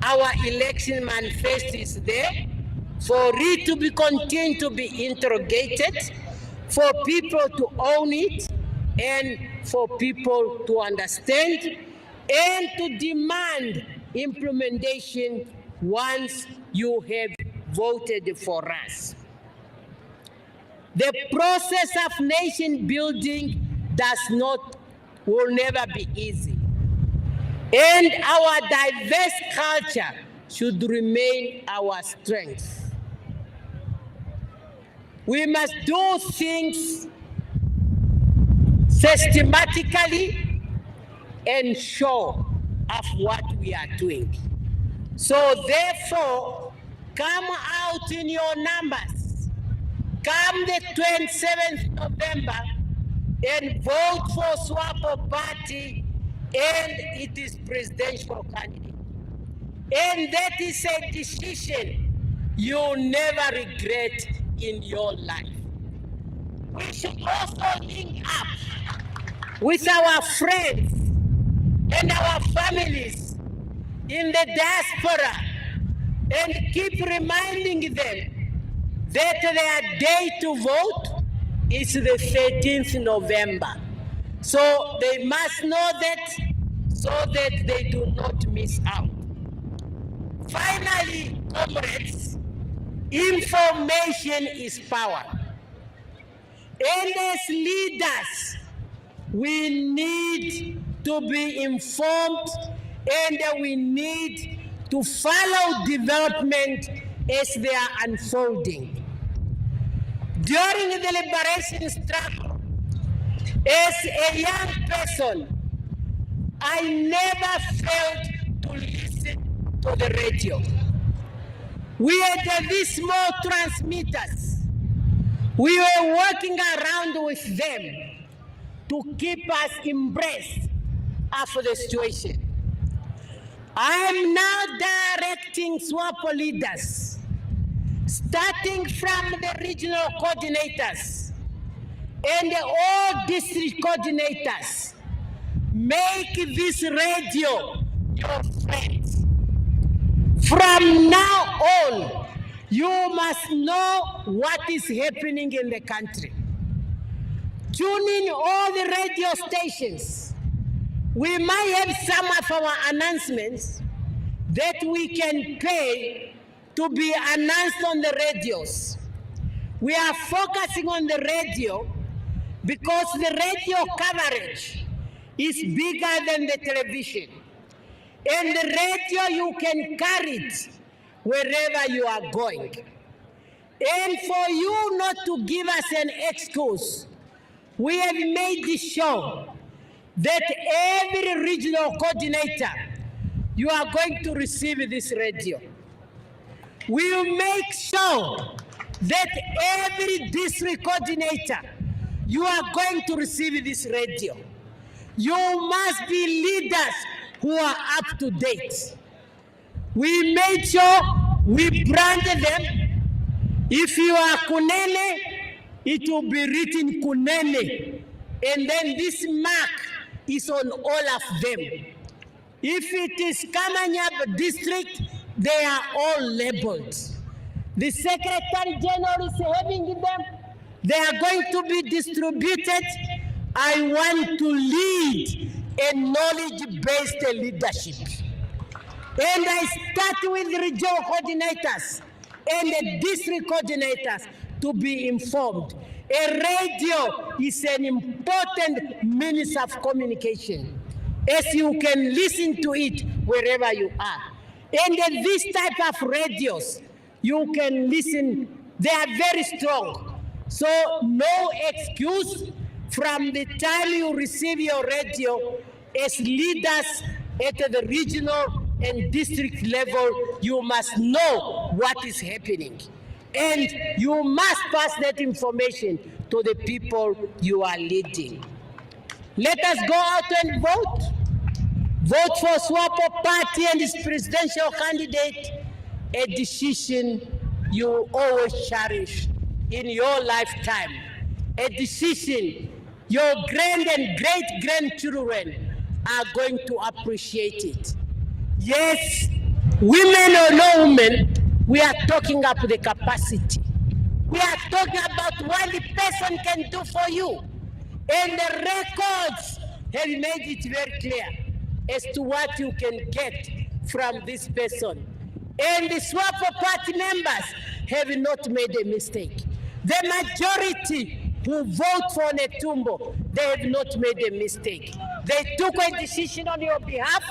our election manifesto is there for it to be continued to be interrogated, for people to own it, and for people to understand and to demand implementation once you have voted for us. The process of nation building will never be easy. And our diverse culture should remain our strength. We must do things systematically and sure of what we are doing. So therefore, come out in your numbers. Come the 27th November and vote for SWAPO Party and it is presidential candidate. And that is a decision you'll never regret in your life. We should also link up with our friends and our families in the diaspora and keep reminding them that their day to vote is the 13th November. So they must know that so that they do not miss out. Finally, comrades, information is power. And as leaders, we need to be informed and we need to follow development as they are unfolding. During the liberation struggle, as a young person, I never failed to listen to the radio. We had these small transmitters. We were working around with them to keep us abreast of the situation. I am now directing SWAPO leaders, starting from the regional coordinators and all district coordinators. Make this radio your friends. From now on, you must know what is happening in the country. Tune in all the radio stations. We might have some of our announcements that we can pay to be announced on the radios. We are focusing on the radio because the radio coverage is bigger than the television. And the radio, you can carry it wherever you are going. And for you not to give us an excuse, we have made this show that every regional coordinator, you are going to receive this radio. We will make sure that every district coordinator, you are going to receive this radio. You must be leaders who are up to date. We made sure we branded them. If you are Kunene, it will be written Kunene. And then this mark is on all of them. If it is Kamanyab district, they are all labeled. The Secretary General is having them. They are going to be distributed. I want to lead a knowledge-based leadership. And I start with the regional coordinators and the district coordinators to be informed. A radio is an important means of communication, as you can listen to it wherever you are. And this type of radios, you can listen, they are very strong. So no excuse. From the time you receive your radio, as leaders at the regional and district level, you must know what is happening. And you must pass that information to the people you are leading. Let us go out and vote. Vote for SWAPO Party and its presidential candidate, a decision you always cherish in your lifetime. A decision your grand and great-grandchildren are going to appreciate it. Yes, women or no women, we are talking up the capacity. We are talking about what the person can do for you. And the records have made it very clear as to what you can get from this person. And the SWAPO Party members have not made a mistake. The majority who vote for Netumbo, they have not made a mistake. They took a decision on your behalf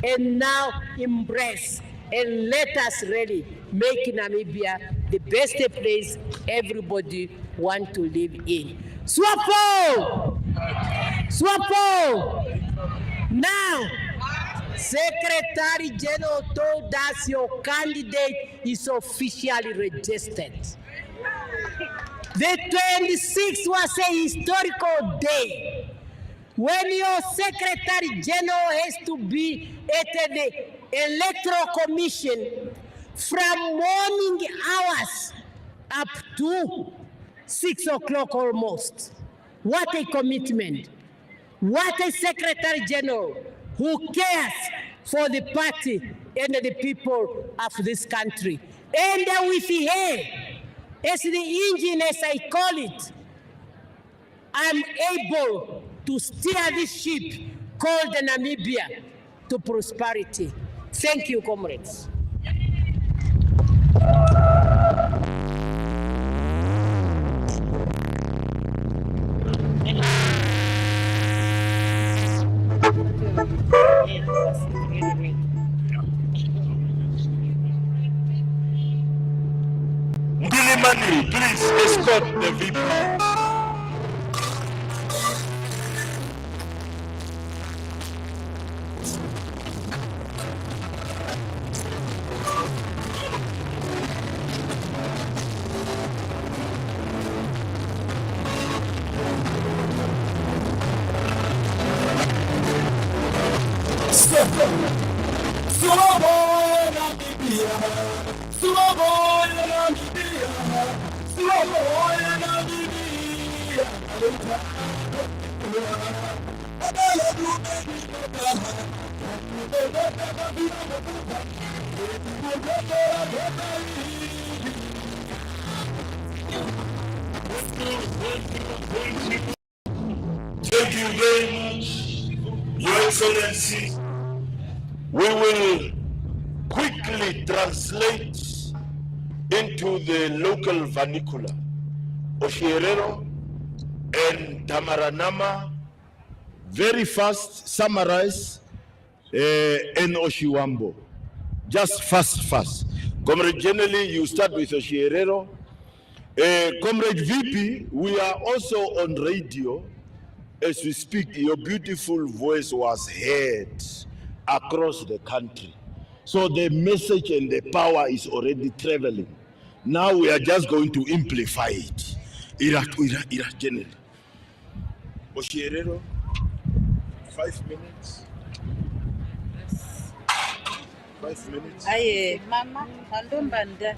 and now embrace and let us really make Namibia the best place everybody want to live in. SWAPO! SWAPO! Now, Secretary General told us your candidate is officially registered. The 26th was a historical day when your Secretary General has to be at the Electoral Commission from morning hours up to 6 o'clock almost. What a commitment. What a Secretary General who cares for the party and the people of this country. And with her, as the engine, as I call it, I'm able to steer this ship called Namibia to prosperity. Thank you, comrades. Dilimani, please escort the VP. Thank you very much, Your Excellency. We will quickly translate into the local vernacular, Oshierero and Tamaranama. Very fast, summarize, and Oshiwambo. Just fast. Comrade Generally, you start with Oshierero. Comrade VP, we are also on radio. As we speak, your beautiful voice was heard across the country. So the message and the power is already traveling. Now we are just going to amplify it. Ira General. Oshierero, 5 minutes. 5 minutes. Aye, mama, handombanda.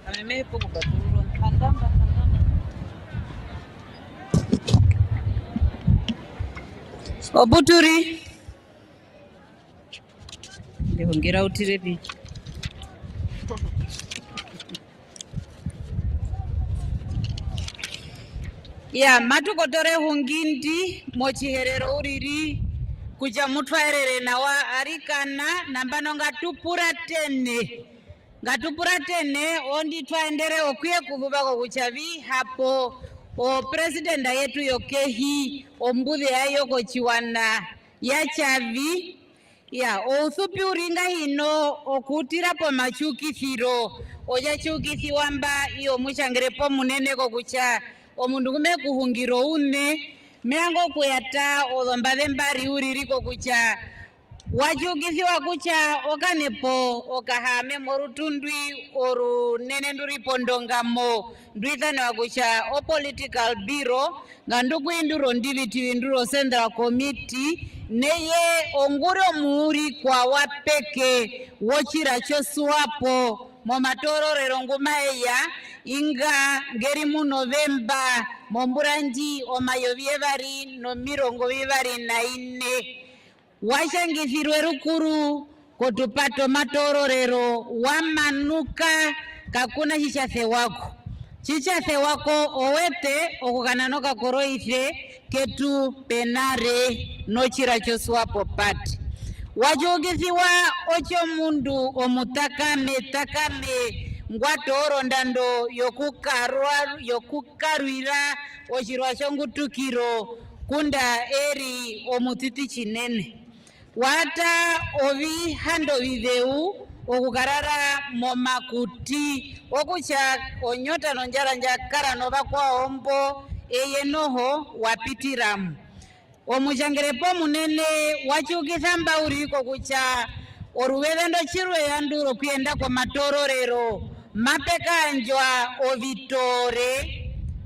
Ameme poku baturo. Handamba. Obuturi. Ndihongera utire bi. Ya matukotore hungindi mochiherero uriri kuja mutwaerere nawa arikana nambano ngatupura tene ondi twaendere okwiye kuvubako kuchavi hapo o president yetu yokehi ombuthi ayoko chiwana ya chavi ya outhupi uringa hino okutirapo machukithiro ochachukithiwamba iyo muchangirepo muneneko kucha omundu kume kuhungiro une meango kuyata odhombadhe mbari uririko kucha wachukithiwa kucha okanepo okahame morutundwi oru nene nduripo ndongamo ndwithana kucha o political bureau ngandukuinduro ndiviti nduro central committee neye onguro muuri kwa wapeke wochira chosuwapo momatororero ngumaeya inga ngeri mu Novemba momburanji omayovi evari nomirongo vivari na ine washangithirwe rukuru kotupato matororero wamanuka kakuna chichase wako owete okukananoka koroife ketu penare nochiracho SWAPO Party wajogesiwa ocho mundu omutakame ngwatoro ndando yokukarwira ochirwa chongutukiro kunda eri omutiti chinene wata ovi hando videu okukarara momakuti okucha onyota nonjara njakara nova kwa ombo eye noho wapitiramu omuchangerepo munene wachukisa mbauriko kucha oruvedendo chirwe yanduro kuyenda kwa matororero mapekanjwa ovitore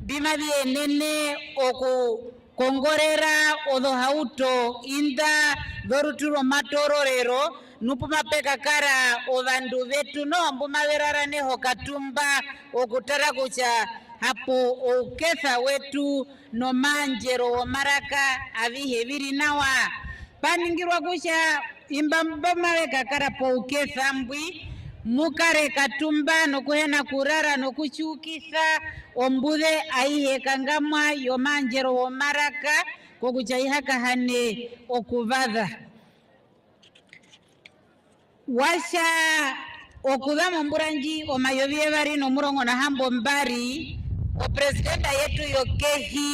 bima vienene okukongorera odhohauto inda dhoruturo matororero nupu mapeka kara ovandu vetu no mbumaverara neho katumba okutara kucha hapo uketha wetu no manjero omaraka avihe viri nawa paningirwa kucha imbambamaveka kara po uketha mbwi mukare katumba nokuhena kurara nokuchukisa ombude aihe kangamwa yo manjero omaraka kokucha ihaka hane okuvadha washa okudhamo mburanji omayovie vari nomurongo na hambo mbari opresidenta yetu yokehi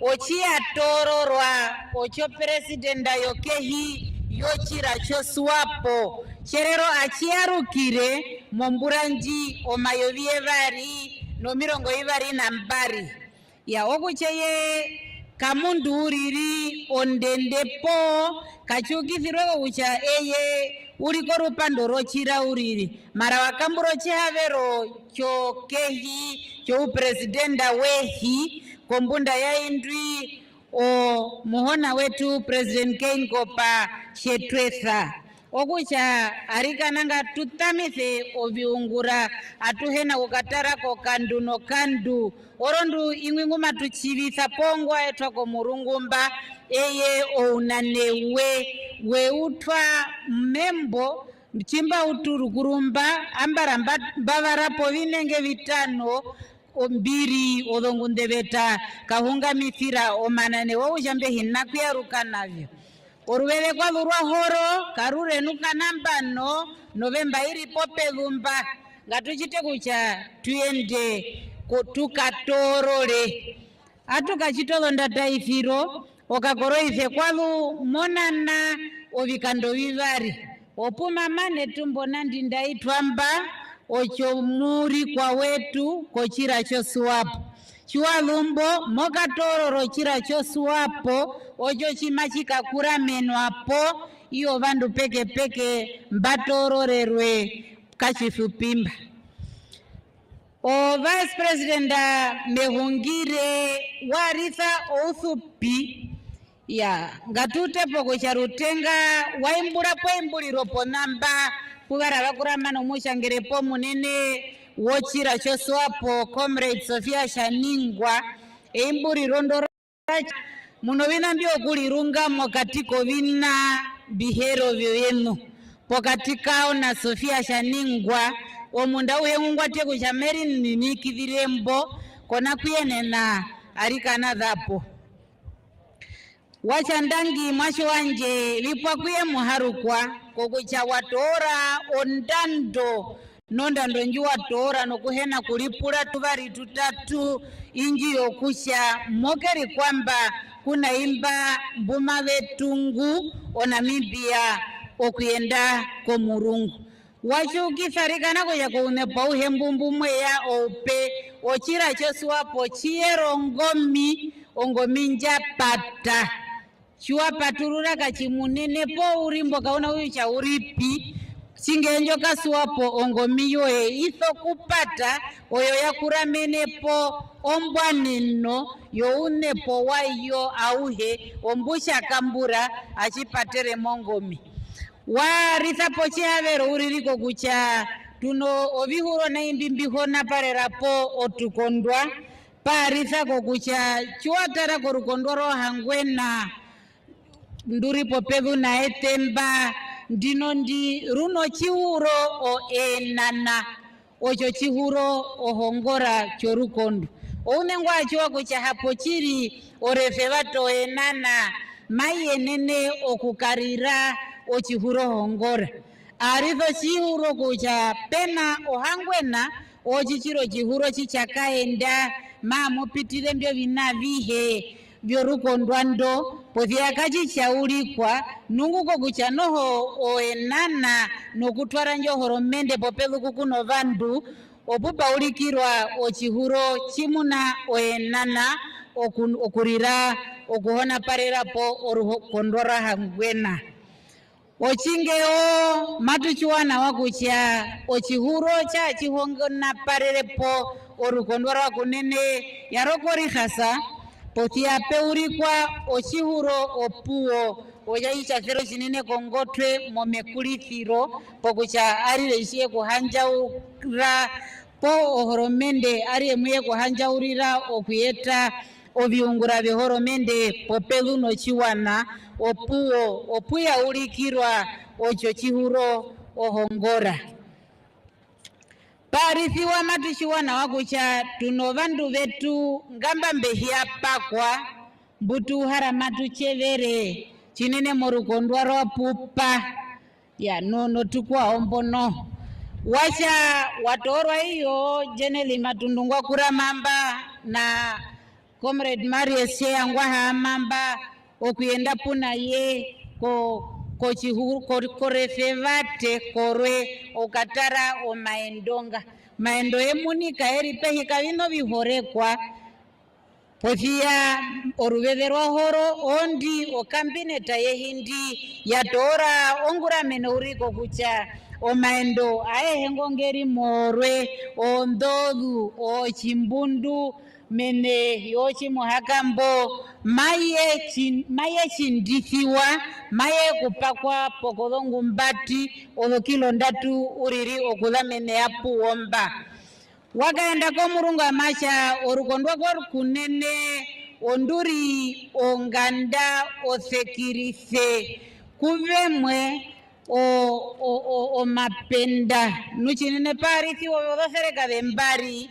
ochia tororwa ocho presidenta yokehi yochira cho SWAPO cherero achiarukire momburanji omayovie vari nomirongo ivari na mbari ya okucheye kamundu uriri ondendepo kachukithirwe kucha eye uriko rupando rochira uriri mara wakamburo chihavero chokehi choupresidenta wehi kombunda yaindwi o muhona wetu President Keynote shetwetha okucha arikananga tutamithe oviungura atuhena kukatarako kandu no kandu orondu ingwinguma tuchivitha pongwa etwako murungumba eye ounanewe weutwa membo chimba uturukurumba ambara mbavarapo vinenge vitano ombiri odhongundeveta kahunga mithira omanane wauchambe hinakuyaruka navyo oruveve kwalurwa horo karurenuka nambano Novemba iri popelumba ngatuchite kucha tuende tukatorole atukachitolonda taifiro okakoroife kwalu monana ovikando vivari opuma Netumbo Nandi-Ndaitwah ocho muri kwa wetu kochira cho SWAPO chiwalumbo mokatororo chira cho SWAPO ocho chimachika kura menwapo iyo vandu peke peke mbatororerwe kachifupimba o Vice President mehungire waritha outhupi ya ngatutepo kocharutenga waimbura poimbuliro namba kugara vakuramana omushangerepo munene wochira cho SWAPO Comrade Sofia Shaningwa eimbuliro ndora muno vina ndio kulirungamo katiko vina bihero vyenu pokatikao na Sofia Shaningwa omunda uhengungwa teku cha Merin ninikithirembo kona kuyenena arikana dhapo wachandangi mwasho wanje lipwa kuye muharukwa kokucha watora ondando nondando nju watora nokuhena kulipula tuvari tutatu inji yokusha mokeri kwamba kuna imba mbuma vetungu onamibia okuyenda komurungu wachukisarikana kuya kuunepa uhembumbu mweya ope ochira cho SWAPO chiero ongomi njapata chiwapaturura kachimunene po urimbo kauna uyu cha uripi chingenjo ka SWAPO ongomi yoe itho kupata oyo yakuramenepo ombwanino younepo waiyo auhe ombusha kambura achipatere mongomi warithapo chihavero uririko kucha tuno ovihuro na imbimbiho naparerapo otukondwa parithako kucha chiwatara korukondwa rohangwena nduripo pevu na etemba ndino ndi runo chihuro o enana ocho chihuro ohongora chorukondo ounengwa achiwa kucha hapo chiri orefe vato enana maiyenene okukarira ochihuro hongora aritho chihuro kucha pena ohangwena ochichiro chihuro chichakaenda mamupitire mbyo vinavihe vyorukondwando pothia kachichaulikwa nunguko kucha noho oenana nokutwara njohoromende popeluku kuno vandu opupaulikirwa ochihuro chimuna oenana okurira okuhona parerapo orukondora hangwena ochingeo matuchiwana wakucha ochihuro cha chihongona parerepo orukondora kunene yarokori hasa pothia peurikwa ochihuro opuwo oyaisha fero chinene kongotwe momekulithiro pokucha arireishie kuhanjaura po ohoromende ariemwie kuhanjaurira okuyeta oviungura vehoromende popeluno chiwana opuwo opuya ulikirwa ocho chihuro ohongora parithiwa matuchiwana wakucha tuno vandu vetu ngamba mbehia pakwa mbutu hara matuchevere chinene morukondwa rwapupa ya nono tukwa ombono wacha watorwa hiyo jeneli matundungwa kura mamba na comrade Marius Sheangwa hamamba okuyenda puna ye ko chihuru korefevate korwe okatara o maendo emunika eripe hikavino vihorekwa pothia oruvetherwa horo ondi okambineta yehindi yatora ongura mene uriko kucha omaendo aehengongeri morwe ondodhu ochimbundu mene yochi muhakambo maye chindithiwa maye kupakwa pokodongu mbati olokilo ndatu uriri okula mene yapuomba wakaenda ko murungu amacha orukondwa kwa kunene onduri onganda osekirise kuvemwe o mapenda nuchinene parithi wothereka vembari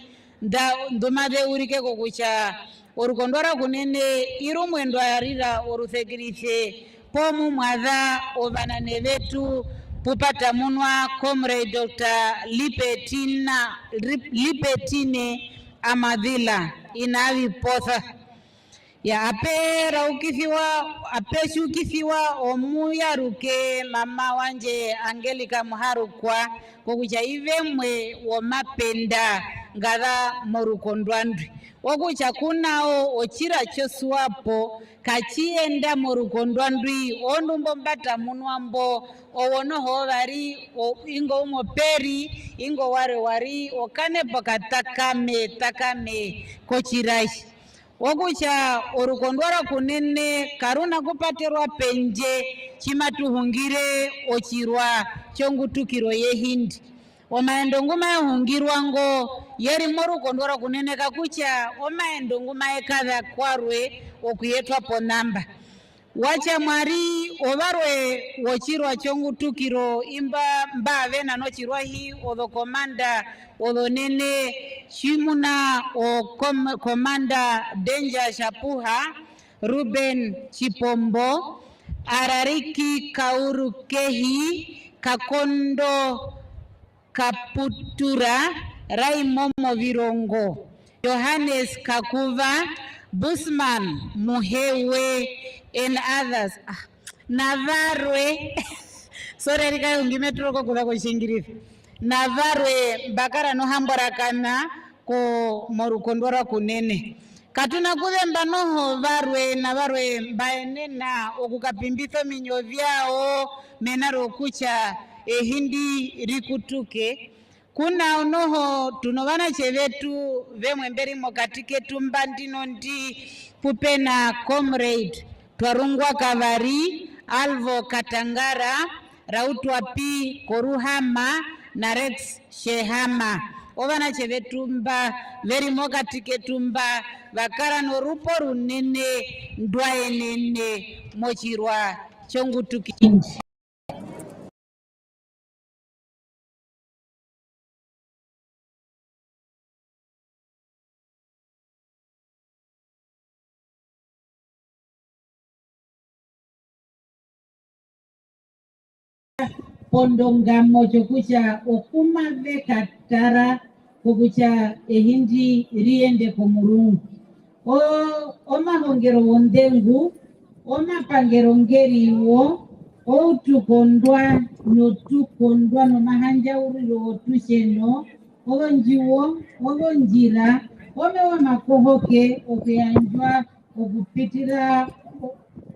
ndomade urike kokucha orukondora kunene iru mwendo arira orusekirise pomu mwadha ovanane vetu pupata munwa comrade Dr. Lipetine Amadhila inavipotha ya apera ukithiwa apeshu ukithiwa omuyaruke mama wanje Angelica Muharukwa kokucha ivemwe womapenda ngatha morukondwandwi wokucha kunao ochira SWAPO kachienda morukondwandwi ondumbo mbata munwambo owonoho vari ingo umoperi ingo wari okane takame kochirashi wokucha orukondwara kunene karuna kupatirwa penje chimatuhungire ochirwa chongutukiro yehindi omaendo nguma yahungirwa ngo yeri morukondwara kunene kakucha omaendo nguma ekadha kwarwe okuyetwa ponamba wacha mwari ovarwe wochirwa chongutukiro imba mbave nanochirwa hi odho komanda odho nene chimuna o komanda Danger Shapuha Ruben Chipombo Arariki Kauru Kehi Kakondo Kaputura Raimomo Virongo Johannes Kakuva Busman Muhewe and others Navarre sorry rika ungimetroko kuva kushingirithi Navarre bakara no hamborakana ko morukondora kunene katuna kuthemba noho varwe navarwe mbaenena okukapimbitho minyo vyao menaro kucha ehindi rikutuke kuna onoho tunovana chevetu vemwe mberi mokatike tumba ndino ndi pupena comrade Twarungwa Kavari Alvo Katangara Rautwa P Koruhama na Rex Shehama ovana chevetumba veri mokatike tumba vakara norupo runene ndwaenene mochirwa chongutuki pondongamo chokucha okuma veka tara kokucha ehindi riende komurungu. O mahongero wondengu, o mapangero ngeriwo, o tukondwa no mahanja uriro otusheno, ogonjiwo, ogonjira, omewa makohoke, okuyanjwa,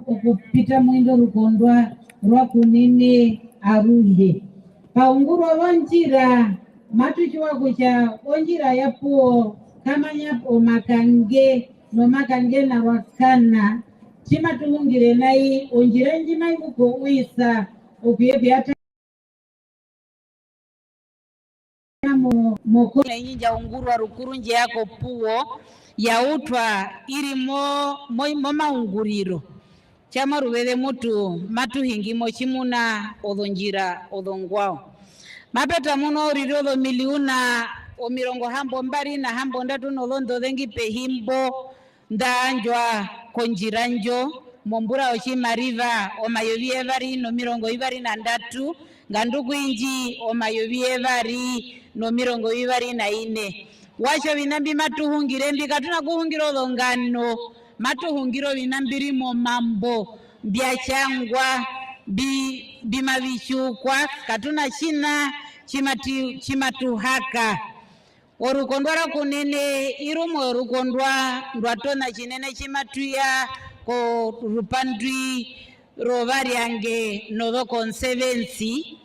okupita mwindo rukondwa, rwa Kunene aruhe. Paunguru onjira, matuchwa kucha, onjira yapuo, kama nyapo makange, no makange na wakana, chima tuhungire nai, onjira njima yuko uisa, okuyepi hata moko na inja unguru wa rukuru nje yako puo, ya utwa iri mo maunguriro. Chama ruvede mutu matu hingimo chimuna odonjira odongwao. Mapeta muno urirodo miliuna o mirongo hambo mbari na hambo ndatu nolondo dengi pehimbo ndaanjwa konjiranjo mombura ochima riva o mayovie vari no mirongo ivari na ndatu ngandugu inji o mayovie vari no mirongo ivari na ine. Washo vinambi matuhungire mbika tuna kuhungiro dhongano matuhungiro vinambiri mo mambo biachangwa bimavishukwa katuna china chimatuhaka orukondwa ra Kunene irumo orukondwa ndwatona chinene chimatuya ko rupandwi rovari yange nodo conservancy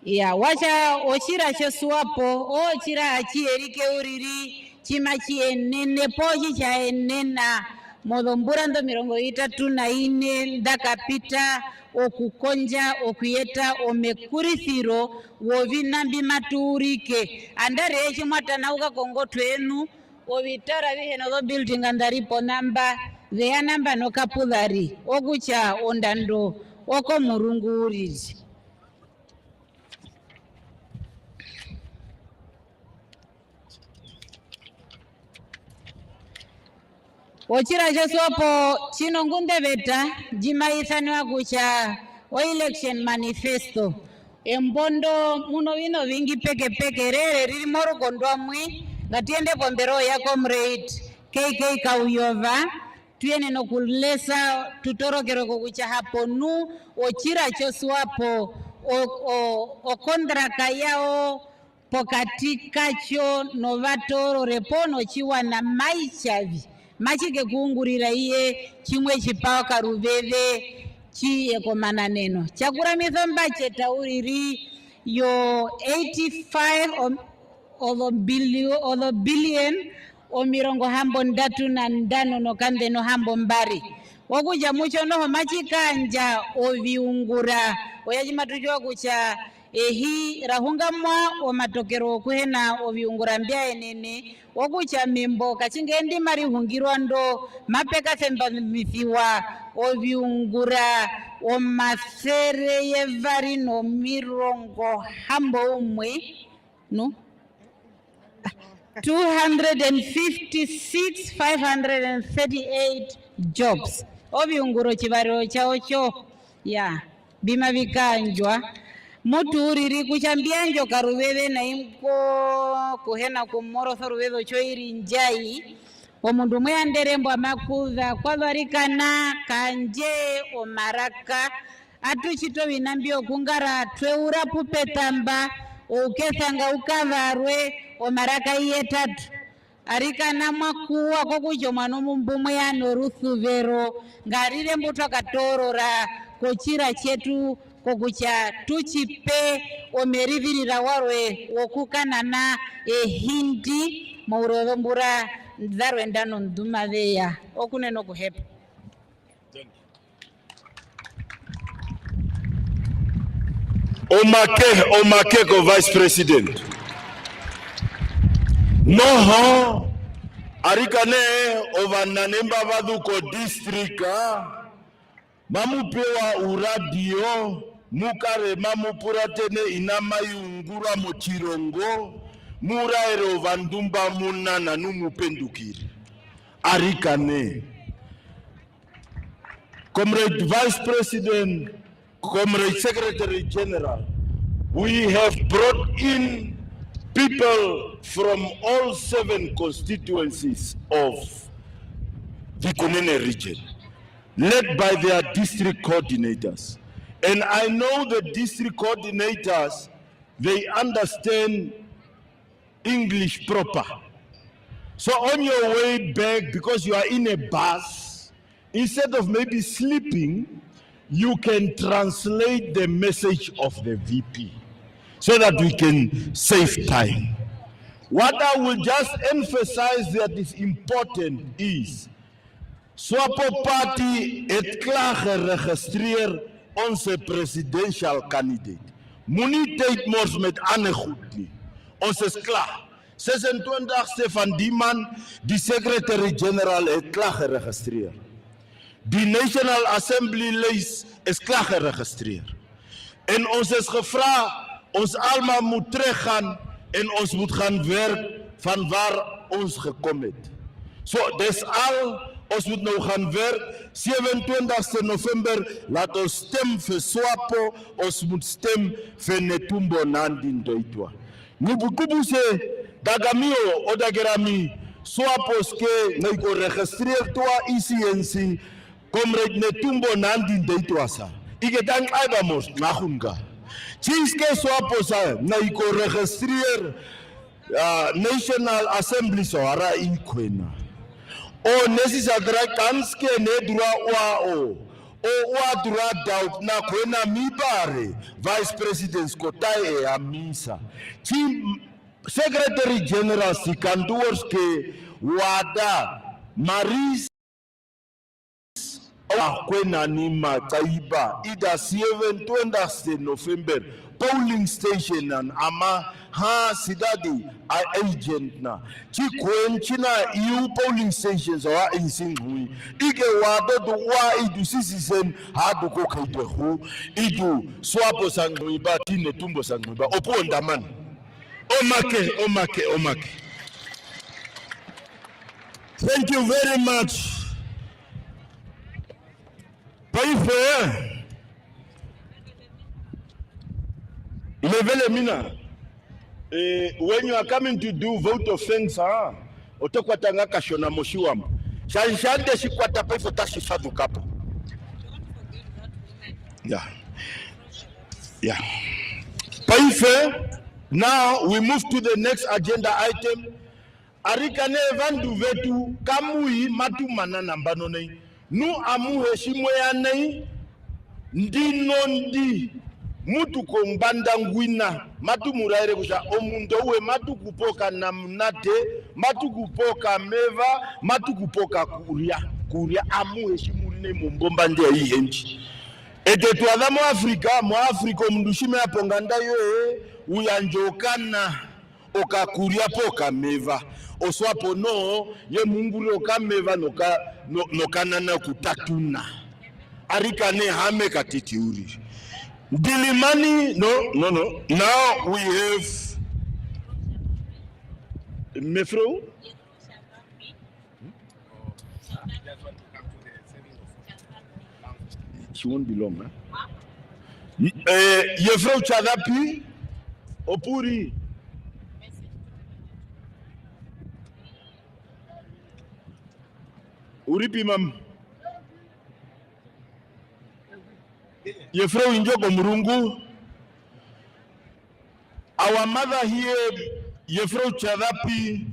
ya wacha ochira cho SWAPO ochira achi erike uriri chima chienene pochi cha enena modombura ndo mirongo itatu na ine ndakapita okukonja okuyeta omekurithiro wovinambi maturike andari echi mwatanauka kongotwenu ovitara viheno do building andaripo namba veya namba no kapudhari okucha ondando oko murungu uriri. Ochira cho SWAPO chino ngunde veta jima ithaniwa kucha o election manifesto embondo muno vino vingi peke rere riri moro kondwa mwi ngatiende pombero ya comrade KK Kauyova tuyene no kulesa tutorokero kucha hapo nu ochira cho SWAPO o kontraka yao pokatika cho novatoro repono chiwa na maichavi machike kuungurira iye chimwe chipawa karuveve chiye komana neno chakura mithomba chetauriri yo 85 of the billion o mirongo hambo ndatu na ndano no kande no hambo mbari wakuja mucho noho machikanja oviungura oyajimatuchwa kucha ehi rahunga mwa o matokero kuhena oviungura mbia enene wakucha mimbo kachingendi mari hungirwa ndo mapeka semba mithiwa oviungura o masere yevari no mirongo hambo umwe no 256,538 jobs oviunguro chivariro chao cho ya bima vikanjwa mutu uriri kuchambianjo karuveve na imko kuhena kumorotho ruvevo choiri njai omundu mwe anderembo amakudha kwavarikana kanje omaraka atuchito vinambio kungara tweura pupetamba ukethanga ukavarwe omaraka iye tatu arikana mwakuwa kokucho mwano mumbumwe yano ruthuvero ngarire mbuto katorora kochira chetu kokucha tuchipe omerivirira warwe wokukanana ehindi maurovombura ndarwe ndano ndumaveya okuneno kuhepa. Omake ko Vice President. Noho arikane ovananemba vaduko district mamupewa uradio mukare mamupuratene inama yungura mochirongo muraere ovandumba munana numupendukire arikane Comrade Vice President, Comrade Secretary General, we have brought in people from all 7 constituencies of the Kunene region, led by their district coordinators. And I know the district coordinators, they understand English proper. So on your way back, because you are in a bus, instead of maybe sleeping, you can translate the message of the VP so that we can save time. What I will just emphasize that is important is SWAPO Party het klaar geregistreer onze presidential candidate. Moenie tyd mors met ander goed nie. Ons is klaar. 26ste van die man, die Secretary General het klaar geregistreer. Die National Assembly lys is klaar geregistreer. En ons is gevra, ons almal moet teruggaan en ons moet gaan werk van waar ons gekom het. So, dis al, ons moet nou gaan werk. 27ste November, laat ons stem vir SWAPO, ons moet stem vir Netumbo Nandi-Ndaitwah. Nubukubuse, dagamio, odagerami, SWAPO ske, naiko registreer toa ECNC, Comrade Netumbo Nandi-Ndaitwah sa. Iketan aibamos, nakunga. Chiske SWAPO sa, naiko registreer National Assembly sa hara inkwena. O nesisa dra kanske ne dura wao. O wa dura doubt na kwena mibare Vice President Skotaye amisa. Chi Secretary General Sikanduorske wada Maris kwena ni mataiba ida 27 November polling station and ama ha sidadi agent na chikwenchina you polling stations wa insingui ike wado do wa idu sisisen ha do ko kaitehu idu SWAPO sangui ba Netumbo sangui ba Opuwo ndaman omake. Thank you very much. Paife Ilevele mina. When you are coming to do vote of thanks, otokwatanga kashona moshiwam. Shanje shikwata paife tashifadu kapo. Yeah. Paife, now we move to the next agenda item. Arikane vandu vetu kamui matu manana mbanone. Nu amu heshimo ya nei ndinondi mutu kombanda ngwina matu muraire kusha omundo uwe matu kupoka namnate matu kupoka meva matu kupoka kuria amu heshimu ne mumbomba ndia hii henchi ete tuadha mu Afrika mundu shime aponganda yo uyanjokana okakuria poka meva oswapo no ye munguri okameva nokanana kutatuna arikane hame katitiuri Dilimani no now we have Mefro she won't be long Yefro Chadapi Opuri Uripi mam Yefro Injoko Murungu. Our mother here, Yefro Chadapi,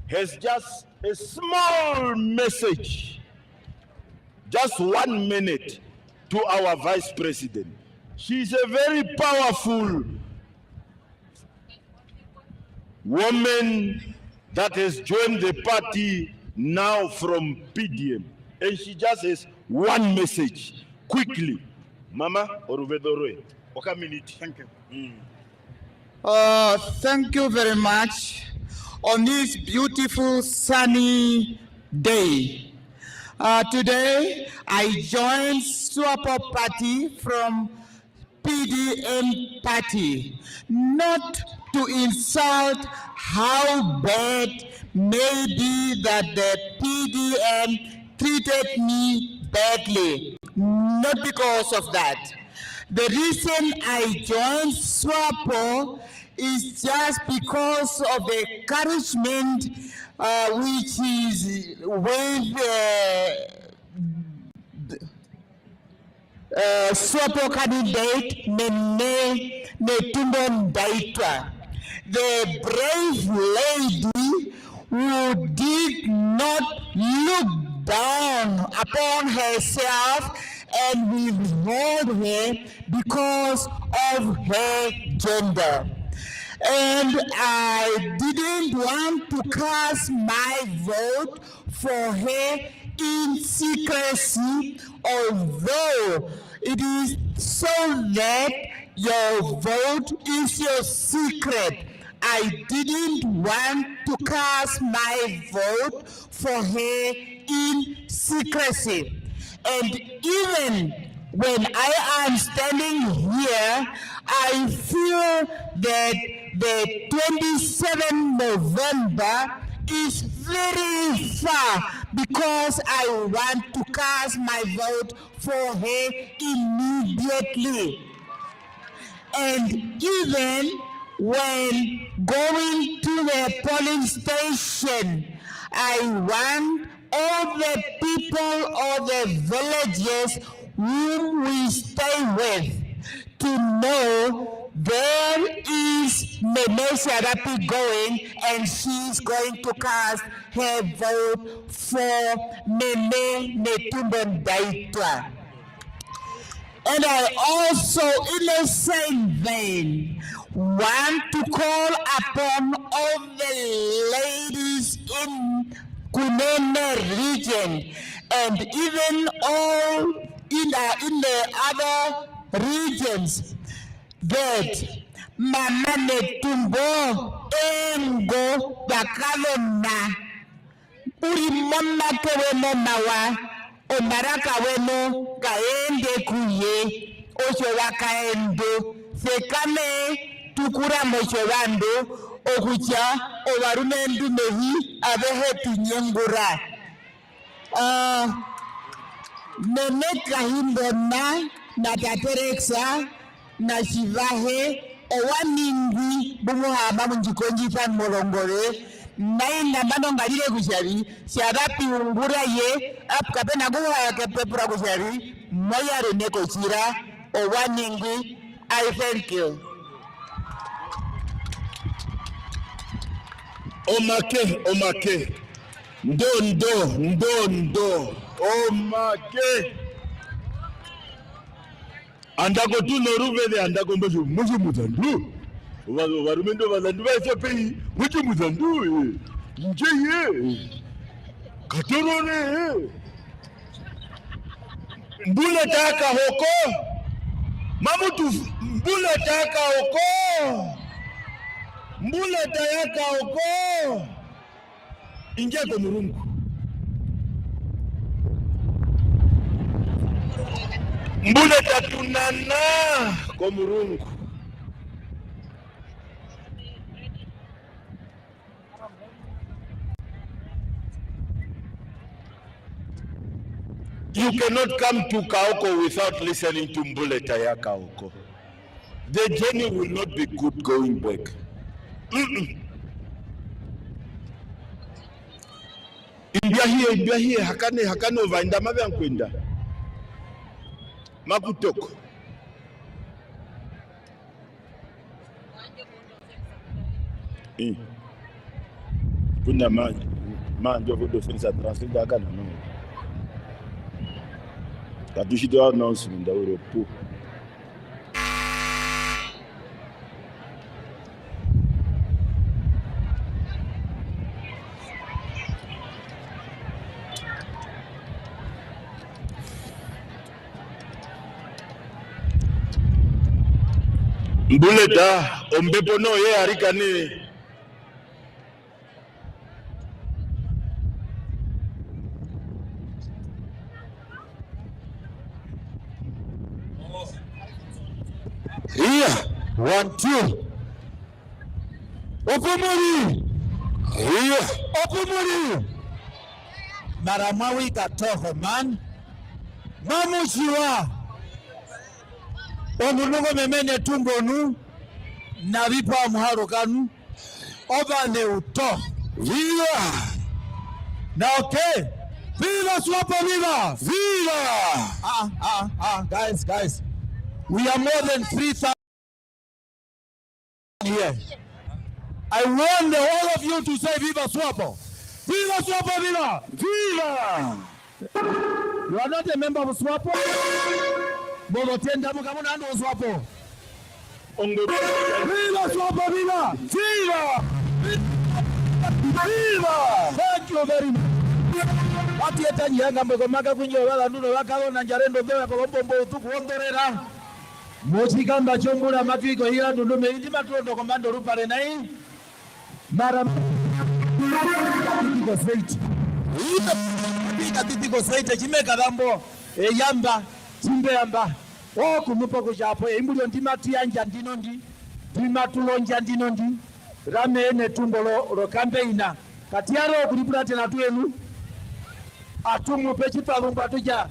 has just a small message, just 1 minute, to our Vice President. She's a very powerful woman that has joined the party now from PDM. And she just has 1 message, quickly. Mama, Oruvedoroe, Oka minute. Thank you. Thank you very much. On this beautiful sunny day, today I joined SWAPO Party from PDM Party, not to insult how bad may be that the PDM treated me badly. not because of that. The reason I joined SWAPO is just because of the encouragement which is with SWAPO candidate Nandi-Ndaitwah, the brave lady who did not look down upon herself and withhold her because of her gender. And I didn't want to cast my vote for her in secrecy, although it is so that your vote is your secret. I didn't want to cast my vote for her in secrecy. And even when I am standing here, I feel that the 27th November is very far because I want to cast my vote for her immediately. And even when going to the polling station, I want all the people or the villagers whom we stay with to know there is Nene Sharapi going and she's going to cast her vote for Nene Nandi-Ndaitwah. And I also, in the same vein, want to call upon all the ladies in Kunene region and even all in the other regions that Mama Netumbo engo bakalona uri mama keweno mawa omaraka weno kaende kuye osho wakaendo sekame tukura mocho wando okucha owarumendu nehi abehe tunyengura Nene kahindona na tatereksa na shivahe owaningi bumuhama munjikonji fan molongore naina manongalile kushari sharapi ungura ye apkapena guha kepepura kushari moya reneko chira owaningi. I thank you. Omake. Ndo. Omake. Andako tu noruvede andako mbejo muju muzandu. Warumendo bazandu bese pei muju muzandu. Njeye. Katorone. Mbule taka hoko. Mamutu mbule taka hoko. Mbule tayaka hoko. Ingia kwa murungu. Mbule tatunana kwa murungu. You cannot come to Kaoko without listening to Mbule Tayaka Kaoko. The journey will not be good going back. Imbia here, hakane vainda mavyankwenda. Makutoko. Kuna manje vodo fensa translate akana no. Katushito announcement da Europe. Mbuleta ombepo no ye arikane. Here, 1, 2. Opumuri. Here, Opumuri. Maramawi katoho man. Mamushiwa. Omunungo memene tumbonu. Navipa muharokanu. Over the uto. Viva! Now, okay. Viva SWAPO, viva! Viva! Guys. We are more than 3,000 here. I want all of you to say Viva SWAPO. Viva SWAPO, viva! Viva! You are not a member of SWAPO? Viva SWAPO, viva! Viva! Viva! Thank you very much. Watu yetanyi yanga mbekomaka kunyo wala nuno wakawona njarendo bewa kolombo utuku ondorera. Mochikamba chombula matuiko hila nundume indi matuondo komando rupare nai. Mara titiko seiti. Titiko seiti chimeka dambo yamba chimbe yamba. Kumupo kujapo imbulio ndimatu yanja ndinondi. Ndimatu lonja ndinondi. Rame Netumbo lo campaigna. Katiaro kulipura tena tuenu. Atumu pechi palumba tuja.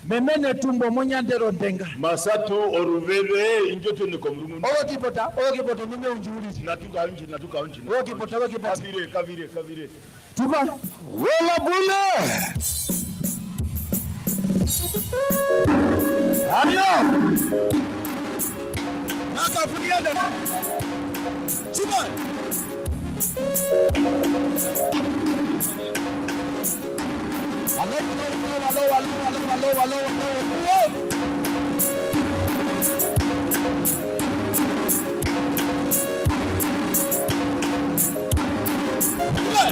Meme Netumbo monyandero ndenga. Masatu oruveve injoto ni komrumu. Ogo kipota mime unjuri. Natuka unji. Ogo kipota. Kavire. Tuba. Wela bule. Adio. Naka fuliada. Tuba. Hello.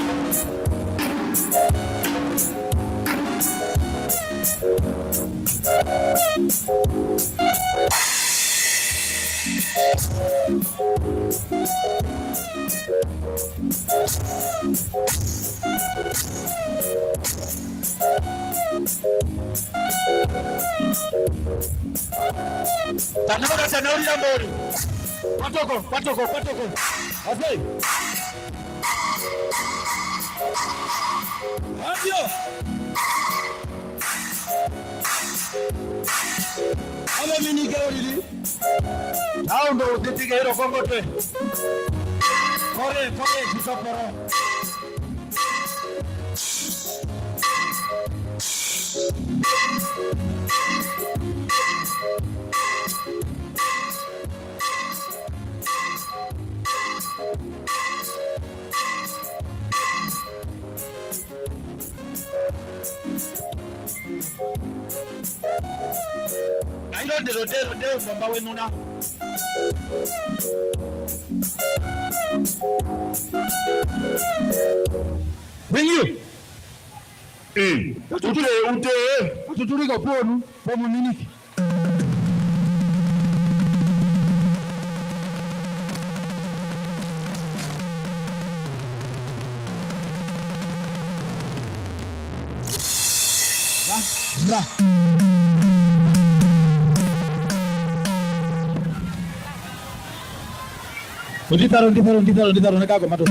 Tanaka sanauri la mbori. Patoko. Okay. Adio. Ama mini gauri. Now ndo utitige hilo kongote. Kore kisoporo. Ailo de mbamba wenuna. Wenyu. Tutulika ponu, pomu miniki. Bra. Unditaro nekago mato.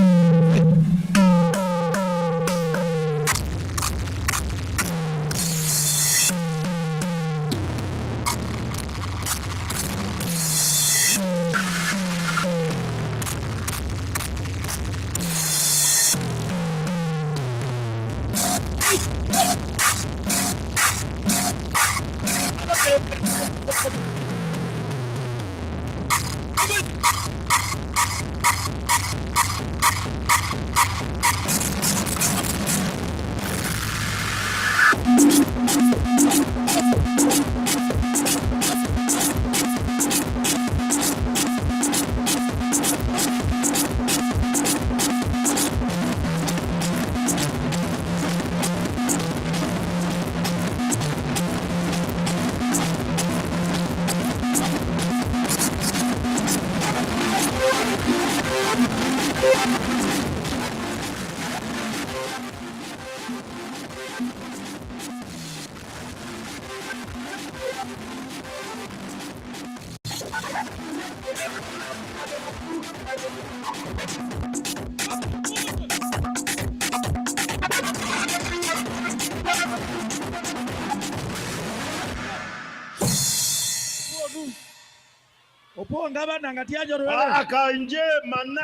Opuwo ngaba nangatiajo rwele. Akanje mana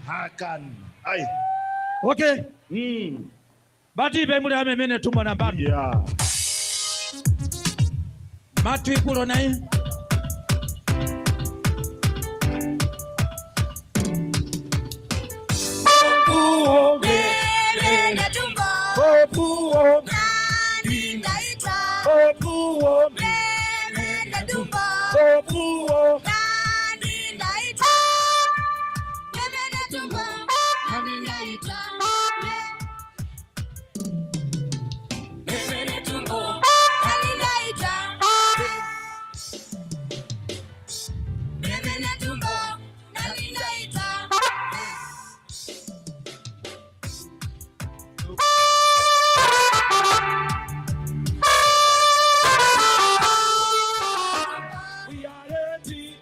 hakan. Ai. Okay. Bati be muli ame mene tumbo na batu. Yeah. Matu ikulo na hii. Opuwo. Opuwo. Nandi-Ndaitwah. Opuwo. Netumbo. Opuwo. Nandi-Ndaitwah. Netumbo. Nandi-Ndaitwah. Netumbo. Nandi-Ndaitwah. Netumbo. Nandi-Ndaitwah. We are ready.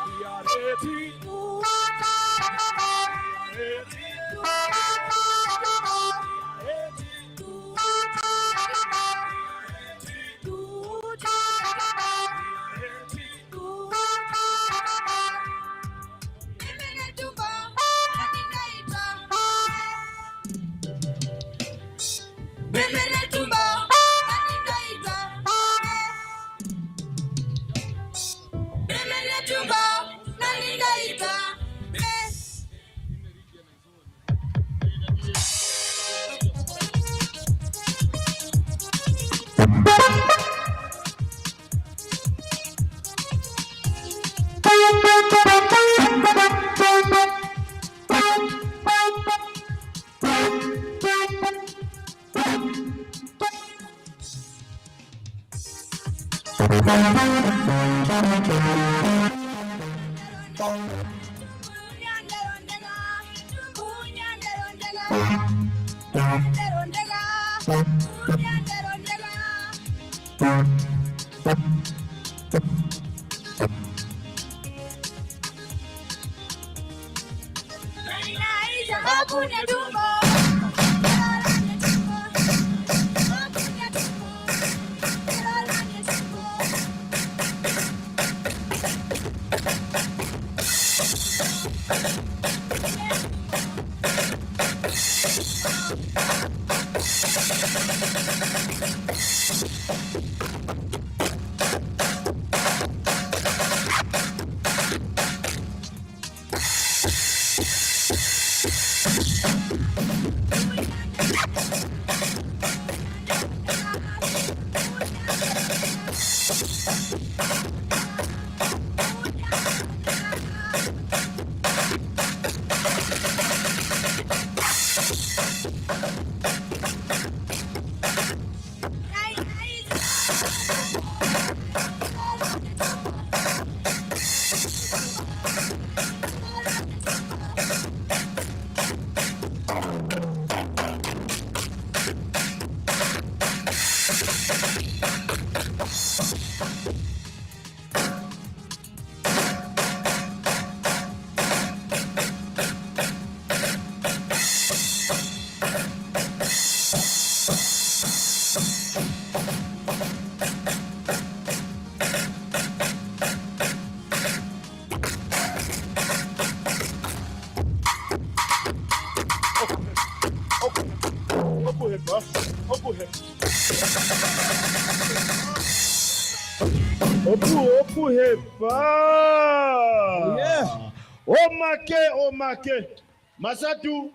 We are ready. Netumbo. Nandi-Ndaitwah. Netumbo. Nandi-Ndaitwah. Netumbo. Nandi-Ndaitwah. Omake. Masatu,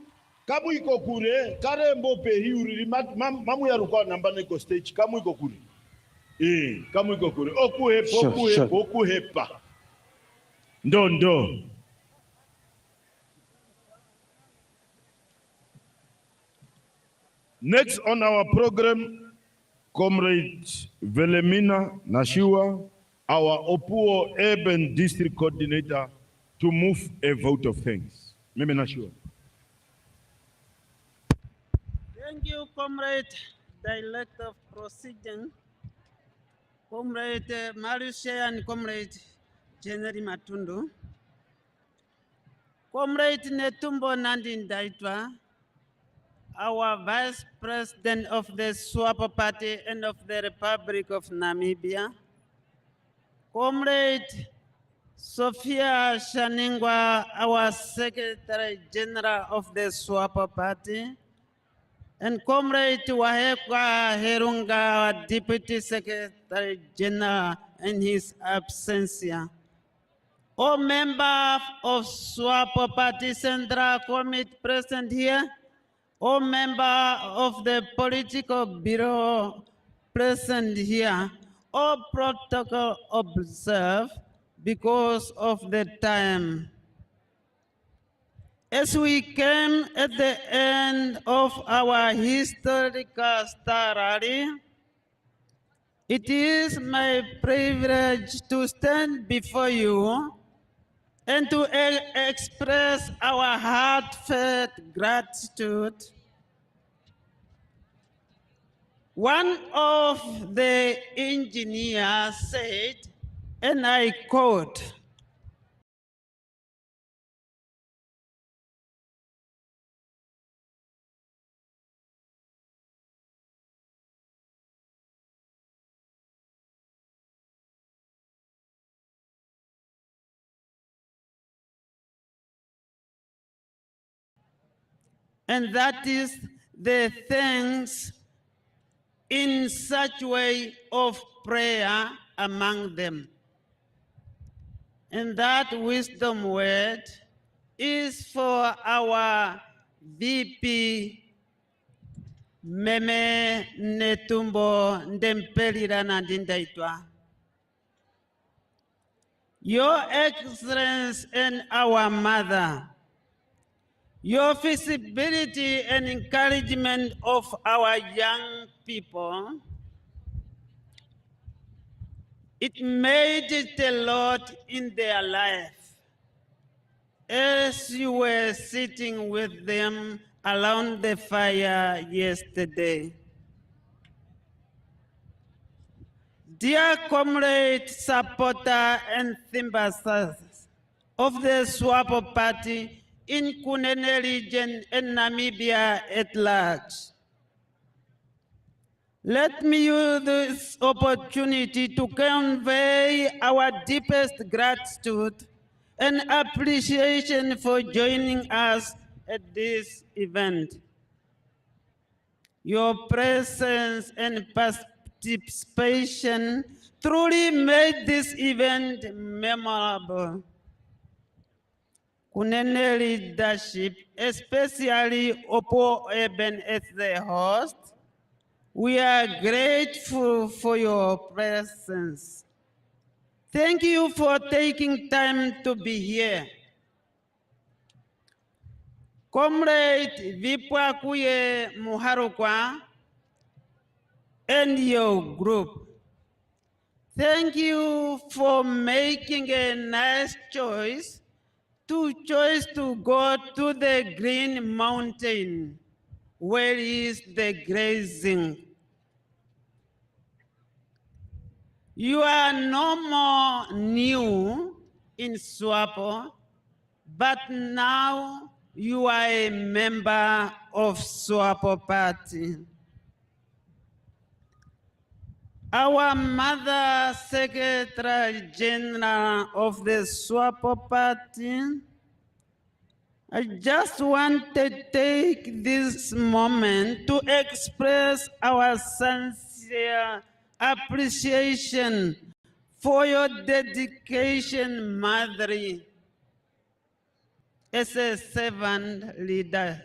kamu iko kure, kare mbope hiuri, mamu ya rukwa namba neko stage, kamu iko kure. Kamu iko kure. Okuhepa. Ndo. Next on our program, Comrade Velemina Nashiwa, our Opuwo Open District Coordinator, to move a vote of thanks. Mimi Nashiwa. Thank you, Comrade Director of Proceeding, Comrade Malushe and Comrade General Matundu, Comrade Netumbo Nandi-Ndaitwah, our Vice President of the SWAPO Party and of the Republic of Namibia, Comrade Sophia Shaningwa, our Secretary General of the SWAPO Party, and Comrade Wahekwa Herunga, our Deputy Secretary General, in his absence. All members of SWAPO Party Central Committee present here, all members of the Political Bureau present here, all protocol observed because of the time. As we came at the end of our historical Star Rally, it is my privilege to stand before you and to express our heartfelt gratitude. One of the engineers said, and I quote, and that is the thanks in such way of prayer among them. And that wisdom word is for our VP Meme Netumbo Ndempelira Nandi-Ndaitwah. Your Excellency and our mother, your visibility and encouragement of our young people, it made it a lot in their life. As you were sitting with them around the fire yesterday. Dear comrade, supporter, and sympathisers of the SWAPO Party in Kunene region and Namibia at large, let me use this opportunity to convey our deepest gratitude and appreciation for joining us at this event. Your presence and participation truly made this event memorable. Kunene leadership, especially Opuwo Open as the host, we are grateful for your presence. Thank you for taking time to be here. Comrade Vipwakuye Muharukwa and your group, thank you for making a nice choice to go to the Green Mountain, where is the grazing. You are no more new in SWAPO, but now you are a member of SWAPO Party. our Mother Secretary General of the SWAPO Party, I just want to take this moment to express our sincere appreciation for your dedication, Madri, as a servant leader.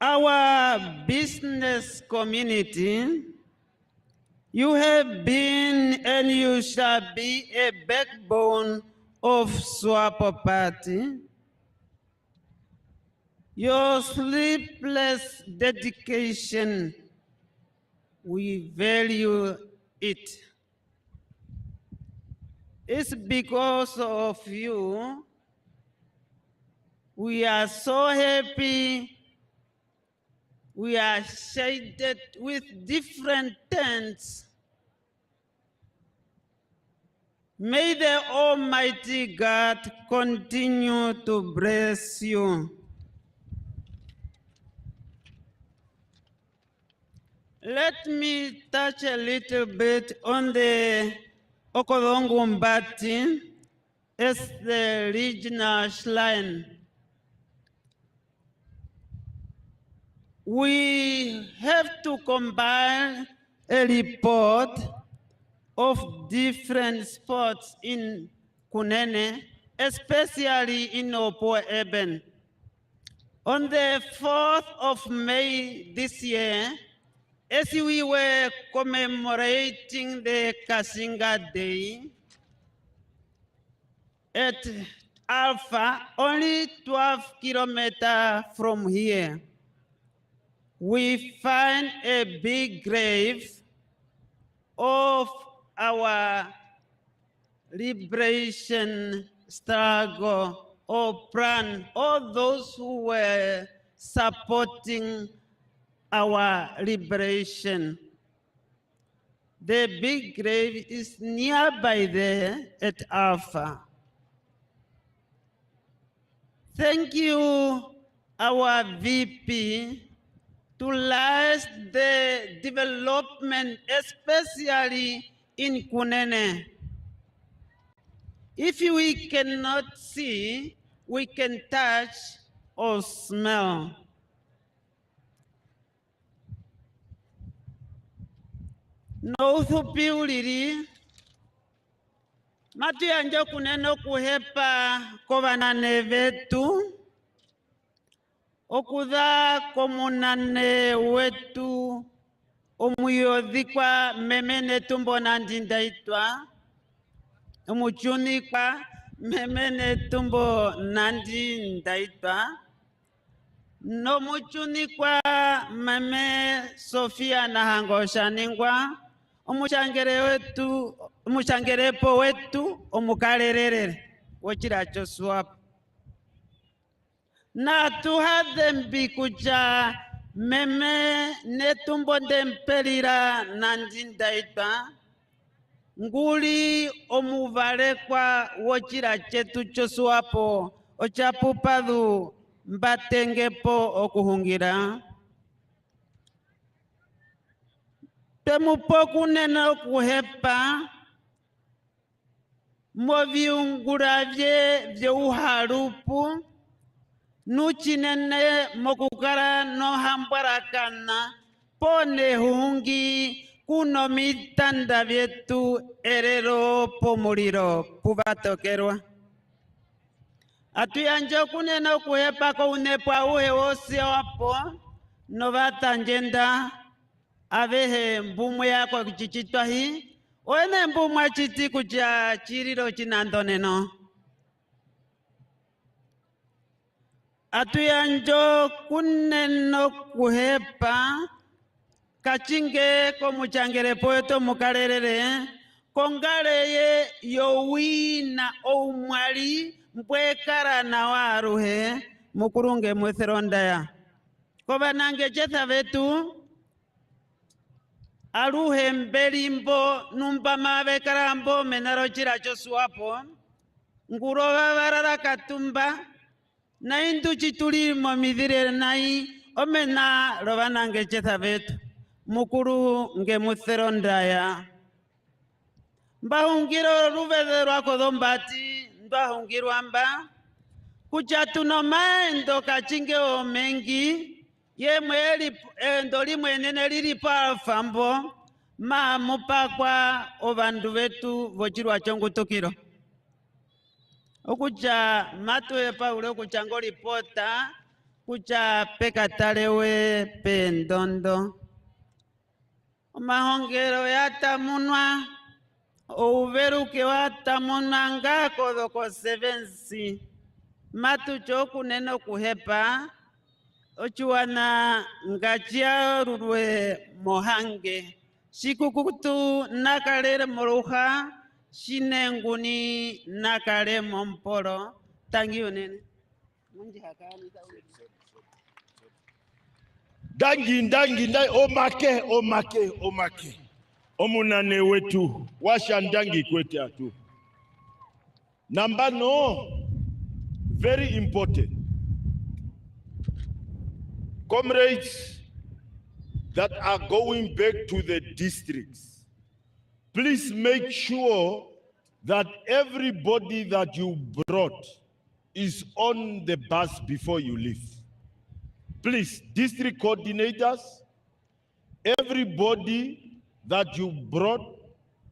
Our business community, you have been and you shall be a backbone of SWAPO Party. Your sleepless dedication, we value it. It's because of you we are so happy. We are shaded with different tents. May the Almighty God continue to bless you. Let me touch a little bit on the Okolongo-Mbati as the regional shrine. We have to compile a report of different spots in Kunene, especially in Opuwo Open. On the 4th of May this year, as we were commemorating the Kasinga Day at Alpha, only 12 kilometers from here, we find a big grave of our liberation struggle or plan, all those who were supporting our liberation. The big grave is nearby there at Alpha. Thank you, our VP, to last the development, especially in Kunene. If we cannot see, we can touch or smell. No thupiuliri matu yanje kunene kuhepa kovanane vetu okuza komunane wetu omuyodhikwa meme Netumbo Nandi-Ndaitwah omuchunikwa meme Netumbo Nandi-Ndaitwah nomuchunikwa meme Sofia Nahangoshaningwa omuchangerepo wetu omukalelelele wochiracho SWAPO. Na tuhadhe mbikucha meme Netumbo Ndempelira Nandi-Ndaitwah nguli omuvalekwa wochira chetu cho SWAPO ochapupadu mbatengepo okuhungira. Temupo kunene okuhepa moviungura vyeuhalupu nuchinene mokukala nohambwarakana pone hungi kuno mitanda vyetu erero pomuliro puvatokerwa. Atuyanje kunene okuhepa ko unepo auhe wosi wapo novatanjenda avehe mbumu yako kuchichitwa hii oene mbumu achiti kucha chiriro chinandoneno. Atuyanjo kuneno kuhepa kachinge ko muchangere poeto mukalelele kongaleye yowina oumwali mbwekara na waruhe mukurunge mwetheronda kovanange chetha vetu aluhe mbelimbo numba mavekarambo menaro chiracho SWAPO ngurova varara katumba na indu chitulimo midhire nai omena rovanange chetha vetu mukuru nge muthero ndaya mbahungiro ruveve rwako dhombati ndwahungirwa mba kuchatuno maendo kachingeo mengi yemwe endo limwe nene lilipo alfambo mamupakwa ovandu vetu vochirwa chongutukiro okucha matue Paulo okucha ngolipota kucha pekatalewe pendondo omahongero yatamunwa ouveruke watamunwa ngakodhoko 7C matucho Kunene okuhepa ochiwana ngachiarurwe mohange shikukutu nakalere moluha shinenguni nakale mompolo tangi unene Ndangi omake omunane wetu washa ndangi kwete atu number no very important comrades that are going back to the districts. Please make sure that everybody that you brought is on the bus before you leave. Please, district coordinators, everybody that you brought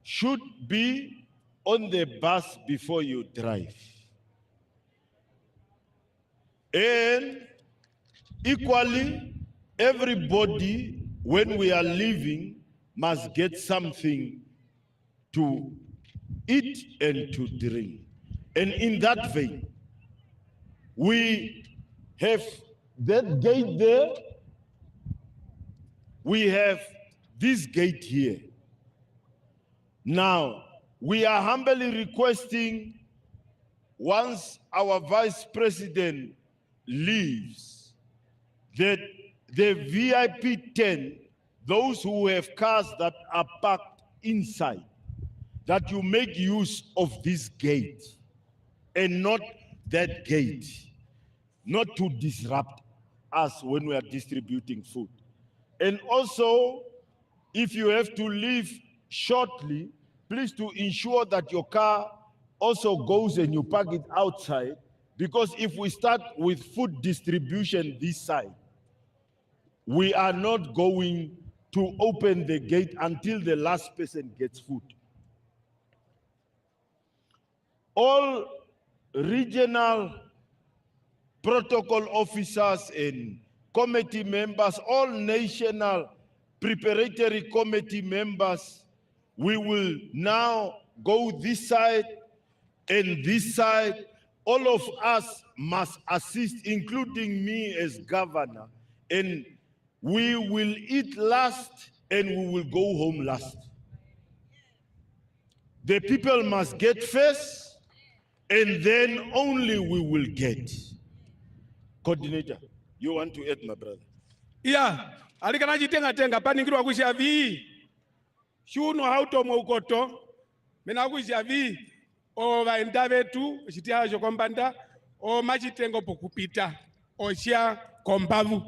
should be on the bus before you drive. And equally, everybody, when we are leaving, must get something to eat and to drink. And in that vein, we have that gate there. We have this gate here. Now, we are humbly requesting, once our vice president leaves, that the VIP 10, those who have cars that are parked inside, that you make use of this gate and not that gate, not to disrupt us when we are distributing food. And also, if you have to leave shortly, please to ensure that your car also goes and you park it outside, because if we start with food distribution this side, we are not going to open the gate until the last person gets food. All regional protocol officers and committee members, all national preparatory committee members, we will now go this side and this side. All of us must assist, including me as governor, and we will eat last and we will go home last. The people must get first, and then only we will get. Coordinator, you want to add, my brother? Yeah, alikana jitenga paningirwa kushia vi. Shuno hauto moukoto. Mena kushia vi. O vaenda vetu, shitia jokombanda. O machitengo pokupita. O shia kombavu.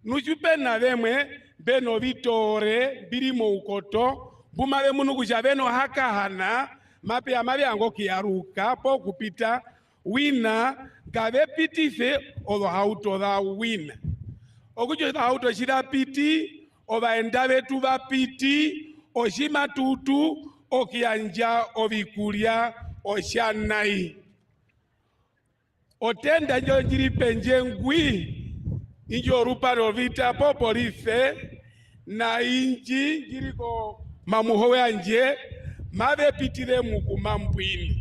Nuchupe na vemwe, beno vitore, birimo ukoto. Bumave munu kushia beno haka hana. Mape amave ango kiaruka, pokupita. Wina, gave pitife, odo hauto da wina. Okujo da hauto shida piti, ova endave tuva piti, oshima tutu, okianja, ovikulia, oshanai. Otenda njo njiri penjengwi, injo rupa rovita popolife, na inji njiri ko mamuhowe anje, mave pitire mukumambwini.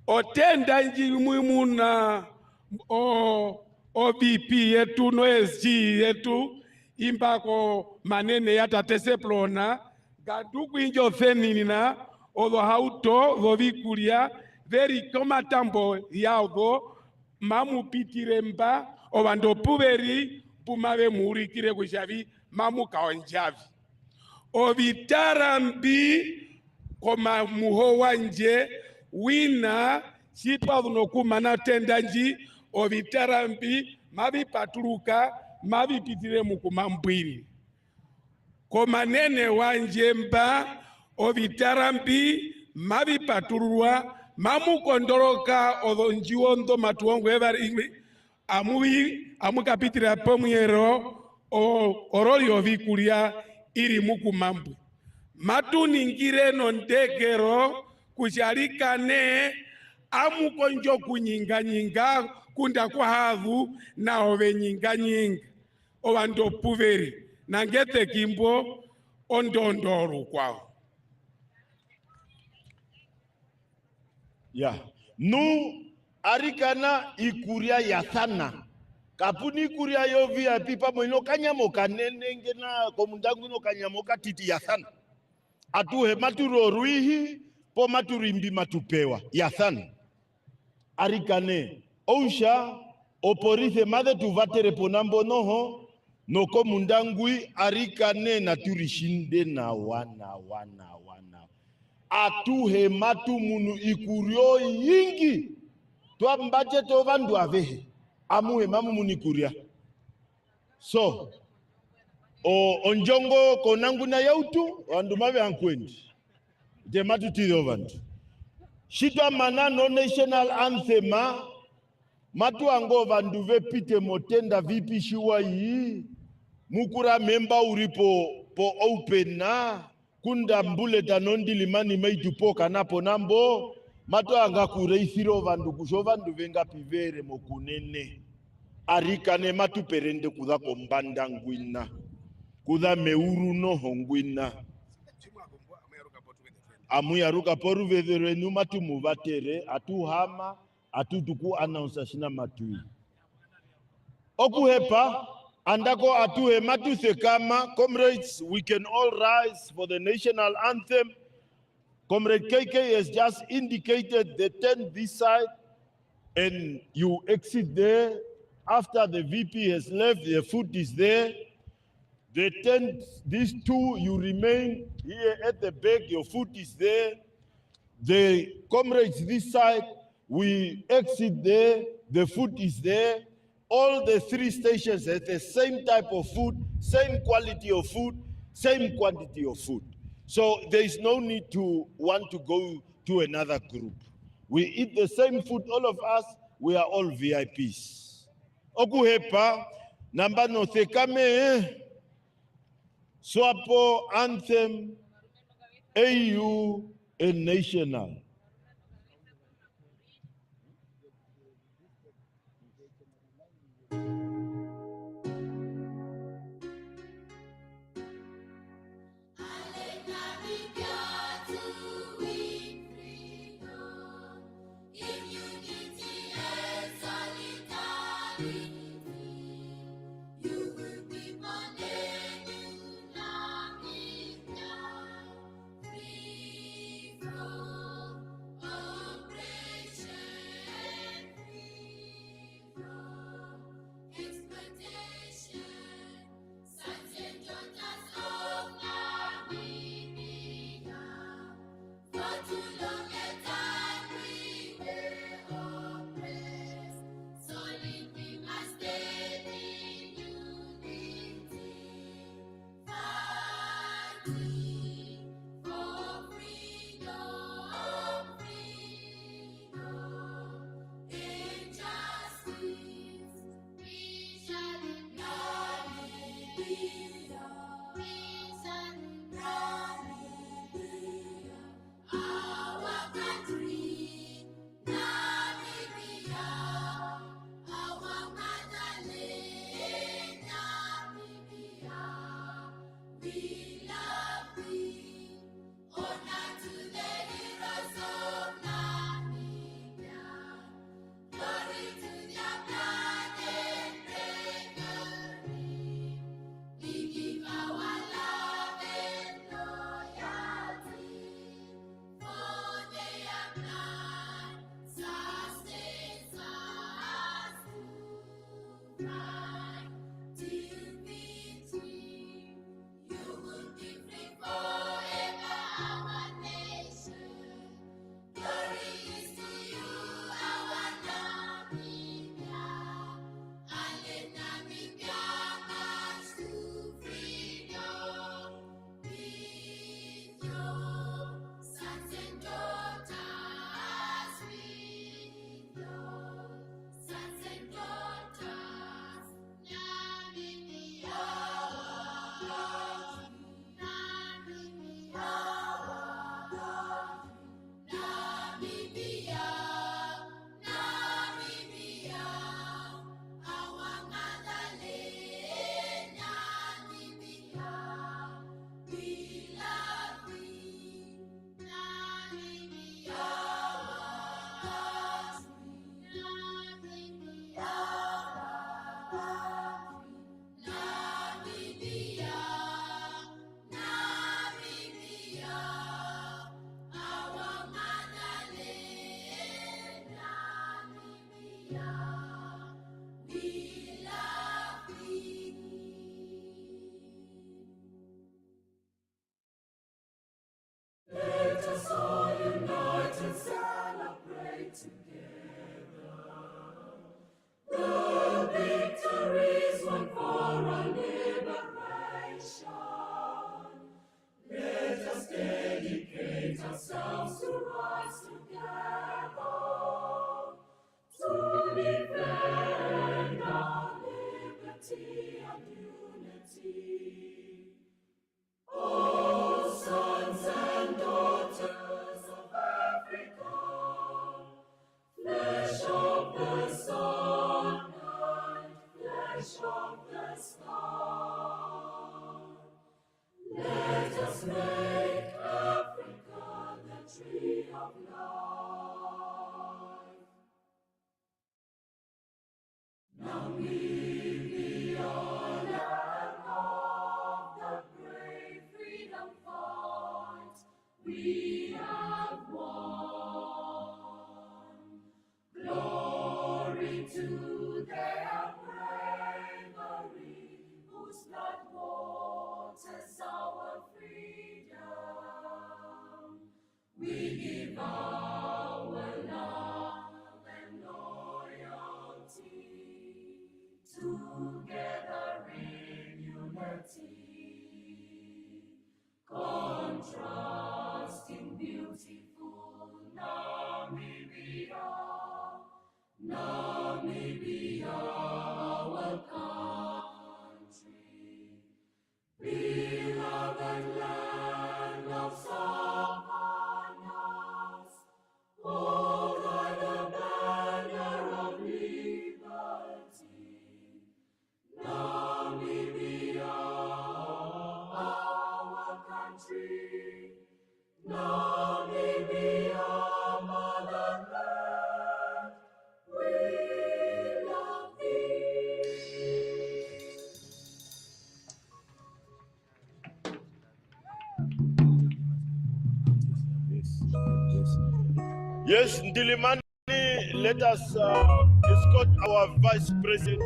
Otenda njiri muimu na OBP yetu, no SG yetu, imbako manene yata teseplona, gaduku injo fenina, odo hauto, vovikulia, veri koma tambo yaudo, mamu pitiremba, ovando puveri, pumave muri kire kushavi, mamu kaonjavi. Ovitarambi, koma muho wanje, wina, sipa unokumana tendanji, ovitarambi mavipatuluka mavipitire mukumambwini komanene wanjemba ovitarambi mavipatululwa mamukondoloka odonjiwondo matuongo evari amukapitira pomwero oroli ovikulia iri mukumambwe matuningire nondegero kuchalikane amukonjo kunyinganyinga kunda kwa hadhu na ove nyinganyinga owando puveri nangete kimbo ondondoro kwao. Ya nu arikana ikuria yathana kapuni ikuria yo VIP pamoino kanyamo kanene ngena komundangu no kanyamo katiti yathana atuhe maturo ruihi po maturimbi matupewa yathana arikane ousha oporithe made tuvatere ponambo noho no komundangui arikane na turishinde na wana atuhe matu munu ikurio yingi twambaje to vandu avehe amuhe mamu munikuria so onjongo konangu na yautu wandu mave ankwendi de matu tido vandu shitwa mana no national anthem matu ango vandu vepite motenda vipi shiwa yi mukura memba uripo po open na kunda mbuleta nondi limani meitupoka napo nambo matu anga kureithiro vandu kusho vandu venga pivere mokunene arikane matu perende kuda kombanda ngwina kuda meuru no hongwina amuyaruka poru vedherenu matu muvatere atuhama atutuku announce shina matui okuhepa andako atuhe matu sekama. Comrades, we can all rise for the national anthem. Comrade KK has just indicated the tent this side and you exit there. After the VP has left, the food is there. The tent, these two, you remain here at the back, your food is there. The comrades this side, we exit there, the food is there. All the three stations have the same type of food, same quality of food, same quantity of food. So there is no need to want to go to another group. We eat the same food, all of us, we are all VIPs. Okuhepa, namba no thekame, SWAPO, anthem, AU, and national. We must flash of the star. Let us make Africa the tree of life. Namibia, land of the brave freedom fight, we have won. Glory to their bravery, whose blood waters our freedom. We give our love and loyalty, together in unity, contrasting beautiful Namibia, Namibia, our country, beloved land of savannas, hold high the banner of liberty. Namibia, our country, Namibia, motherland, we love thee. Yes, Ndilimani, let us escort our Vice President.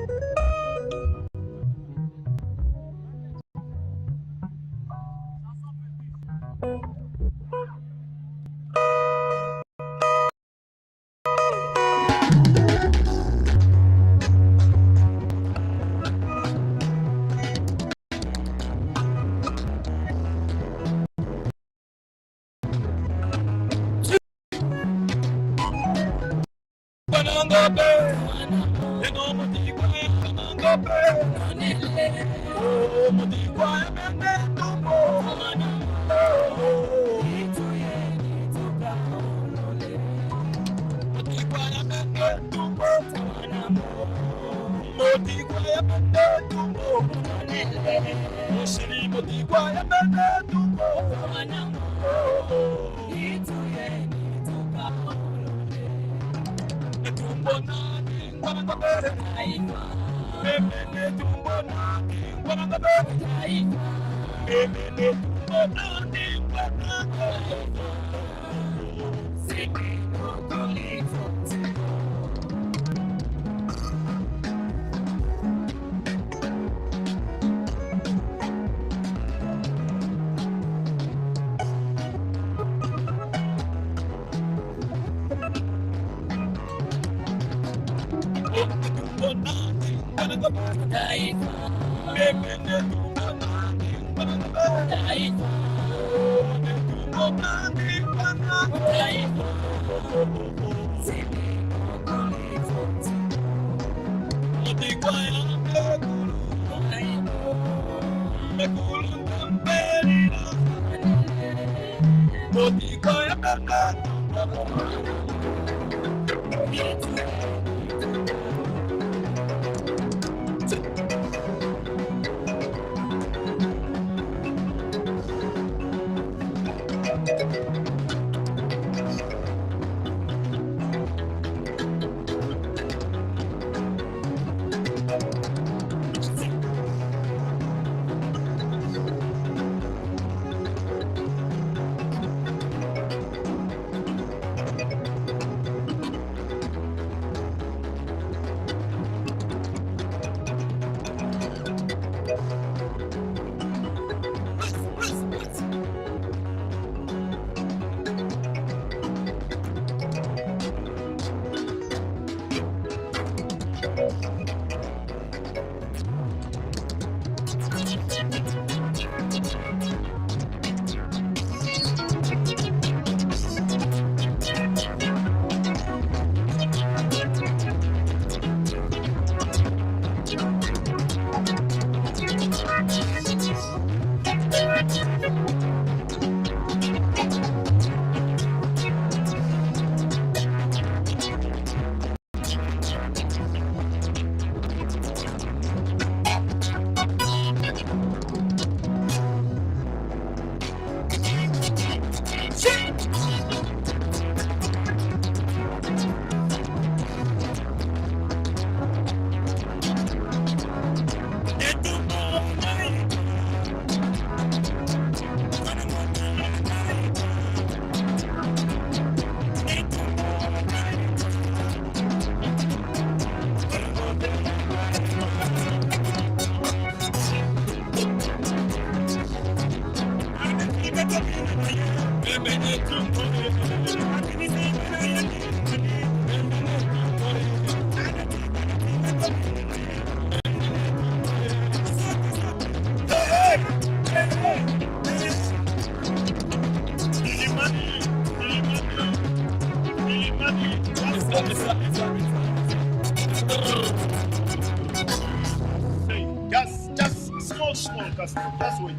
Just small custom. Just wait.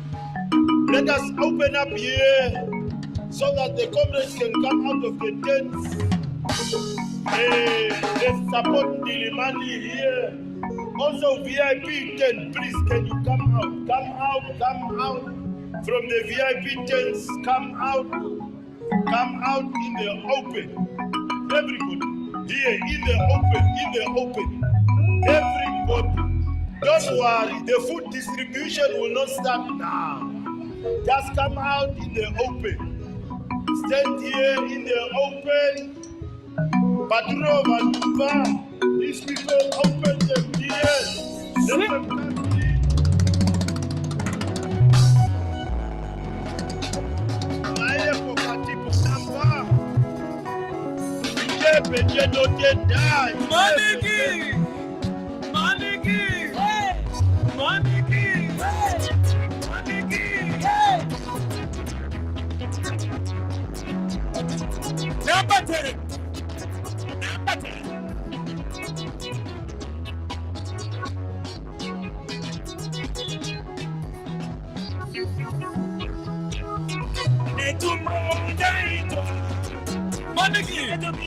Let us open up here so that the comrades can come out of the tents. Let's support Dilimani here. Also VIP tent, please can you come out? Come out from the VIP tents. Come out in the open. Everybody here in the open. Everybody. Don't worry, the food distribution will not start now. Just come out in the open. Stand here in the open. Padro, Manuba, these people open them here. Let them come in. Maya Kokatipo Samba. Jepe, don't get die. Maniki! Maniki! Maniki! Maniki! Number 10! Number 10! Netumbo, Ndaitwah! Maniki! Netumbo,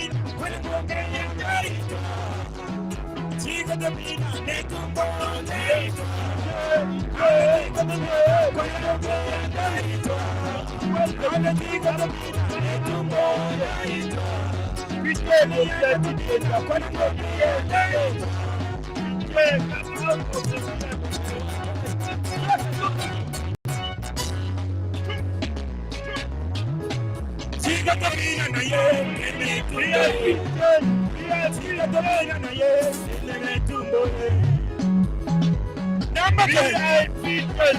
Number 10.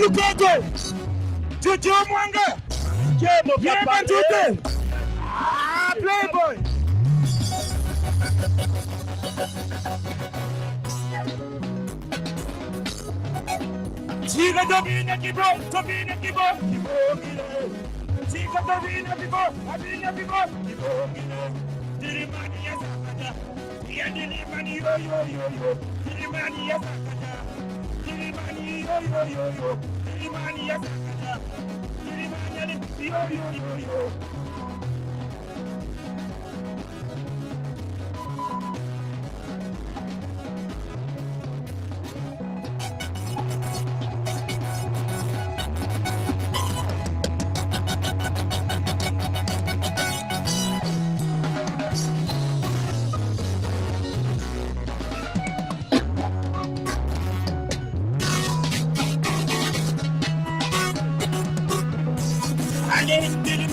Lukaku, Tutu Mwanga, Yema Tute, Playboy. Chica Domina Kibo, Chica Domina Kibo, Dilimani Yasakata, Dilimani yo, Dilimani Yasakata, Dilimani yo. Dilimani Yasakata, Dilimani yo.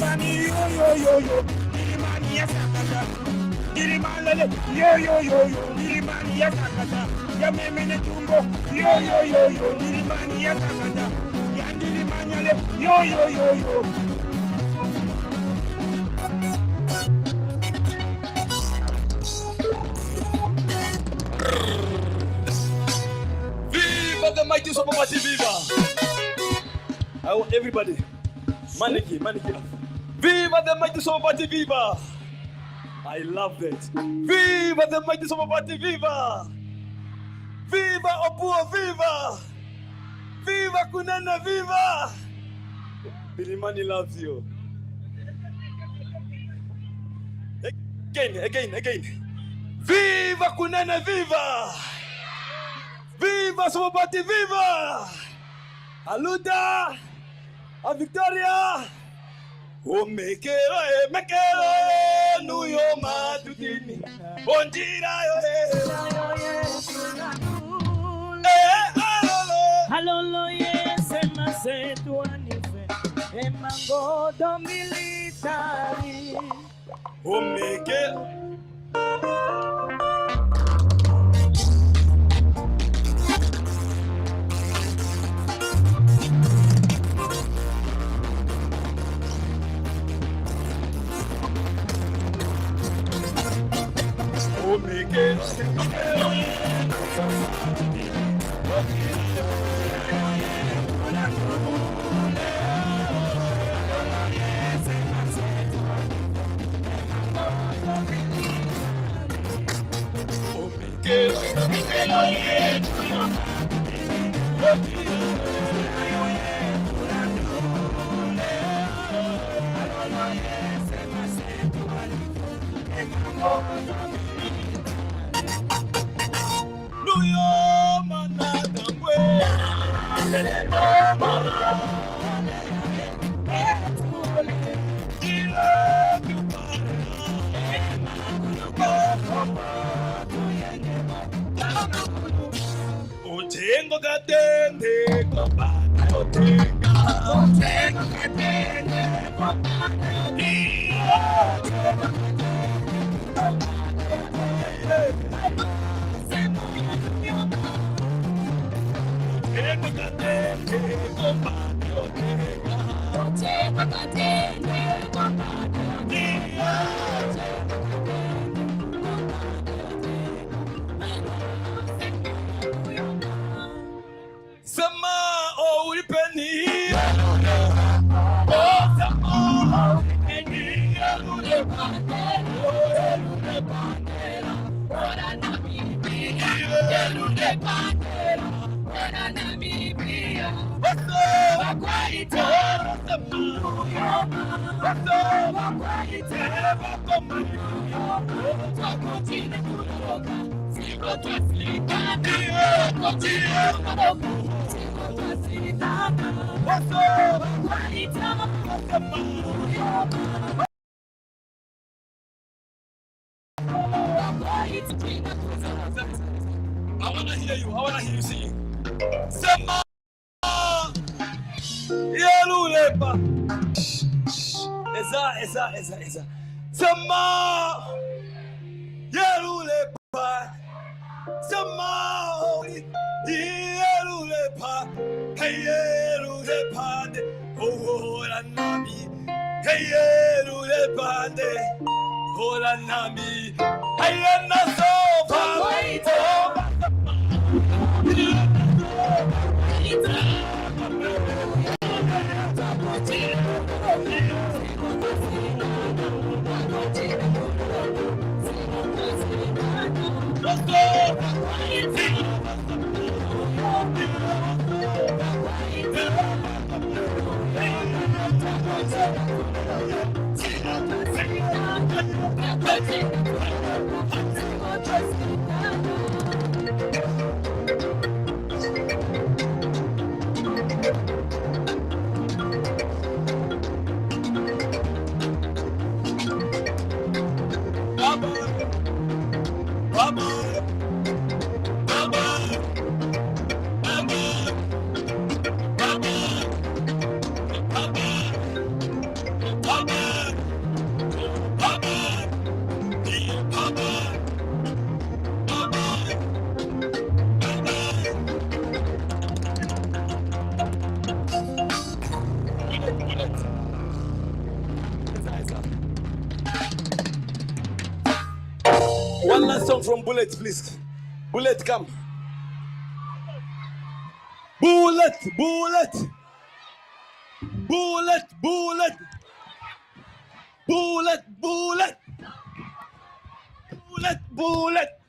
Dilimani yo, Dilimani Yasakata, Dilimani yo, Dilimani Yasakata, Yameme Netumbo, yo, Dilimani Yasakata, Yandilimani yo. Viva the mighty SWAPO Party, viva! I want everybody. Maniki. Viva the mighty SWAPO Party, viva! I love that. Viva the mighty SWAPO Party! Viva! Viva Opuwo! Viva! Viva Kunene! Viva! Birimani loves you. Again. Viva Kunene! Viva! Viva SWAPO Party! Viva! Aluda! A Victoria! O mekero, nuyo matutini. Bonjira Halolo yes, emasetu anife, emangodo militari. O mekero. Otengo katende kopata otengo katende Sama oulipeni I wanna hear you sing. Sama Yelulepa. Eza. Sama Yelulepa. Sama Yelulepa. Hey Yelulepa. Oh Nami. Hey Yelulepa. Oh Nami. Hey Naso. One last song from Bullet, please. Bullet, come. Bullet. bullet, bullet.